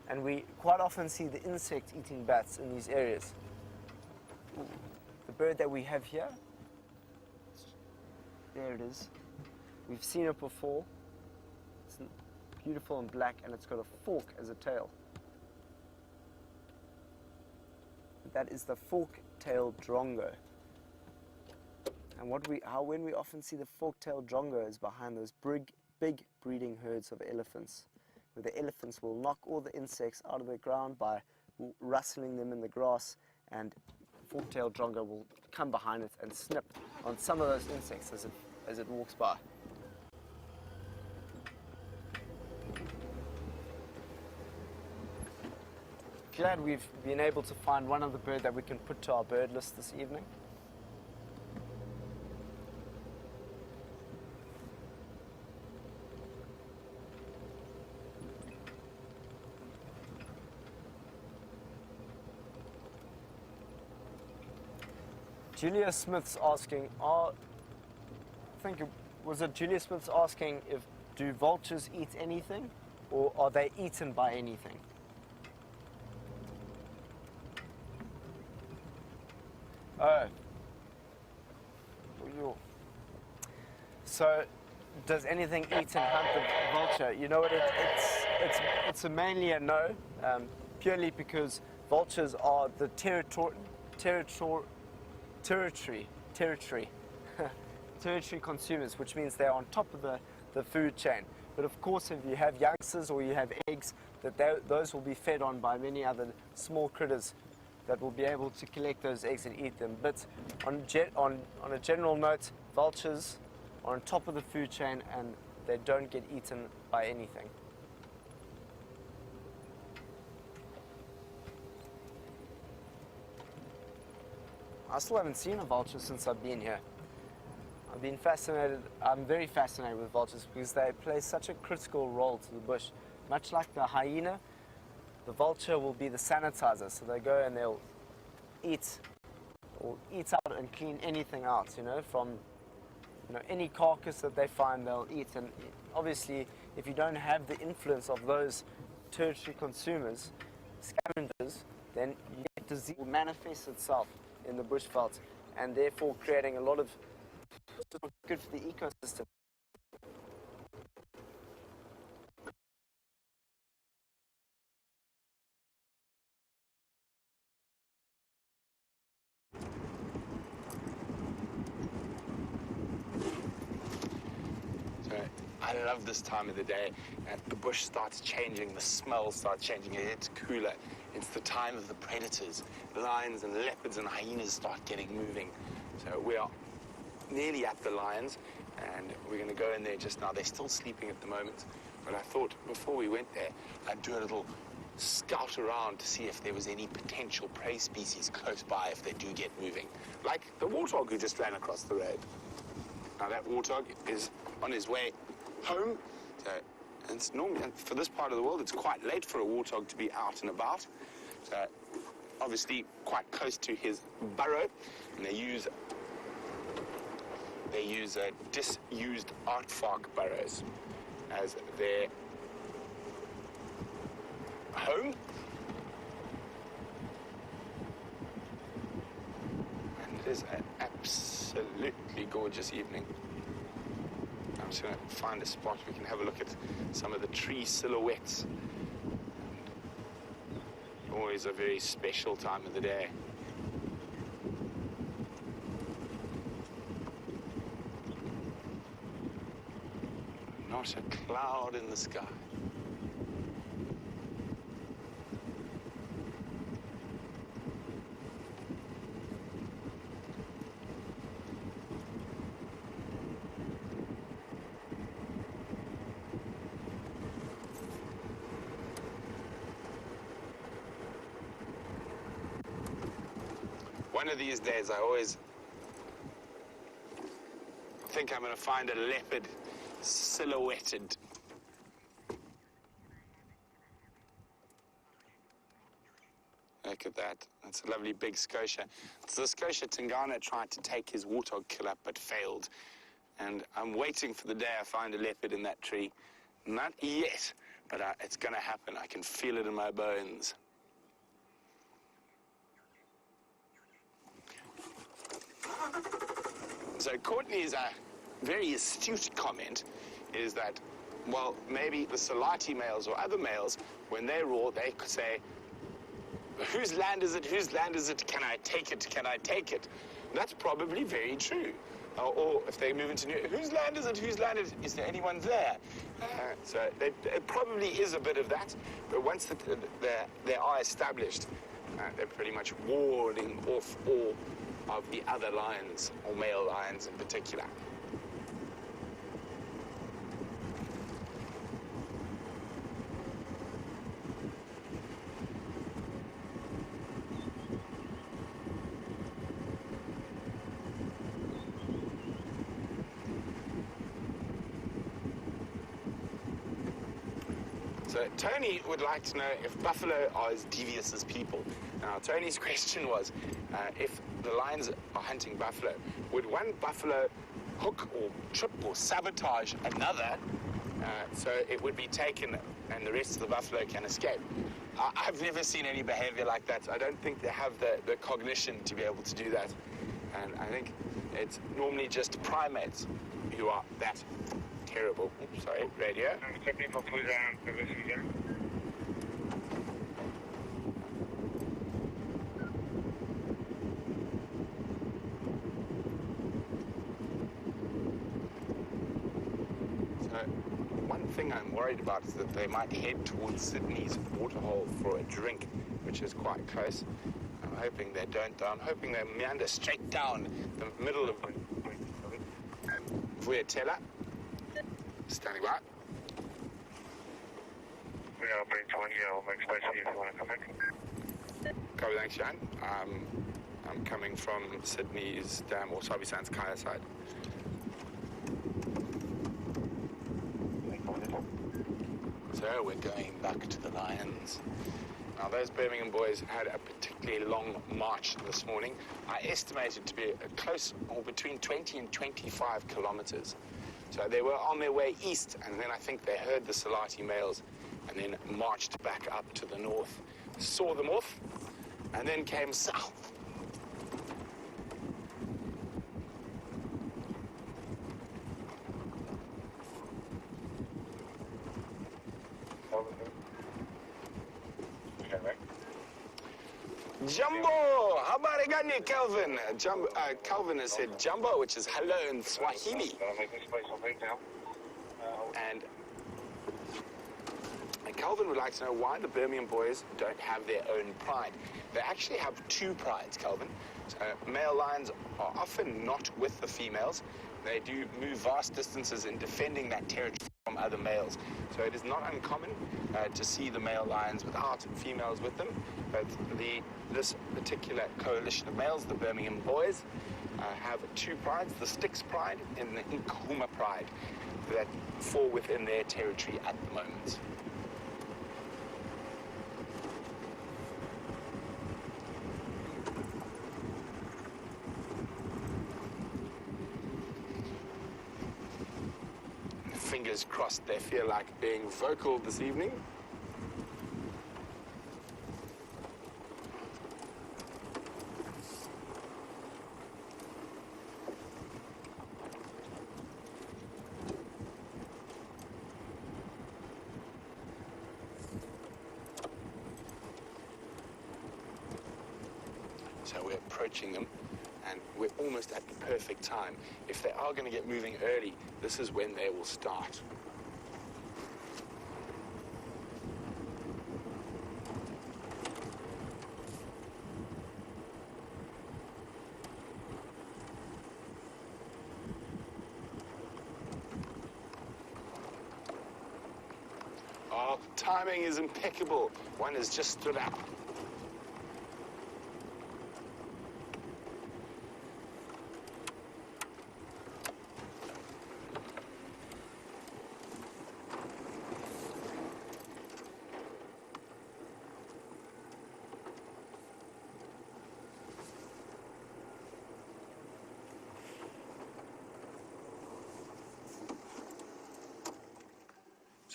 And we quite often see the insect-eating bats in these areas. The bird that we have here, there it is. We've seen it before. It's beautiful and black, and it's got a fork as a tail. That is the fork-tailed drongo. And when we often see the fork-tailed drongo is behind those big breeding herds of elephants, where the elephants will knock all the insects out of the ground by rustling them in the grass, and fork-tailed drongo will come behind it and snip on some of those insects as it walks by. Glad we've been able to find one other bird that we can put to our bird list this evening. Julia Smith's asking, was it Julia Smith's asking if do vultures eat anything, or are they eaten by anything? So, does anything eat and hunt the vulture? You know what? It's mainly a no, purely because vultures are the territory consumers, which means they're on top of the food chain. But of course, if you have youngsters or you have eggs, those will be fed on by many other small critters that will be able to collect those eggs and eat them. But on a general note, vultures are on top of the food chain and they don't get eaten by anything. I still haven't seen a vulture since I've been here. I'm very fascinated with vultures because they play such a critical role to the bush. Much like the hyena, the vulture will be the sanitizer, so they go and they'll eat out and clean anything out, from any carcass that they find, they'll eat. And obviously, if you don't have the influence of those tertiary consumers, scavengers, then disease will manifest itself in the bushveld, and therefore creating a lot of good for the ecosystem. I love this time of the day. The bush starts changing, the smell starts changing, it's cooler. It's the time of the predators. Lions and leopards and hyenas start getting moving. So we are nearly at the lions, and we're going to go in there just now. They're still sleeping at the moment, but I thought before we went there, I'd do a little scout around to see if there was any potential prey species close by if they do get moving. Like the warthog who just ran across the road. Now that warthog is on his way home, so, and it's normally, for this part of the world, it's quite late for a warthog to be out and about. So obviously quite close to his burrow, and they use disused aardvark burrows as their home. And it is an absolutely gorgeous evening. I'm just going to find a spot we can have a look at some of the tree silhouettes. Always a very special time of the day. Not a cloud in the sky. One of these days, I always think I'm going to find a leopard silhouetted. Look at that. That's a lovely big Scotia. So the Scotia Tingana tried to take his warthog kill up but failed. And I'm waiting for the day I find a leopard in that tree. Not yet, but it's going to happen. I can feel it in my bones. So Courtney's very astute comment is that, well, maybe the Salati males or other males, when they roar, they could say, whose land is it? Whose land is it? Can I take it? Can I take it? That's probably very true. Or if they move into new, whose land is it? Whose land is it? Is there anyone there? So it probably is a bit of that. But once they are established, they're pretty much warding off all of the other lions, or male lions in particular. So Tony would like to know if buffalo are as devious as people. Now, Tony's question was, if the lions are hunting buffalo, would one buffalo hook or trip or sabotage another so it would be taken and the rest of the buffalo can escape? I've never seen any behavior like that. I don't think they have the cognition to be able to do that. And I think it's normally just primates who are that terrible. Oops, sorry, radio. I'm checking for food and television. So one thing I'm worried about is that they might head towards Sydney's Waterhole for a drink, which is quite close. I'm hoping they don't, though. I'm hoping they meander straight down the middle of Vuatella. Standing by. We are Brent 1 here. I'll make space for you if you want to come in. Copy, thanks, Jan. I'm coming from Sydney's Dam or Sabi Sand's Kaya side. So we're going back to the lions. Now, those Birmingham boys had a particularly long march this morning. I estimated to be close or between 20 and 25 kilometers. So they were on their way east, and then I think they heard the Salati males and then marched back up to the north, saw them off, and then came south. Jumbo! How about it, got Kelvin? Kelvin has said jumbo, which is hello in Swahili. And Kelvin would like to know why the Birmingham boys don't have their own pride. They actually have two prides, Kelvin. So male lions are often not with the females. They do move vast distances in defending that territory from other males. So it is not uncommon to see the male lions without females with them. But this particular coalition of males, the Birmingham boys, have two prides, the Styx pride and the Nkuhuma pride, that fall within their territory at the moment. Fingers crossed they feel like being vocal this evening. So we're approaching them, and we're almost at the perfect time. If they are going to get moving early, this is when they will start. Oh, timing is impeccable. One has just stood up.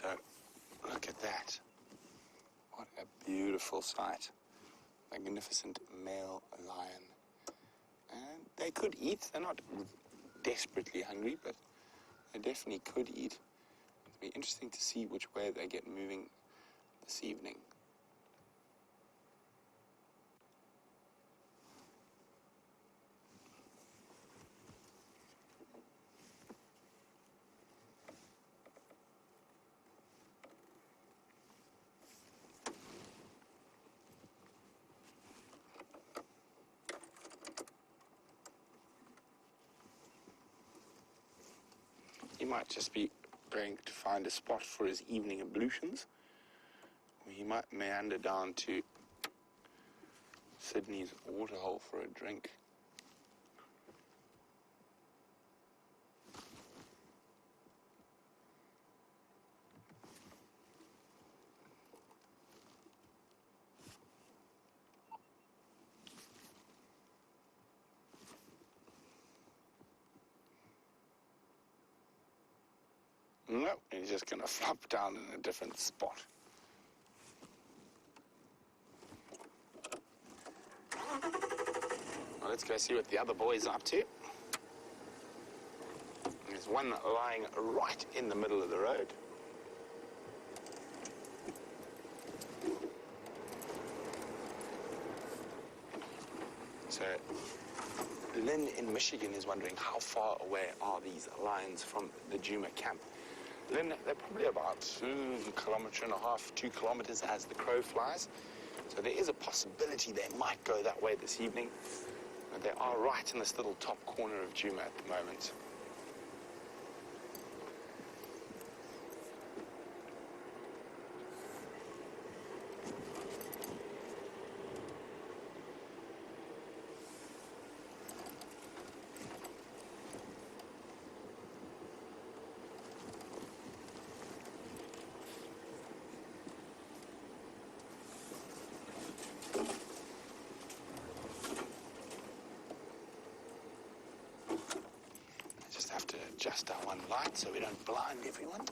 So look at that. What a beautiful sight. Magnificent male lion. And they could eat. They're not desperately hungry, but they definitely could eat. It'll be interesting to see which way they get moving this evening. He might just be going to find a spot for his evening ablutions, or he might meander down to Sydney's Waterhole for a drink. No, he's just going to flop down in a different spot. Well, let's go see what the other boys are up to. There's one lying right in the middle of the road. So, Lynn in Michigan is wondering how far away are these lions from the Djuma camp. Lynn, they're probably about 1.5 kilometers, 2 kilometers as the crow flies. So there is a possibility they might go that way this evening. But they are right in this little top corner of Djuma at the moment. Have to adjust our one light so we don't blind everyone.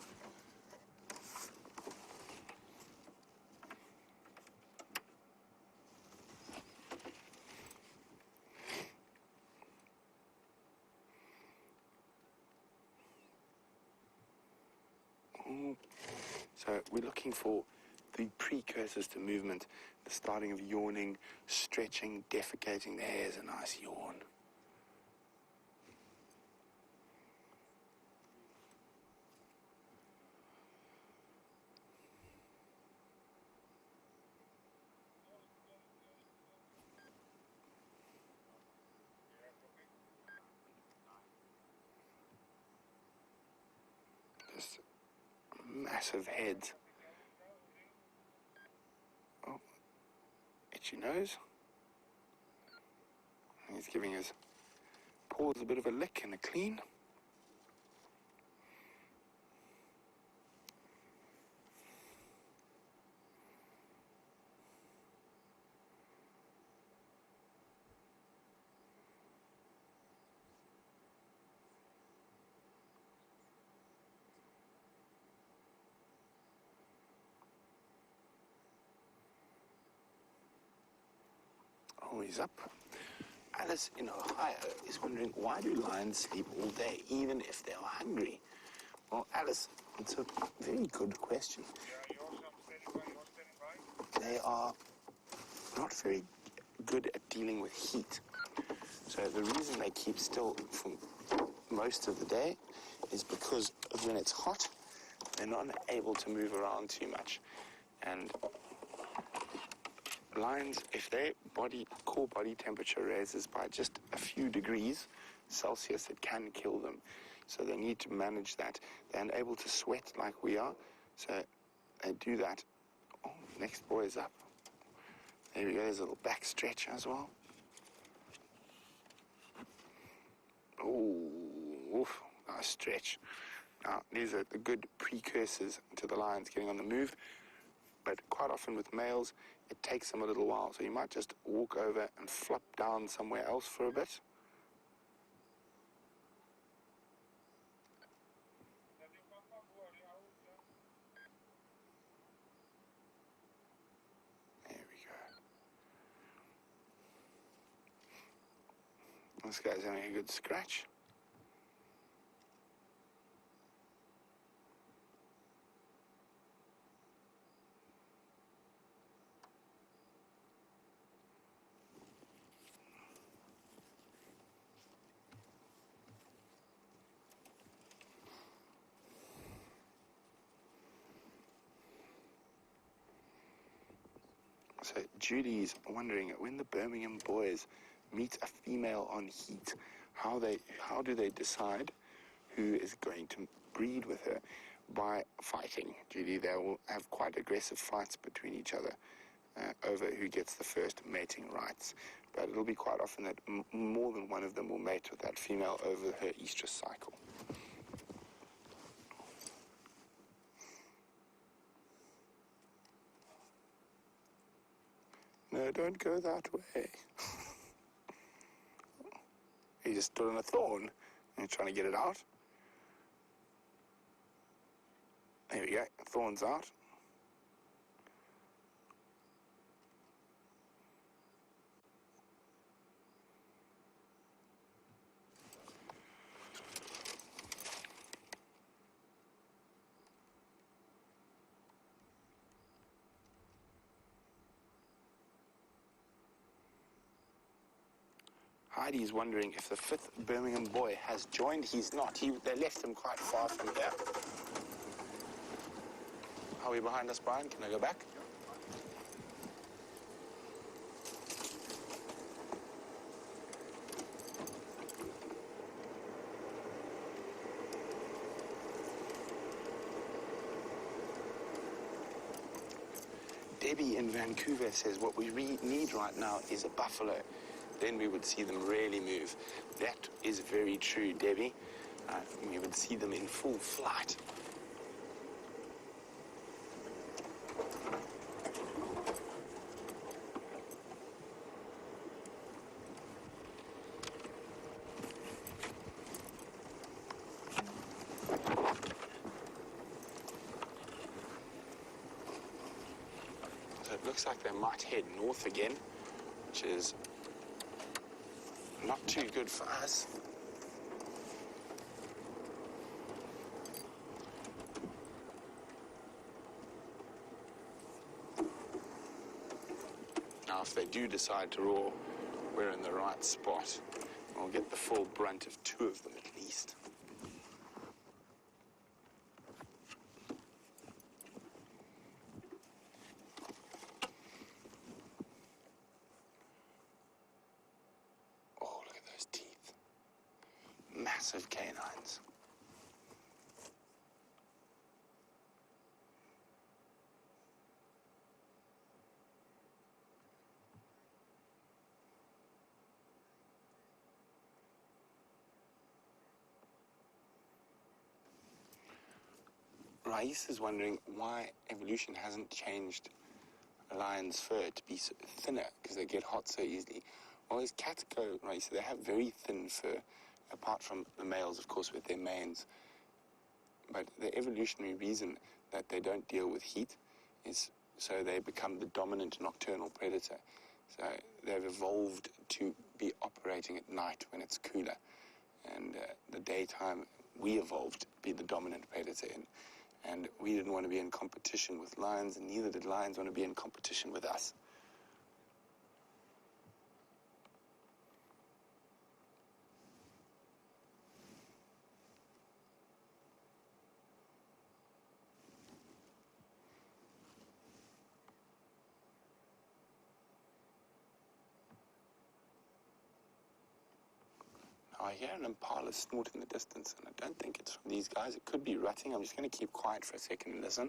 So we're looking for the precursors to movement, the starting of yawning, stretching, defecating. There's a nice yawn. Massive heads. Oh, itchy nose. He's giving his paws a bit of a lick and a clean. Oh, he's up. Alice in Ohio is wondering, why do lions sleep all day, even if they are hungry? Well, Alice, it's a very good question. They are not very good at dealing with heat. So the reason they keep still for most of the day is because when it's hot, they're not able to move around too much. And lions, if their core body temperature raises by just a few degrees Celsius, it can kill them. So they need to manage that. They're unable to sweat like we are, so they do that. Oh, next boy is up. There we go, there's a little back stretch as well. Oh, oof, nice stretch. Now, these are the good precursors to the lions getting on the move, but quite often with males, it takes them a little while. So you might just walk over and flop down somewhere else for a bit. This guy's having a good scratch. So Judy's wondering, when the Birmingham boys meet a female on heat, how do they decide who is going to breed with her? By fighting, Judy. They will have quite aggressive fights between each other over who gets the first mating rights. But it'll be quite often that more than one of them will mate with that female over her estrus cycle. No, don't go that way. He just stood on a thorn and trying to get it out. There we go, thorn's out. Heidi's wondering if the fifth Birmingham boy has joined. He's not. They left him quite far from here. Are we behind us, Brian? Can I go back? Debbie in Vancouver says what we need right now is a buffalo. Then we would see them really move. That is very true, Debbie. We would see them in full flight. So it looks like they might head north again, which is not too good for us. Now, if they do decide to roar, we're in the right spot. We'll get the full brunt of two of them at least. Massive canines. Rais is wondering why evolution hasn't changed a lion's fur to be thinner, because they get hot so easily. Well, as cats go, Rais, they have very thin fur, apart from the males, of course, with their manes. But the evolutionary reason that they don't deal with heat is so they become the dominant nocturnal predator. So they've evolved to be operating at night when it's cooler. And the daytime, we evolved to be the dominant predator. And we didn't want to be in competition with lions, and neither did lions want to be in competition with us. I hear an impala snort in the distance, and I don't think it's from these guys. It could be rutting. I'm just going to keep quiet for a second and listen.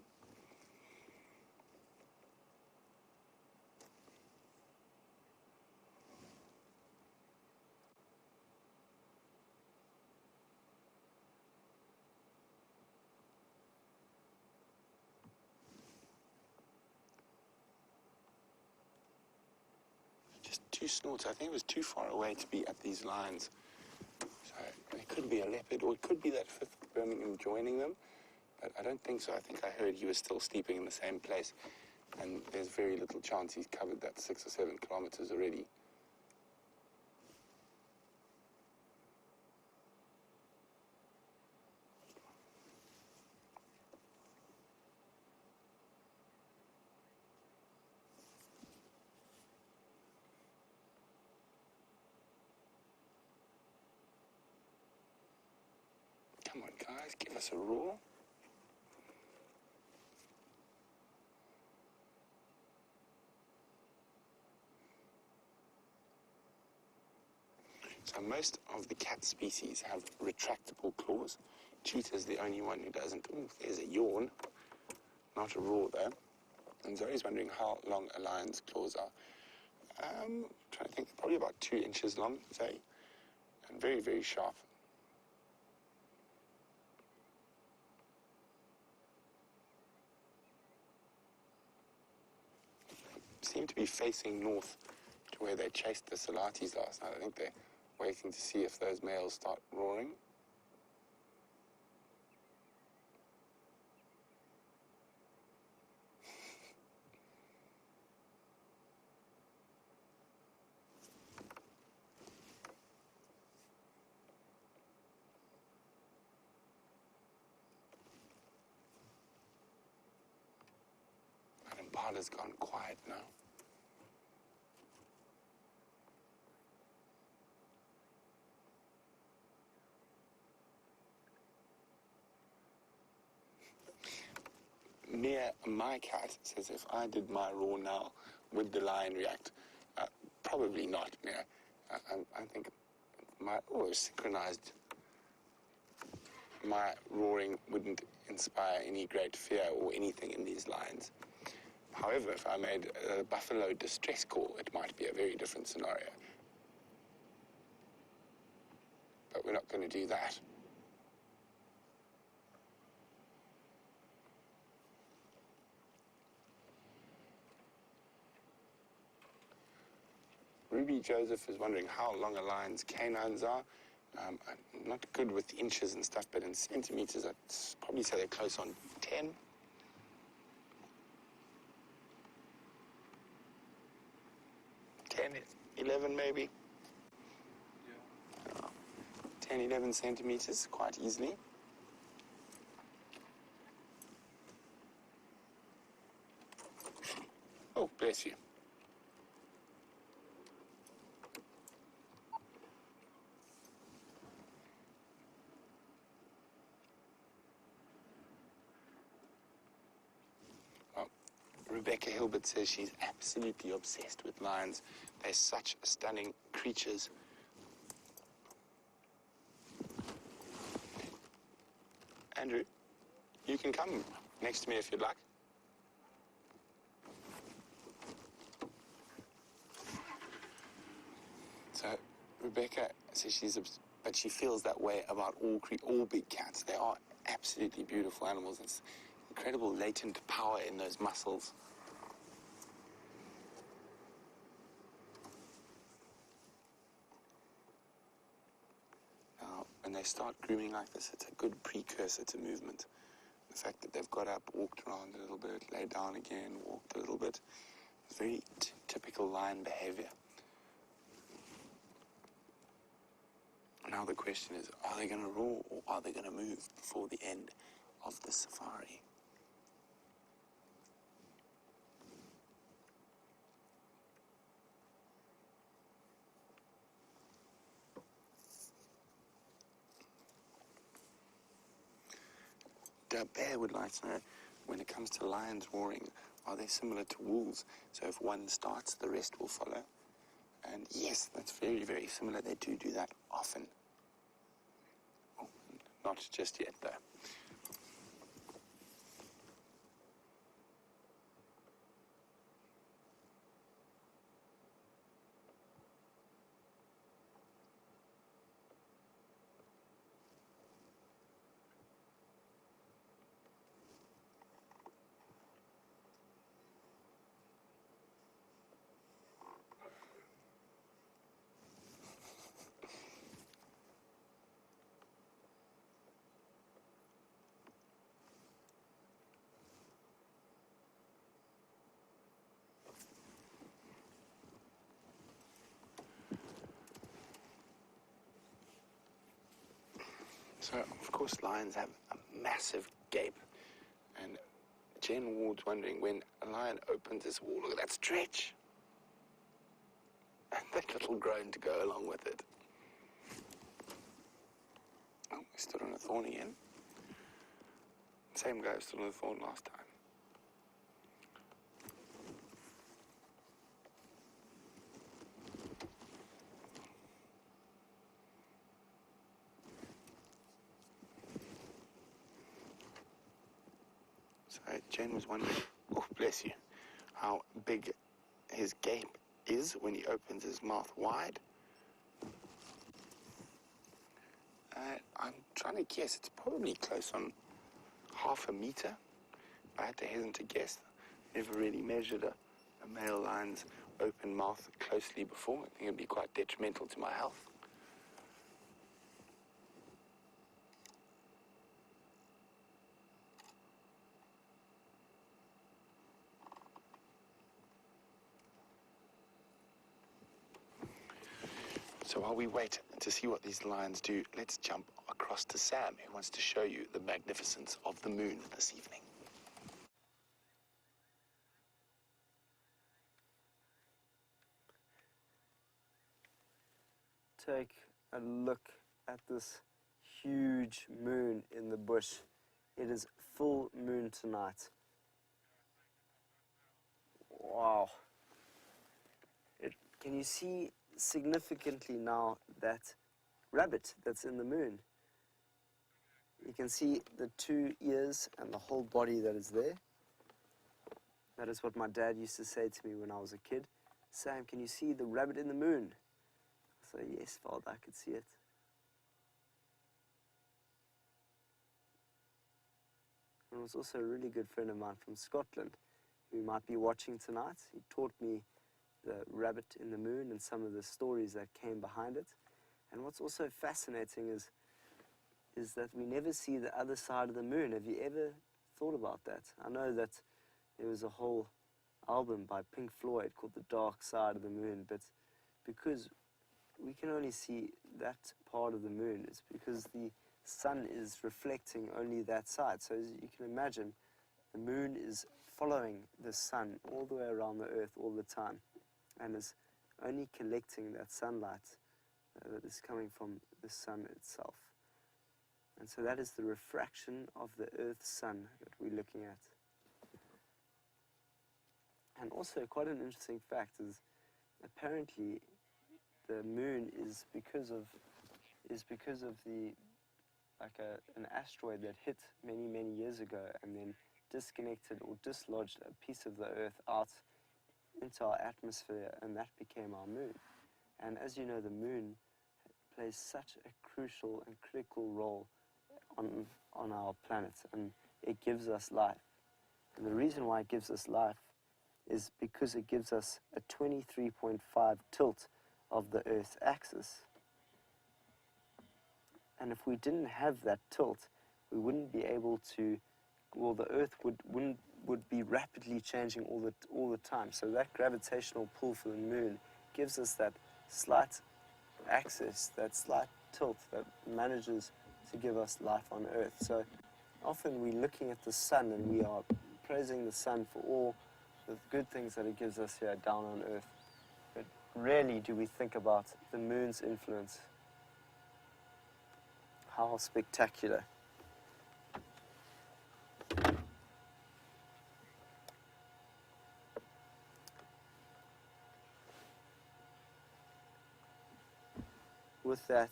Just two snorts. I think it was too far away to be at these lines. So it could be a leopard, or it could be that fifth Birmingham joining them, but I don't think so. I think I heard he was still sleeping in the same place, and there's very little chance he's covered that 6 or 7 kilometers already. guys, give us a roar. So most of the cat species have retractable claws. Cheetah's the only one who doesn't. Ooh, there's a yawn. Not a roar though. And Zoe's wondering how long a lion's claws are. Trying to think, probably about 2 inches long, Zoe. And very, very sharp. Seem to be facing north to where they chased the salatis last night. I think they're waiting to see if those males start roaring. And Impala's gone quiet now. Mia, my cat, says if I did my roar now, would the lion react? Probably not, Mia. I think synchronized. My roaring wouldn't inspire any great fear or anything in these lions. However, if I made a buffalo distress call, it might be a very different scenario. But we're not going to do that. Ruby Joseph is wondering how long a lion's canines are. I'm not good with inches and stuff, but in centimeters, I'd probably say they're close on 10. 10, 11 maybe. Yeah. 10, 11 centimeters, quite easily. Oh, bless you. Rebecca Hilbert says she's absolutely obsessed with lions. They're such stunning creatures. Andrew, you can come next to me if you'd like. So Rebecca says but she feels that way about all big cats. They are absolutely beautiful animals. It's incredible latent power in those muscles. Now, when they start grooming like this, it's a good precursor to movement. The fact that they've got up, walked around a little bit, laid down again, walked a little bit. It's very typical lion behavior. Now the question is, are they going to roar or are they going to move before the end of the safari? Bear would like to know, when it comes to lions roaring, are they similar to wolves? So if one starts, the rest will follow. And yes, that's very, very similar. They do that often. Oh, not just yet, though. So, of course, lions have a massive gape. And Jen Ward's wondering, when a lion opens his wall, look at that stretch. And that little groan to go along with it. Oh, we stood on a thorn again. same guy who stood on the thorn last time. So Jane was wondering, oh bless you, how big his gape is when he opens his mouth wide. I'm trying to guess, it's probably close on half a meter. I had to hesitate to guess. Never really measured a male lion's open mouth closely before. I think it'd be quite detrimental to my health. So while we wait to see what these lions do, let's jump across to Sam, who wants to show you the magnificence of the moon this evening. Take a look at this huge moon in the bush. It is full moon tonight. Wow. Can you see significantly now that rabbit that's in the moon? You can see the 2 ears and the whole body that is there. That is what my dad used to say to me when I was a kid. Sam, can you see the rabbit in the moon? So yes, Father, I could see it. And it was also a really good friend of mine from Scotland who might be watching tonight. He taught me the rabbit in the moon and some of the stories that came behind it. And what's also fascinating is that we never see the other side of the moon. Have you ever thought about that? I know that there was a whole album by Pink Floyd called The Dark Side of the Moon, but because we can only see that part of the moon, it's because the sun is reflecting only that side. So as you can imagine, the moon is following the sun all the way around the earth all the time and is only collecting that sunlight that is coming from the sun itself. And so that is the refraction of the Earth's sun that we're looking at. And also quite an interesting fact is apparently the moon is because of the an asteroid that hit many years ago and then disconnected or dislodged a piece of the Earth out into our atmosphere, and that became our moon. And as you know, the moon plays such a crucial and critical role on our planet, and it gives us life. And the reason why it gives us life is because it gives us a 23.5 tilt of the Earth's axis. And if we didn't have that tilt, we wouldn't be able to, well, the Earth would be rapidly changing all the time. So that gravitational pull for the moon gives us that slight axis, that slight tilt that manages to give us life on Earth. So often we're looking at the sun and we are praising the sun for all the good things that it gives us here down on Earth. But rarely do we think about the moon's influence. How spectacular. With that,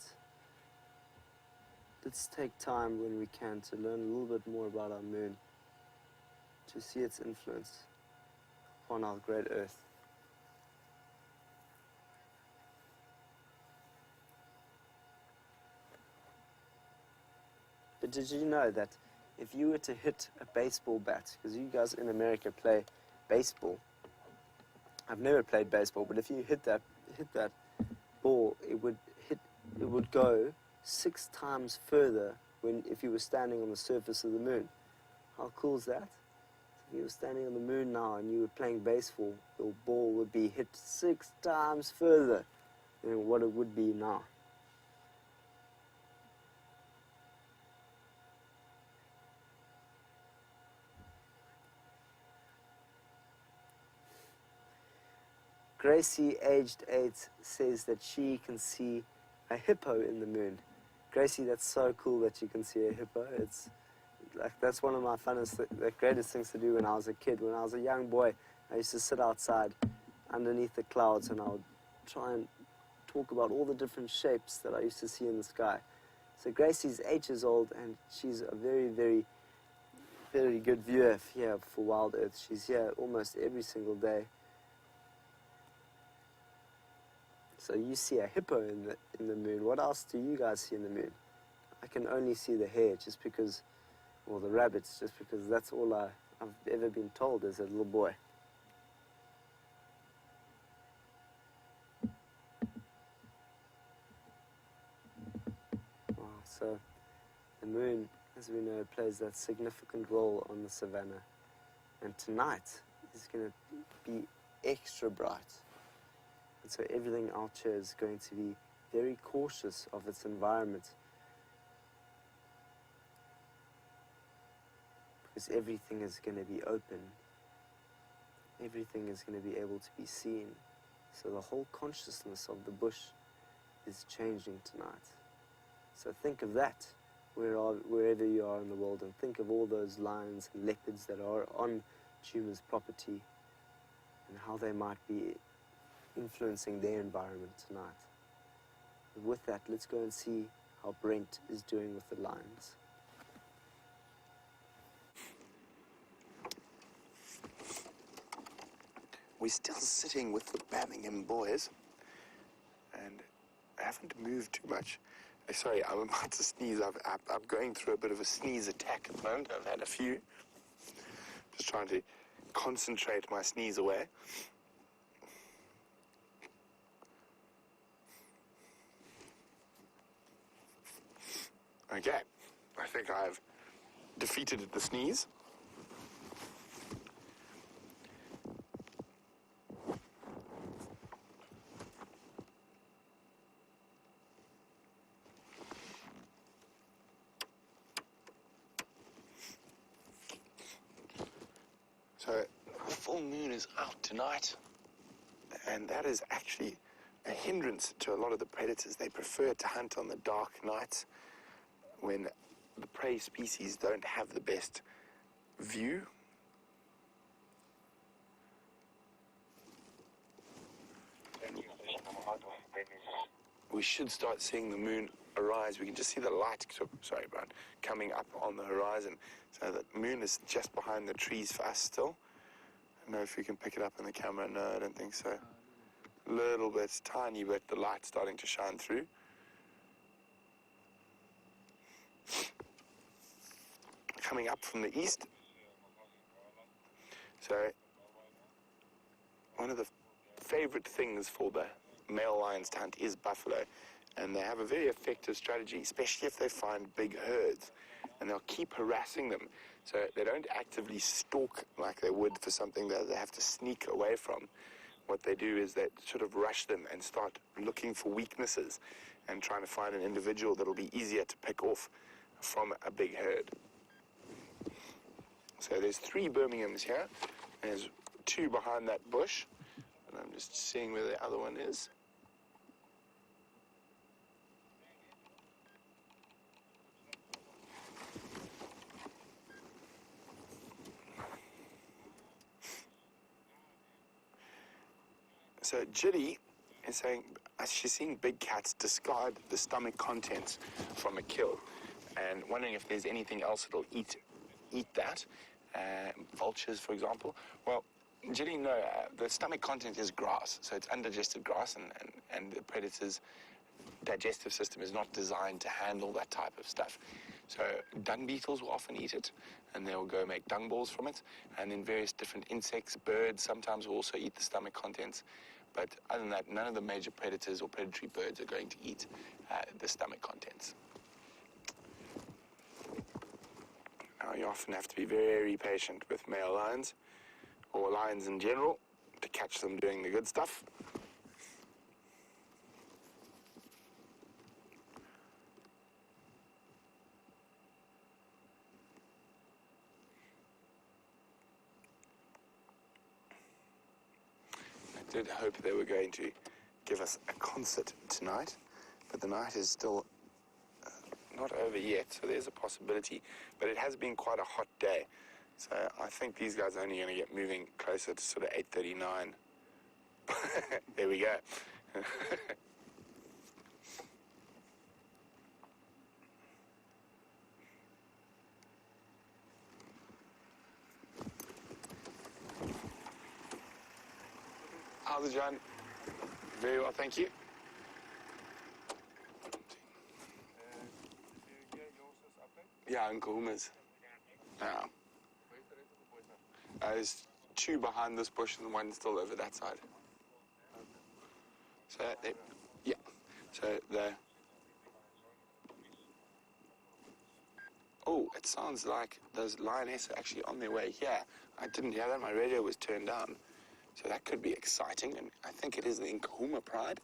let's take time when we can to learn a little bit more about our moon, to see its influence on our great Earth. But did you know that if you were to hit a baseball bat, because you guys in America play baseball, I've never played baseball, but if you hit that ball, it would go 6 times further if you were standing on the surface of the moon. How cool is that? If you were standing on the moon now and you were playing baseball, your ball would be hit 6 times further than what it would be now. Gracie, aged 8, says that she can see a hippo in the moon. Gracie, that's so cool that you can see a hippo. like that's one of my funnest, the greatest things to do when I was a kid. When I was a young boy, I used to sit outside underneath the clouds and I would try and talk about all the different shapes that I used to see in the sky. So Gracie's 8 years old and she's a very, very, very good viewer here for WildEarth. She's here almost every single day. So you see a hippo in the moon. What else do you guys see in the moon? I can only see the hare just because, or the rabbits, just because that's all I've ever been told as a little boy. Wow, so the moon, as we know, plays that significant role on the savannah. And tonight is going to be extra bright. And so everything out here is going to be very cautious of its environment. Because everything is going to be open. Everything is going to be able to be seen. So the whole consciousness of the bush is changing tonight. So think of that wherever you are in the world, and think of all those lions and leopards that are on Djuma's property and how they might be influencing their environment tonight. And with that, let's go and see how Brent is doing with the lions. We're still sitting with the Birmingham boys, and I haven't moved too much. Sorry, I'm about to sneeze. I'm going through a bit of a sneeze attack at the moment. I've had a few. Just trying to concentrate my sneeze away. Okay, I think I've defeated the sneeze. So, the full moon is out tonight, and that is actually a hindrance to a lot of the predators. They prefer to hunt on the dark nights when the prey species don't have the best view. We should start seeing the moon arise. We can just see the light, sorry, Brent, coming up on the horizon. So the moon is just behind the trees for us still. I don't know if we can pick it up on the camera. No, I don't think so. Little bit, tiny bit, the light starting to shine through. Coming up from the east. So, one of the favorite things for the male lions to hunt is buffalo, and they have a very effective strategy, especially if they find big herds, and they'll keep harassing them. So they don't actively stalk like they would for something that they have to sneak away from. What they do is they sort of rush them and start looking for weaknesses and trying to find an individual that'll be easier to pick off from a big herd. So there's 3 Birminghams here. There's 2 behind that bush, and I'm just seeing where the other one is. So Jilly is saying she's seeing big cats discard the stomach contents from a kill, and wondering if there's anything else that'll eat that. Vultures, for example. Well, Jilly, no, the stomach content is grass, so it's undigested grass, and the predator's digestive system is not designed to handle that type of stuff. So dung beetles will often eat it, and they'll go make dung balls from it, and then various different insects, birds sometimes will also eat the stomach contents. But other than that, none of the major predators or predatory birds are going to eat the stomach contents. Now, you often have to be very patient with male lions, or lions in general, to catch them doing the good stuff. I did hope they were going to give us a concert tonight, but the night is still not over yet, so there's a possibility. But it has been quite a hot day. So I think these guys are only going to get moving closer to sort of 8:39. There we go. How's it, John? Very well, thank you. Yeah, in Kahuma's. Yeah. There's two behind this bush and one still over that side. So, yeah. So, oh, it sounds like those lionesses are actually on their way here. I didn't hear that. My radio was turned down. So that could be exciting, and I think it is the Djuma Pride.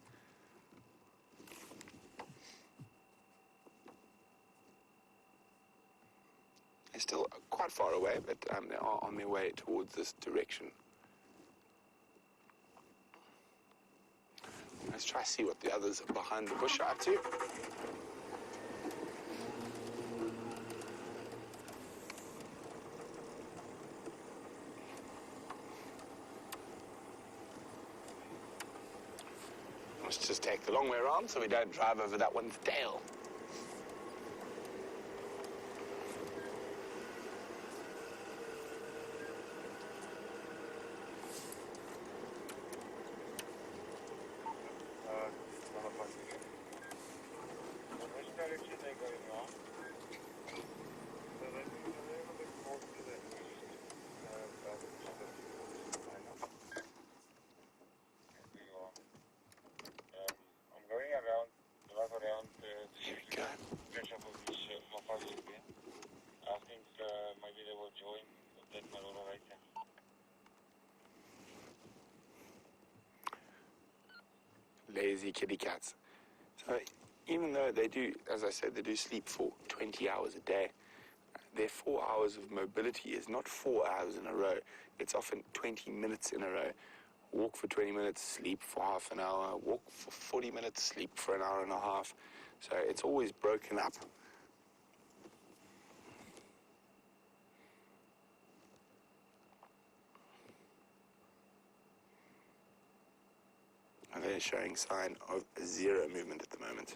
They're still quite far away, but they are on their way towards this direction. Let's try to see what the others behind the bush are up to. Let's just take the long way around so we don't drive over that one's tail. Which direction are they going now? I'm going around, drive around Here we go. catch up with this Mafasi again. I think maybe they will join that Marora right there. Lazy kitty cats. So even though they do, as I said, they do sleep for 20 hours a day, their 4 hours of mobility is not 4 hours in a row. It's often 20 minutes in a row. Walk for 20 minutes, sleep for half an hour, walk for 40 minutes, sleep for an hour and a half. So it's always broken up. And they're showing sign of zero movement at the moment.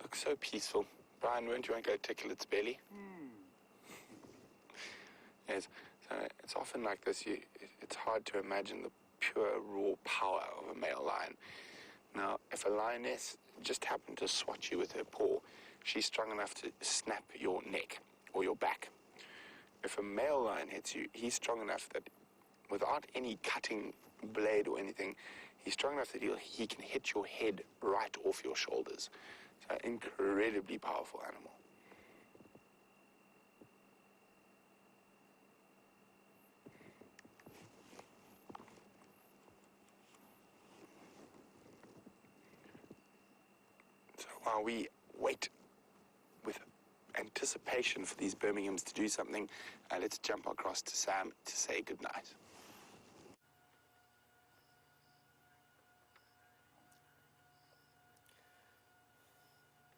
Looks so peaceful. Brian, won't you want to go tickle its belly? Yes, so it's often like this. It's hard to imagine the pure, raw power of a male lion. Now, if a lioness just happened to swat you with her paw, she's strong enough to snap your neck or your back. If a male lion hits you, he's strong enough that without any cutting blade or anything, he's strong enough that he can hit your head right off your shoulders. So, incredibly powerful animal. So while we wait with anticipation for these Birminghams to do something, let's jump across to Sam to say goodnight.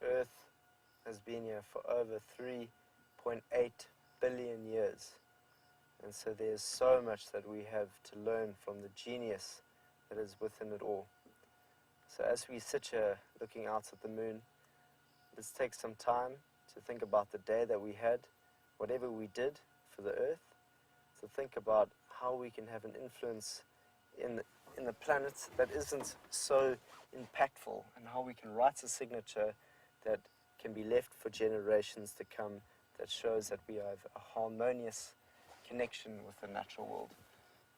Earth has been here for over 3.8 billion years. And so there's so much that we have to learn from the genius that is within it all. So as we sit here looking out at the moon, let's take some time to think about the day that we had, whatever we did for the Earth, to think about how we can have an influence in the planet that isn't so impactful, and how we can write a signature that can be left for generations to come, that shows that we have a harmonious connection with the natural world.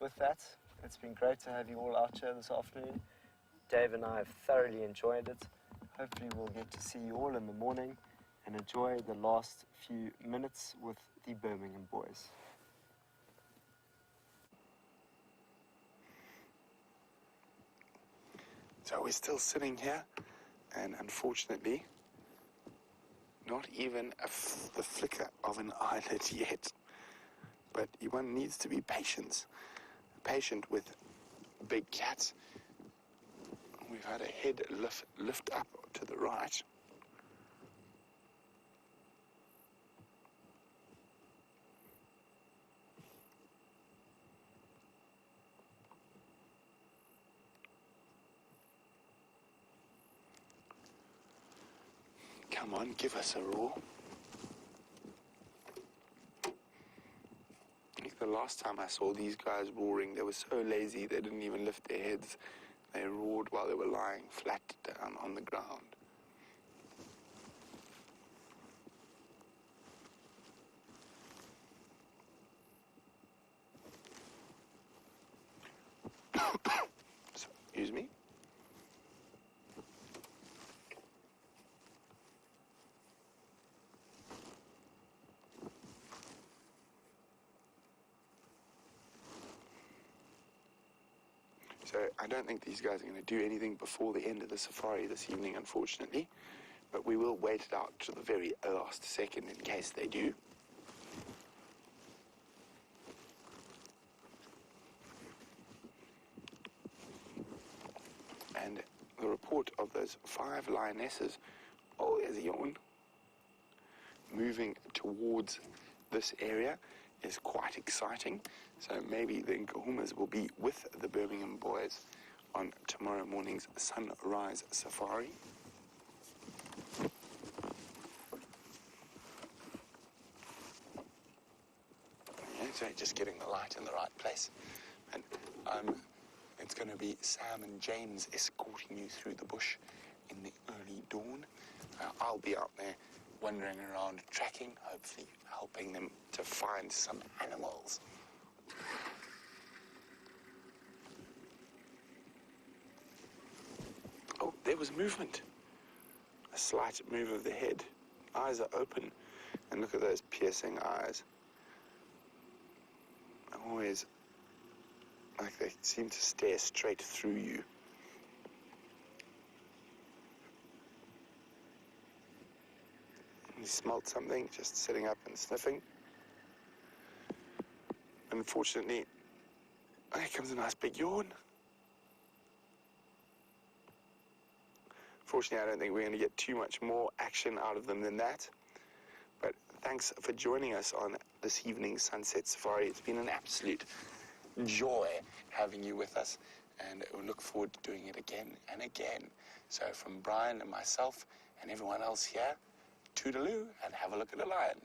With that, it's been great to have you all out here this afternoon. Dave and I have thoroughly enjoyed it. Hopefully we'll get to see you all in the morning and enjoy the last few minutes with the Birmingham boys. So we're still sitting here, and unfortunately, Not even the flicker of an eyelid yet. But one needs to be patient with big cats. We've had a head lift up to the right. Come on, give us a roar. I think the last time I saw these guys roaring, they were so lazy they didn't even lift their heads. They roared while they were lying flat down on the ground. Excuse me. So I don't think these guys are going to do anything before the end of the safari this evening, unfortunately. But we will wait it out to the very last second in case they do. And the report of those 5 lionesses, oh, there's a yawn, moving towards this area is quite exciting. So maybe the Nkahumas will be with the Birmingham boys on tomorrow morning's sunrise safari. Yeah, so just getting the light in the right place. And it's going to be Sam and James escorting you through the bush in the early dawn. I'll be out there wandering around, tracking, hopefully helping them to find some animals. Oh, there was movement. A slight move of the head. Eyes are open. And look at those piercing eyes. Always like they seem to stare straight through you. He smelled something, just sitting up and sniffing. Unfortunately, here comes a nice big yawn. Fortunately, I don't think we're going to get too much more action out of them than that. But thanks for joining us on this evening's Sunset Safari. It's been an absolute joy having you with us, and we look forward to doing it again and again. So from Brian and myself and everyone else here, toodaloo and have a look at a lion.